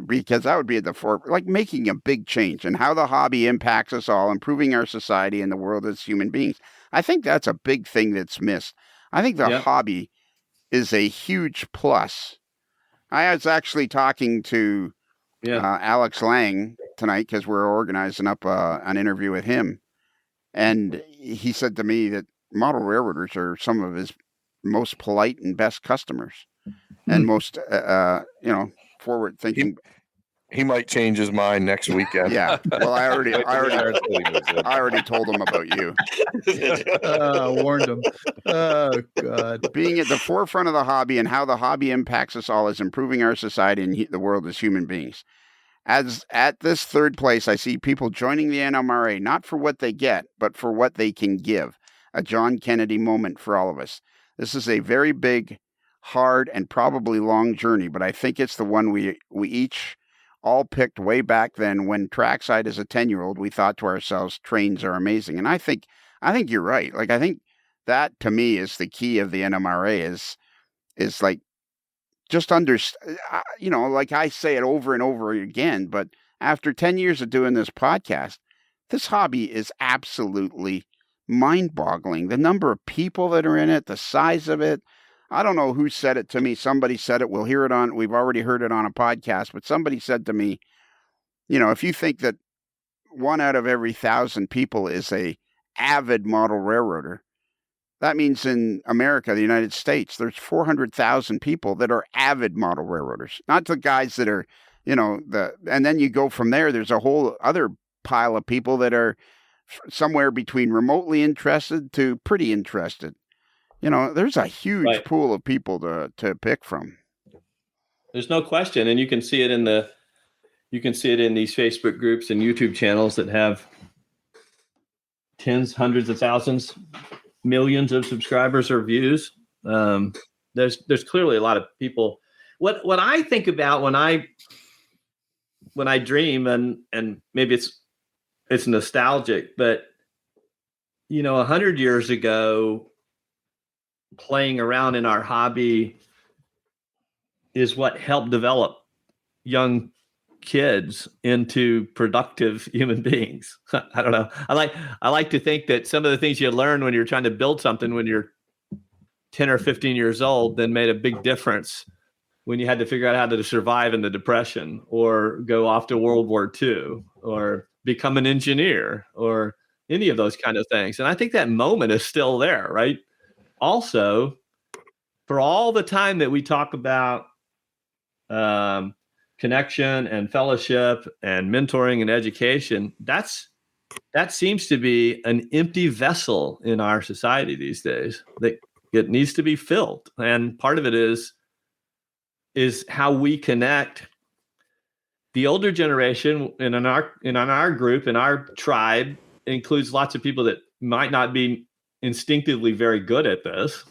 because that would be at the forefront, like making a big change and how the hobby impacts us all, improving our society and the world as human beings. I think that's a big thing that's missed. I think the hobby is a huge plus. I was actually talking to Alex Lang tonight because we're organizing up an interview with him. And he said to me that model railroaders are some of his most polite and best customers and most, forward thinking. He might change his mind next weekend. Yeah. Well, I already told him about you. Warned him. Oh, God. Being at the forefront of the hobby and how the hobby impacts us all is improving our society and the world as human beings. As at this third place, I see people joining the NMRA, not for what they get, but for what they can give. A John Kennedy moment for all of us. This is a very big, hard, and probably long journey, but I think it's the one we each all picked way back then when trackside as a 10-year-old, we thought to ourselves, trains are amazing. And I think you're right. Like, I think that to me is the key of the NMRA is like, just like I say it over and over again, but after 10 years of doing this podcast, this hobby is absolutely mind-boggling. The number of people that are in it, the size of it. I don't know who said it to me. Somebody said it. We've already heard it on a podcast, but somebody said to me, if you think that 1 out of every 1,000 people is a avid model railroader, that means in America, the United States, there's 400,000 people that are avid model railroaders, not the guys that are, and then you go from there. There's a whole other pile of people that are somewhere between remotely interested to pretty interested. There's a huge Right. pool of people to pick from. There's no question, and you can see it in these Facebook groups and YouTube channels that have tens, hundreds of thousands, millions of subscribers or views. There's clearly a lot of people. What I think about when I dream, and maybe it's nostalgic, but 100 years ago, playing around in our hobby is what helped develop young kids into productive human beings. I don't know. I like to think that some of the things you learn when you're trying to build something when you're 10 or 15 years old then made a big difference when you had to figure out how to survive in the Depression or go off to World War II or become an engineer or any of those kind of things. And I think that moment is still there, right? Also, for all the time that we talk about connection and fellowship and mentoring and education, that seems to be an empty vessel in our society these days that it needs to be filled. And part of it is how we connect the older generation. And in our group, in our tribe, includes lots of people that might not be instinctively very good at this,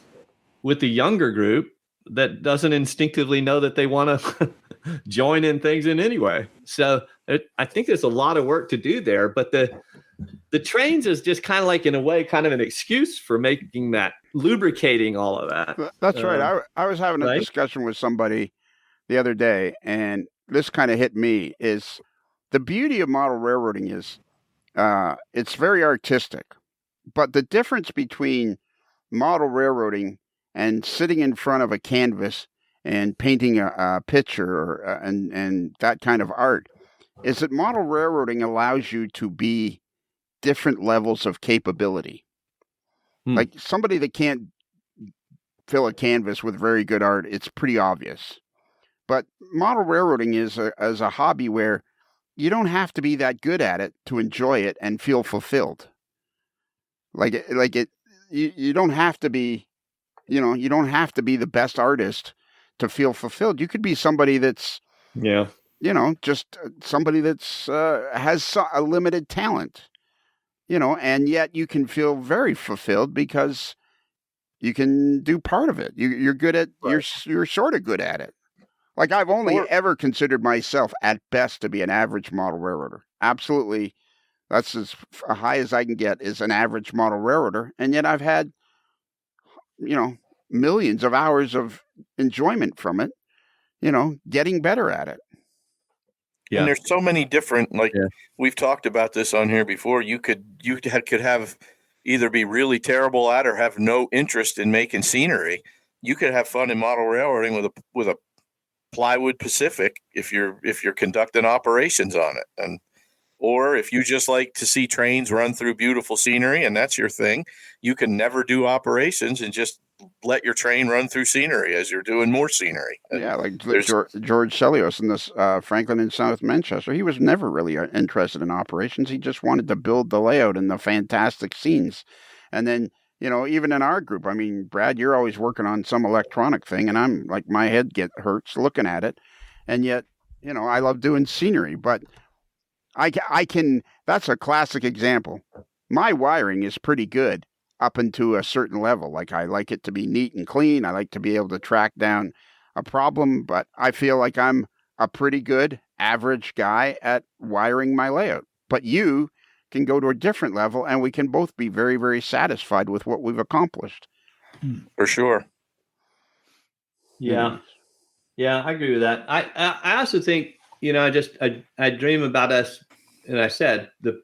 with the younger group that doesn't instinctively know that they want to join in things in any way. So I think there's a lot of work to do there, but the trains is just kind of like, in a way, kind of an excuse for making that, lubricating all of that. That's right. I was having a right? discussion with somebody the other day, and this kind of hit me, is the beauty of model railroading is it's very artistic, but the difference between model railroading and sitting in front of a canvas and painting a picture and that kind of art is that model railroading allows you to be different levels of capability. Like somebody that can't fill a canvas with very good art, it's pretty obvious. But model railroading is a hobby where you don't have to be that good at it to enjoy it and feel fulfilled. You don't have to be, you don't have to be the best artist to feel fulfilled. You could be somebody that's, just somebody that's has a limited talent, and yet you can feel very fulfilled because you can do part of it. You're good at, you're sort of good at it. Like I've only ever considered myself at best to be an average model railroader. Absolutely. That's as high as I can get is an average model railroader. And yet I've had, millions of hours of enjoyment from it, getting better at it. Yeah. And there's so many different, we've talked about this on here before. You could have either be really terrible at or have no interest in making scenery. You could have fun in model railroading with a plywood Pacific if you're conducting operations on it, or if you just like to see trains run through beautiful scenery and that's your thing, you can never do operations and just let your train run through scenery as you're doing more scenery. Yeah, like George Celios in this Franklin and South Manchester. He was never really interested in operations. He just wanted to build the layout and the fantastic scenes. And then, even in our group, I mean, Brad, you're always working on some electronic thing, and I'm like, my head hurts looking at it. And yet, I love doing scenery, but I can, that's a classic example. My wiring is pretty good up into a certain level. Like I like it to be neat and clean. I like to be able to track down a problem, but I feel like I'm a pretty good average guy at wiring my layout. But you can go to a different level and we can both be very, very satisfied with what we've accomplished. For sure. Yeah. Yeah, I agree with that. I also think, I dream about us, and I said the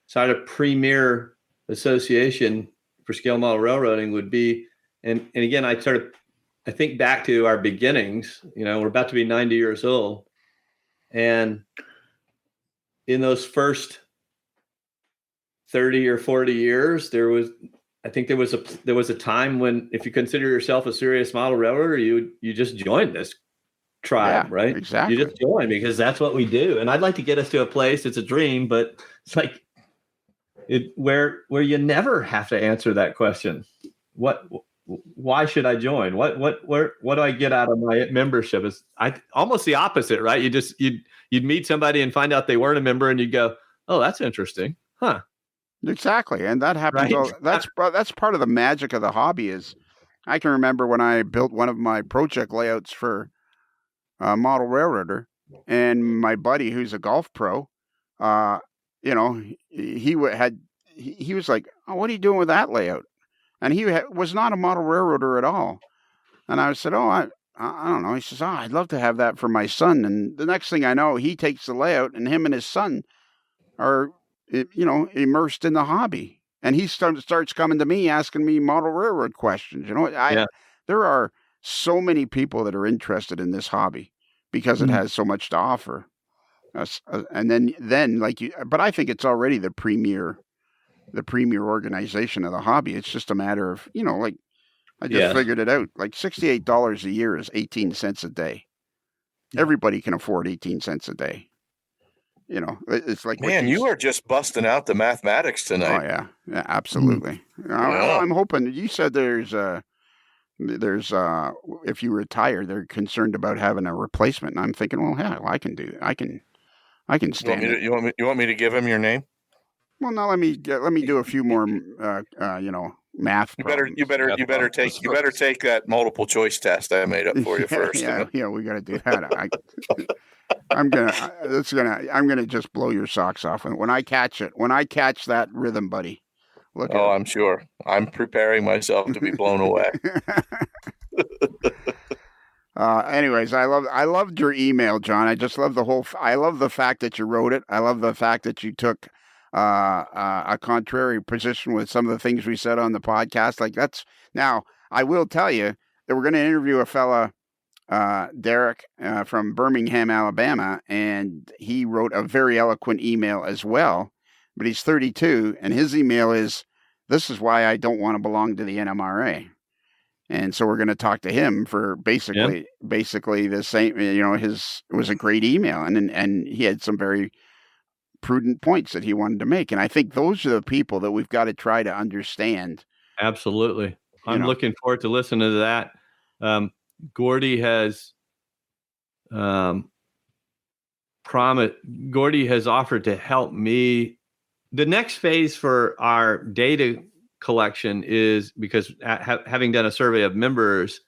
sort of premier association for scale model railroading would be, and again, I think back to our beginnings. We're about to be 90 years old, and in those first 30 or 40 years, there was I think there was a time when, if you consider yourself a serious model railroader, you just joined this tribe, Yeah, right? exactly. You just join because that's what we do. And I'd like to get us to a place. It's a dream, but it's like where you never have to answer that question. Why should I join? What do I get out of my membership? Is almost the opposite, right? You'd meet somebody and find out they weren't a member, and you'd go, "Oh, that's interesting, huh?" Exactly, and that happens. Right? That's part of the magic of the hobby. Is I can remember when I built one of my project layouts for model railroader, and my buddy, who's a golf pro, you know, he was like, "Oh, what are you doing with that layout?" And he was not a model railroader at all. And I said, "Oh, I don't know." He says, "Oh, I'd love to have that for my son." And the next thing I know, he takes the layout, and him and his son are, immersed in the hobby. And he starts coming to me asking me model railroad questions. There are so many people that are interested in this hobby because it has so much to offer. And then like you, but I think it's already the premier organization of the hobby. It's just a matter of, like I just figured it out. Like $68 a year is 18 cents a day. Everybody can afford 18 cents a day. It's like, man, you are just busting out the mathematics tonight. Oh yeah, absolutely. I'm hoping. You said there's if you retire, they're concerned about having a replacement, and I'm thinking, well, hell, I can stand it. You want me to give him your name? Well, no, let me do a few more, math. You better take that multiple choice test I made up for you first. Yeah, we got to do that. I'm gonna just blow your socks off when I catch that rhythm, buddy. I'm sure. I'm preparing myself to be blown away. Anyways, I loved your email, John. I just love I love the fact that you wrote it. I love the fact that you took a contrary position with some of the things we said on the podcast. Now, I will tell you that we're going to interview a fella, Derek, from Birmingham, Alabama, and he wrote a very eloquent email as well, but he's 32, and his email is, "This is why I don't want to belong to the NMRA." And so we're going to talk to him for basically the same, it was a great email, and he had some very prudent points that he wanted to make. And I think those are the people that we've got to try to understand. Absolutely. I'm looking forward to listening to that. Gordy has offered to help me. The next phase for our data collection is, because having done a survey of members,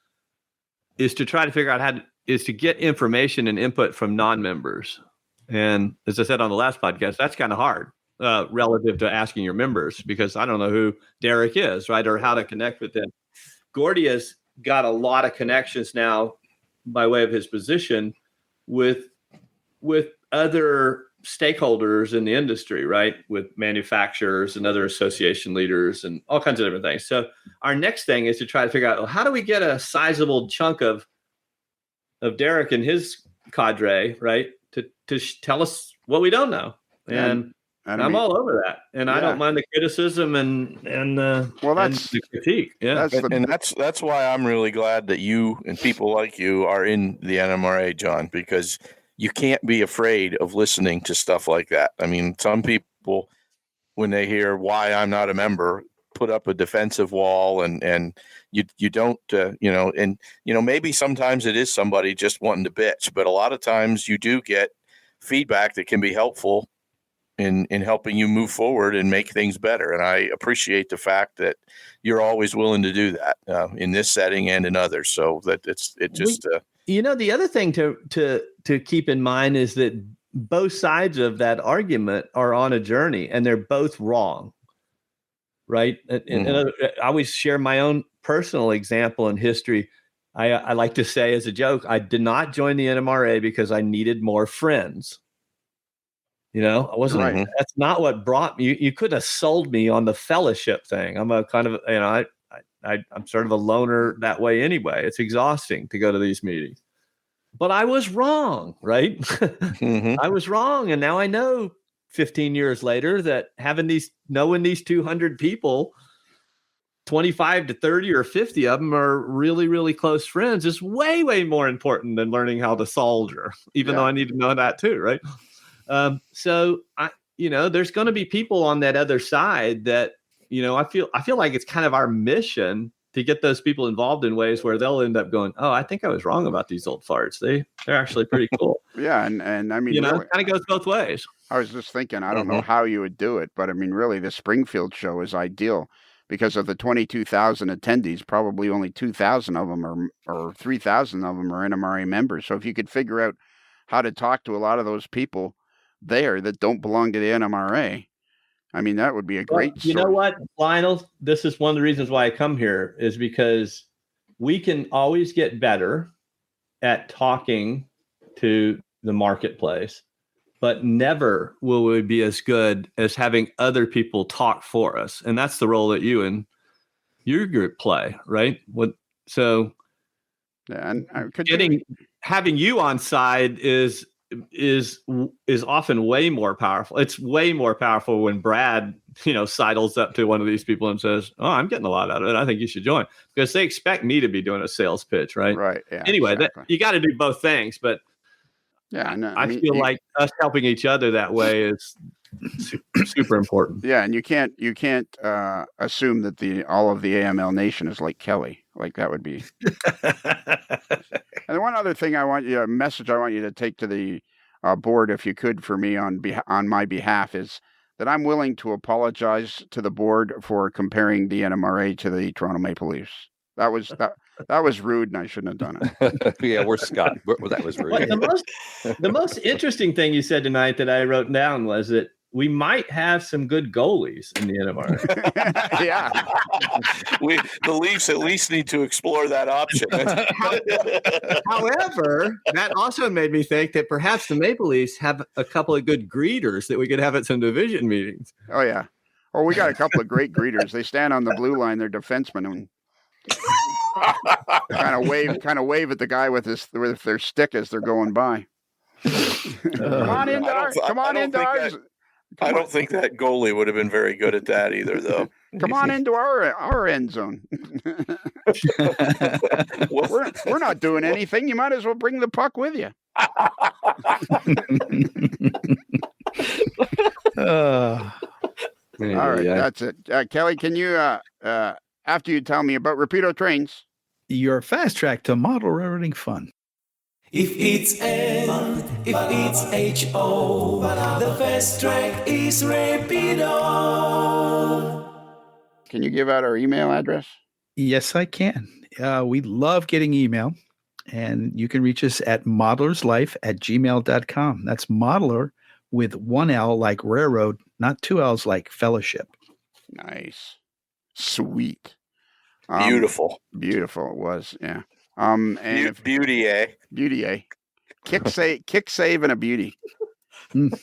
is to try to figure out to get information and input from non-members. And as I said on the last podcast, that's kind of hard relative to asking your members, because I don't know who Derek is, right? Or how to connect with them. Gordy has got a lot of connections now by way of his position with other stakeholders in the industry, right? With manufacturers and other association leaders and all kinds of different things. So our next thing is to try to figure out, how do we get a sizable chunk of Derek and his cadre, right, to tell us what we don't know. And I'm all over that. And I don't mind the criticism and the critique. Yeah. That's why I'm really glad that you and people like you are in the NMRA, John, because you can't be afraid of listening to stuff like that. I mean, some people, when they hear why I'm not a member, put up a defensive wall, and you don't, maybe sometimes it is somebody just wanting to bitch, but a lot of times you do get feedback that can be helpful in helping you move forward and make things better. And I appreciate the fact that you're always willing to do that in this setting and in others. So that the other thing to keep in mind is that both sides of that argument are on a journey, and they're both wrong, right? And I always share my own personal example in history. I like to say as a joke, I did not join the NMRA because I needed more friends. I wasn't. Right. That's not what brought me. You couldn't have sold me on the fellowship thing. I'm a kind of, I'm sort of a loner that way anyway. It's exhausting to go to these meetings. But I was wrong, right? I was wrong. And now I know 15 years later that knowing these 200 people 25 to 30 or 50 of them are really, really close friends is way, way more important than learning how to soldier, even though I need to know that too, right? So there's going to be people on that other side that, I feel like it's kind of our mission to get those people involved in ways where they'll end up going, oh, I think I was wrong about these old farts. They're actually pretty cool. Yeah. And I mean, really, really, it kind of goes both ways. I was just thinking, I don't know how you would do it, but I mean, really, the Springfield show is ideal because of the 22,000 attendees, probably only 2,000 of them or 3,000 of them are NMRA members. So if you could figure out how to talk to a lot of those people there that don't belong to the NMRA, I mean, that would be a great You know what, Lionel? This is one of the reasons why I come here is because we can always get better at talking to the marketplace, but never will we be as good as having other people talk for us. And that's the role that you and your group play, right? Having you on side is often way more powerful. It's way more powerful when Brad, sidles up to one of these people and says, "Oh, I'm getting a lot out of it. I think you should join," because they expect me to be doing a sales pitch, right? Right. Yeah. Anyway, you got to do both things, but I feel like us helping each other that way is super important. Yeah, and you can't assume that all of the AML nation is like Kelly. Like that would be. And one other thing a message I want you to take to the board, if you could, for me on my behalf, is that I'm willing to apologize to the board for comparing the NMRA to the Toronto Maple Leafs. That was rude, and I shouldn't have done it. Yeah, we're Scott. That was rude. The most interesting thing you said tonight that I wrote down was that we might have some good goalies in the NMRA. Yeah. The Leafs at least need to explore that option. However, that also made me think that perhaps the Maple Leafs have a couple of good greeters that we could have at some division meetings. Oh, yeah. Oh, we got a couple of great greeters. They stand on the blue line. They're defensemen and kind of wave at the guy with their stick as they're going by. Come on into ours. I don't think that goalie would have been very good at that either, though. Come on into our end zone. We're not doing anything. You might as well bring the puck with you. All right, that's it. Kelly, can you, after you tell me about Rapido Trains, your fast track to model railroading fun. If it's N, if it's H-O, the fast track is Rapido. Can you give out our email address? Yes, I can. We love getting email, and you can reach us at modelerslife@gmail.com. That's modeler with one L like railroad, not two L's like fellowship. Nice. Sweet. Beautiful. Beautiful it was, yeah. And beauty, eh? Beauty, eh? Kick save, and a beauty. And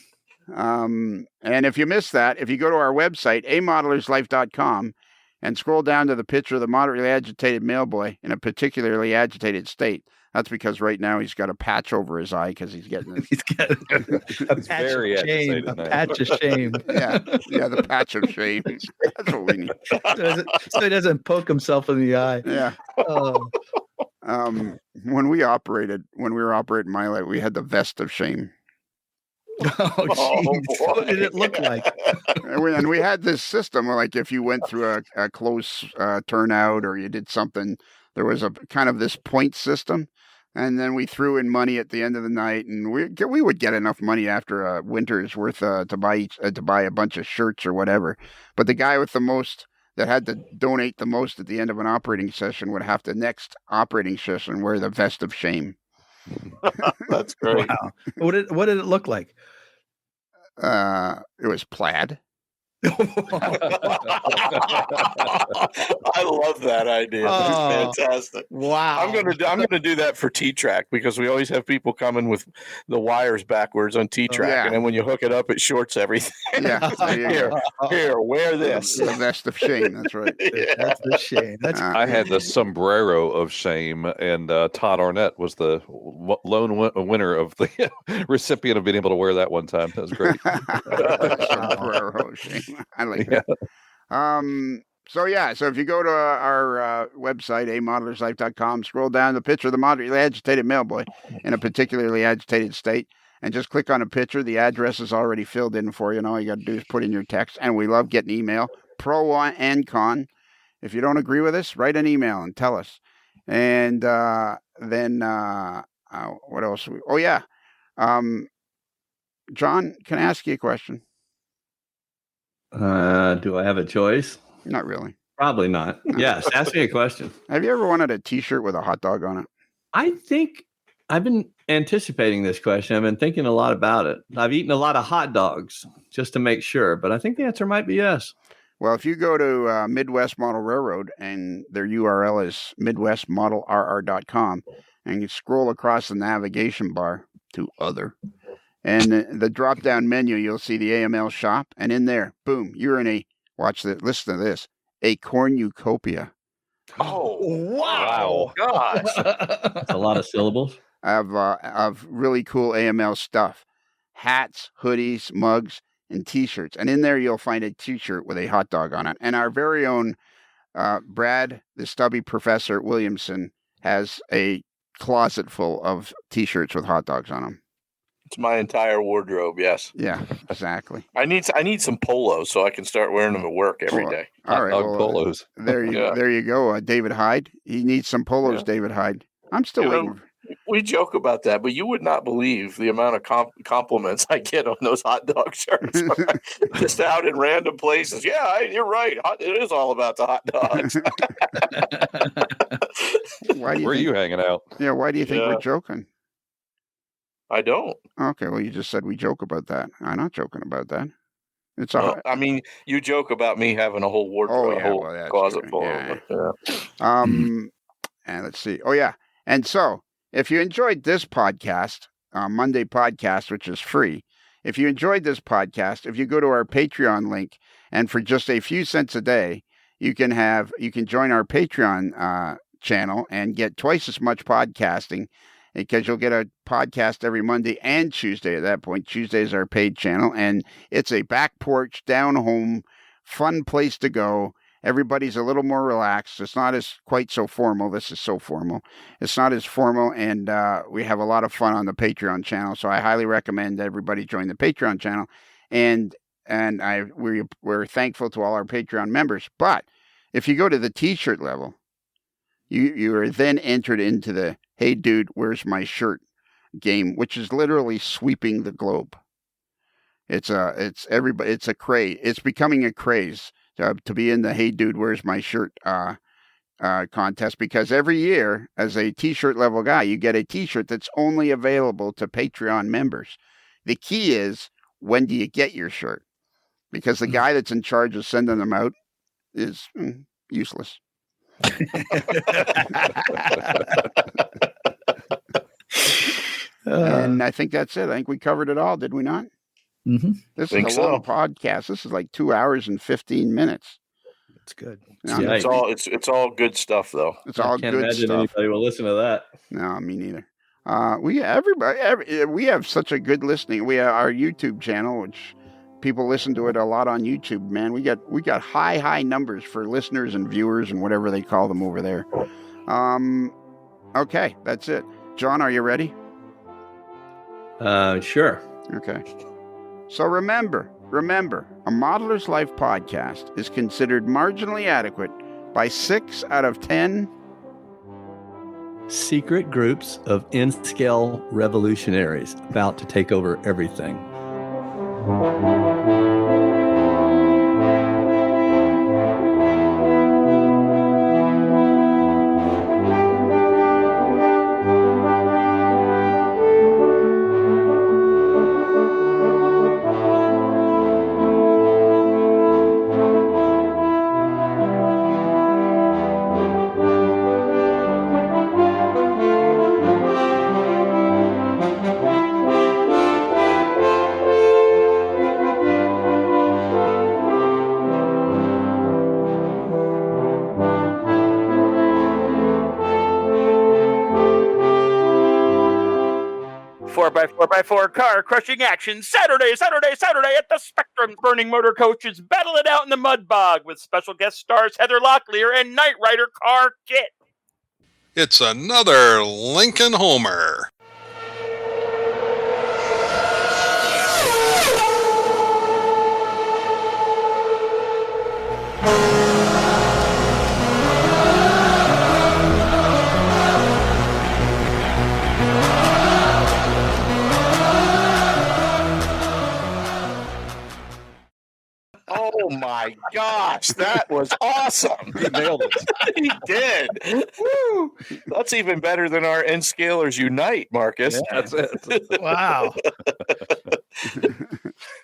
if you missed that, if you go to our website, amodelerslife.com, and scroll down to the picture of the moderately agitated mailboy in a particularly agitated state. That's because right now he's got a patch over his eye because he's getting a patch of shame. A patch of shame. Yeah, the patch of shame. That's what we need. So he doesn't poke himself in the eye. Yeah. When we were operating Milo, we had the vest of shame. Oh, geez. What did it look like? And we had this system where, like, if you went through a close turnout or you did something, there was a kind of this point system. And then we threw in money at the end of the night, and we would get enough money after a winter's worth to buy a bunch of shirts or whatever. But the guy with the most that had to donate the most at the end of an operating session would have to next operating session wear the vest of shame. That's great. Wow. What did it look like? It was plaid. I love that idea. That's fantastic. Wow. I'm gonna do that for T-Track because we always have people coming with the wires backwards on T-Track, and then when you hook it up, it shorts everything. Yeah, here, wear this. The vest of shame. That's right. Yeah. That's the shame. I had the sombrero of shame, and Todd Arnett was the lone winner of the recipient of being able to wear that one time. That was great. Sombrero of shame. I like that. So if you go to our website, amodelerslife.com, scroll down the picture of the moderately agitated mailboy in a particularly agitated state, and just click on a picture. The address is already filled in for you, and all you got to do is put in your text. And we love getting email, pro and con. If you don't agree with us, write an email and tell us. And then what else? John, can I ask you a question? Do I have a choice? Not really. Probably not. Yes, ask me a question. Have you ever wanted a T-shirt with a hot dog on it? I think I've been anticipating this question. I've been thinking a lot about it. I've eaten a lot of hot dogs just to make sure, but I think the answer might be yes. Well, if you go to Midwest Model Railroad and their URL is midwestmodelrr.com, and you scroll across the navigation bar to other, and the drop-down menu, you'll see the AML shop, and in there, boom, you're in listen to this, a cornucopia. Oh, wow. Gosh. That's a lot of syllables. Of really cool AML stuff. Hats, hoodies, mugs, and T-shirts. And in there, you'll find a T-shirt with a hot dog on it. And our very own Brad, the stubby professor at Williamson, has a closet full of T-shirts with hot dogs on them. It's my entire wardrobe. Yes. Yeah, exactly. I need some polos so I can start wearing them at work every day. All right, polos. There you go. David Hyde. He needs some polos. Yeah. David Hyde. I'm still waiting. We joke about that, but you would not believe the amount of compliments I get on those hot dog shirts. Just out in random places. Yeah, you're right. It is all about the hot dogs. Where are you hanging out? Yeah, why do you think we're joking? I don't. Okay, well, you just said we joke about that. I'm not joking about that. It's I mean, you joke about me having a whole wardrobe, a whole closet full of them. And let's see. Oh, yeah. And so, if you enjoyed this podcast, Monday podcast, which is free, if you enjoyed this podcast, if you go to our Patreon link, and for just a few cents a day, you can join our Patreon channel and get twice as much podcasting, because you'll get a podcast every Monday and Tuesday at that point. Tuesday is our paid channel, and it's a back porch, down home, fun place to go. Everybody's a little more relaxed. It's not quite so formal. This is so formal. It's not as formal, and we have a lot of fun on the Patreon channel. So I highly recommend everybody join the Patreon channel. And we're thankful to all our Patreon members. But if you go to the T-shirt level, you are then entered into the "Hey dude, where's my shirt?" game, which is literally sweeping the globe. It's a craze. It's becoming a craze to be in the "Hey dude, where's my shirt" contest, because every year, as a T-shirt level guy, you get a T-shirt that's only available to Patreon members. The key is, when do you get your shirt? Because the guy that's in charge of sending them out is useless. And I think that's it. I think we covered it all, did we not? Mm-hmm. This is a long podcast. This is like 2 hours and 15 minutes. It's good. It's all good stuff, though. It's all good stuff. I can't imagine anybody will listen to that. No, me neither. We have such a good listening. We have our YouTube channel, which people listen to it a lot on YouTube. Man, we got high numbers for listeners and viewers and whatever they call them over there. Okay, that's it. John, are you ready? Sure. Okay. So remember, a Modeler's Life podcast is considered marginally adequate by 6 out of 10 secret groups of N-scale revolutionaries about to take over everything. 4x4x4 car crushing action Saturday at the Spectrum. Burning motor coaches battle it out in the mud bog with special guest stars Heather Locklear and Knight Rider Car Kit. It's another Lincoln Homer. Oh my gosh, that was awesome. He nailed it. He did. Woo. That's even better than our N Scalers Unite, Marcus. Yeah, that's it. Wow.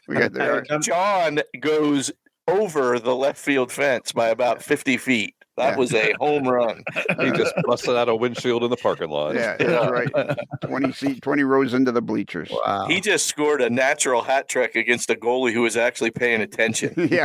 We got there. John goes over the left field fence by about 50 feet. That was a home run. He just busted out a windshield in the parking lot. Yeah, that's right. 20 rows into the bleachers. Wow. He just scored a natural hat trick against a goalie who was actually paying attention. Yeah.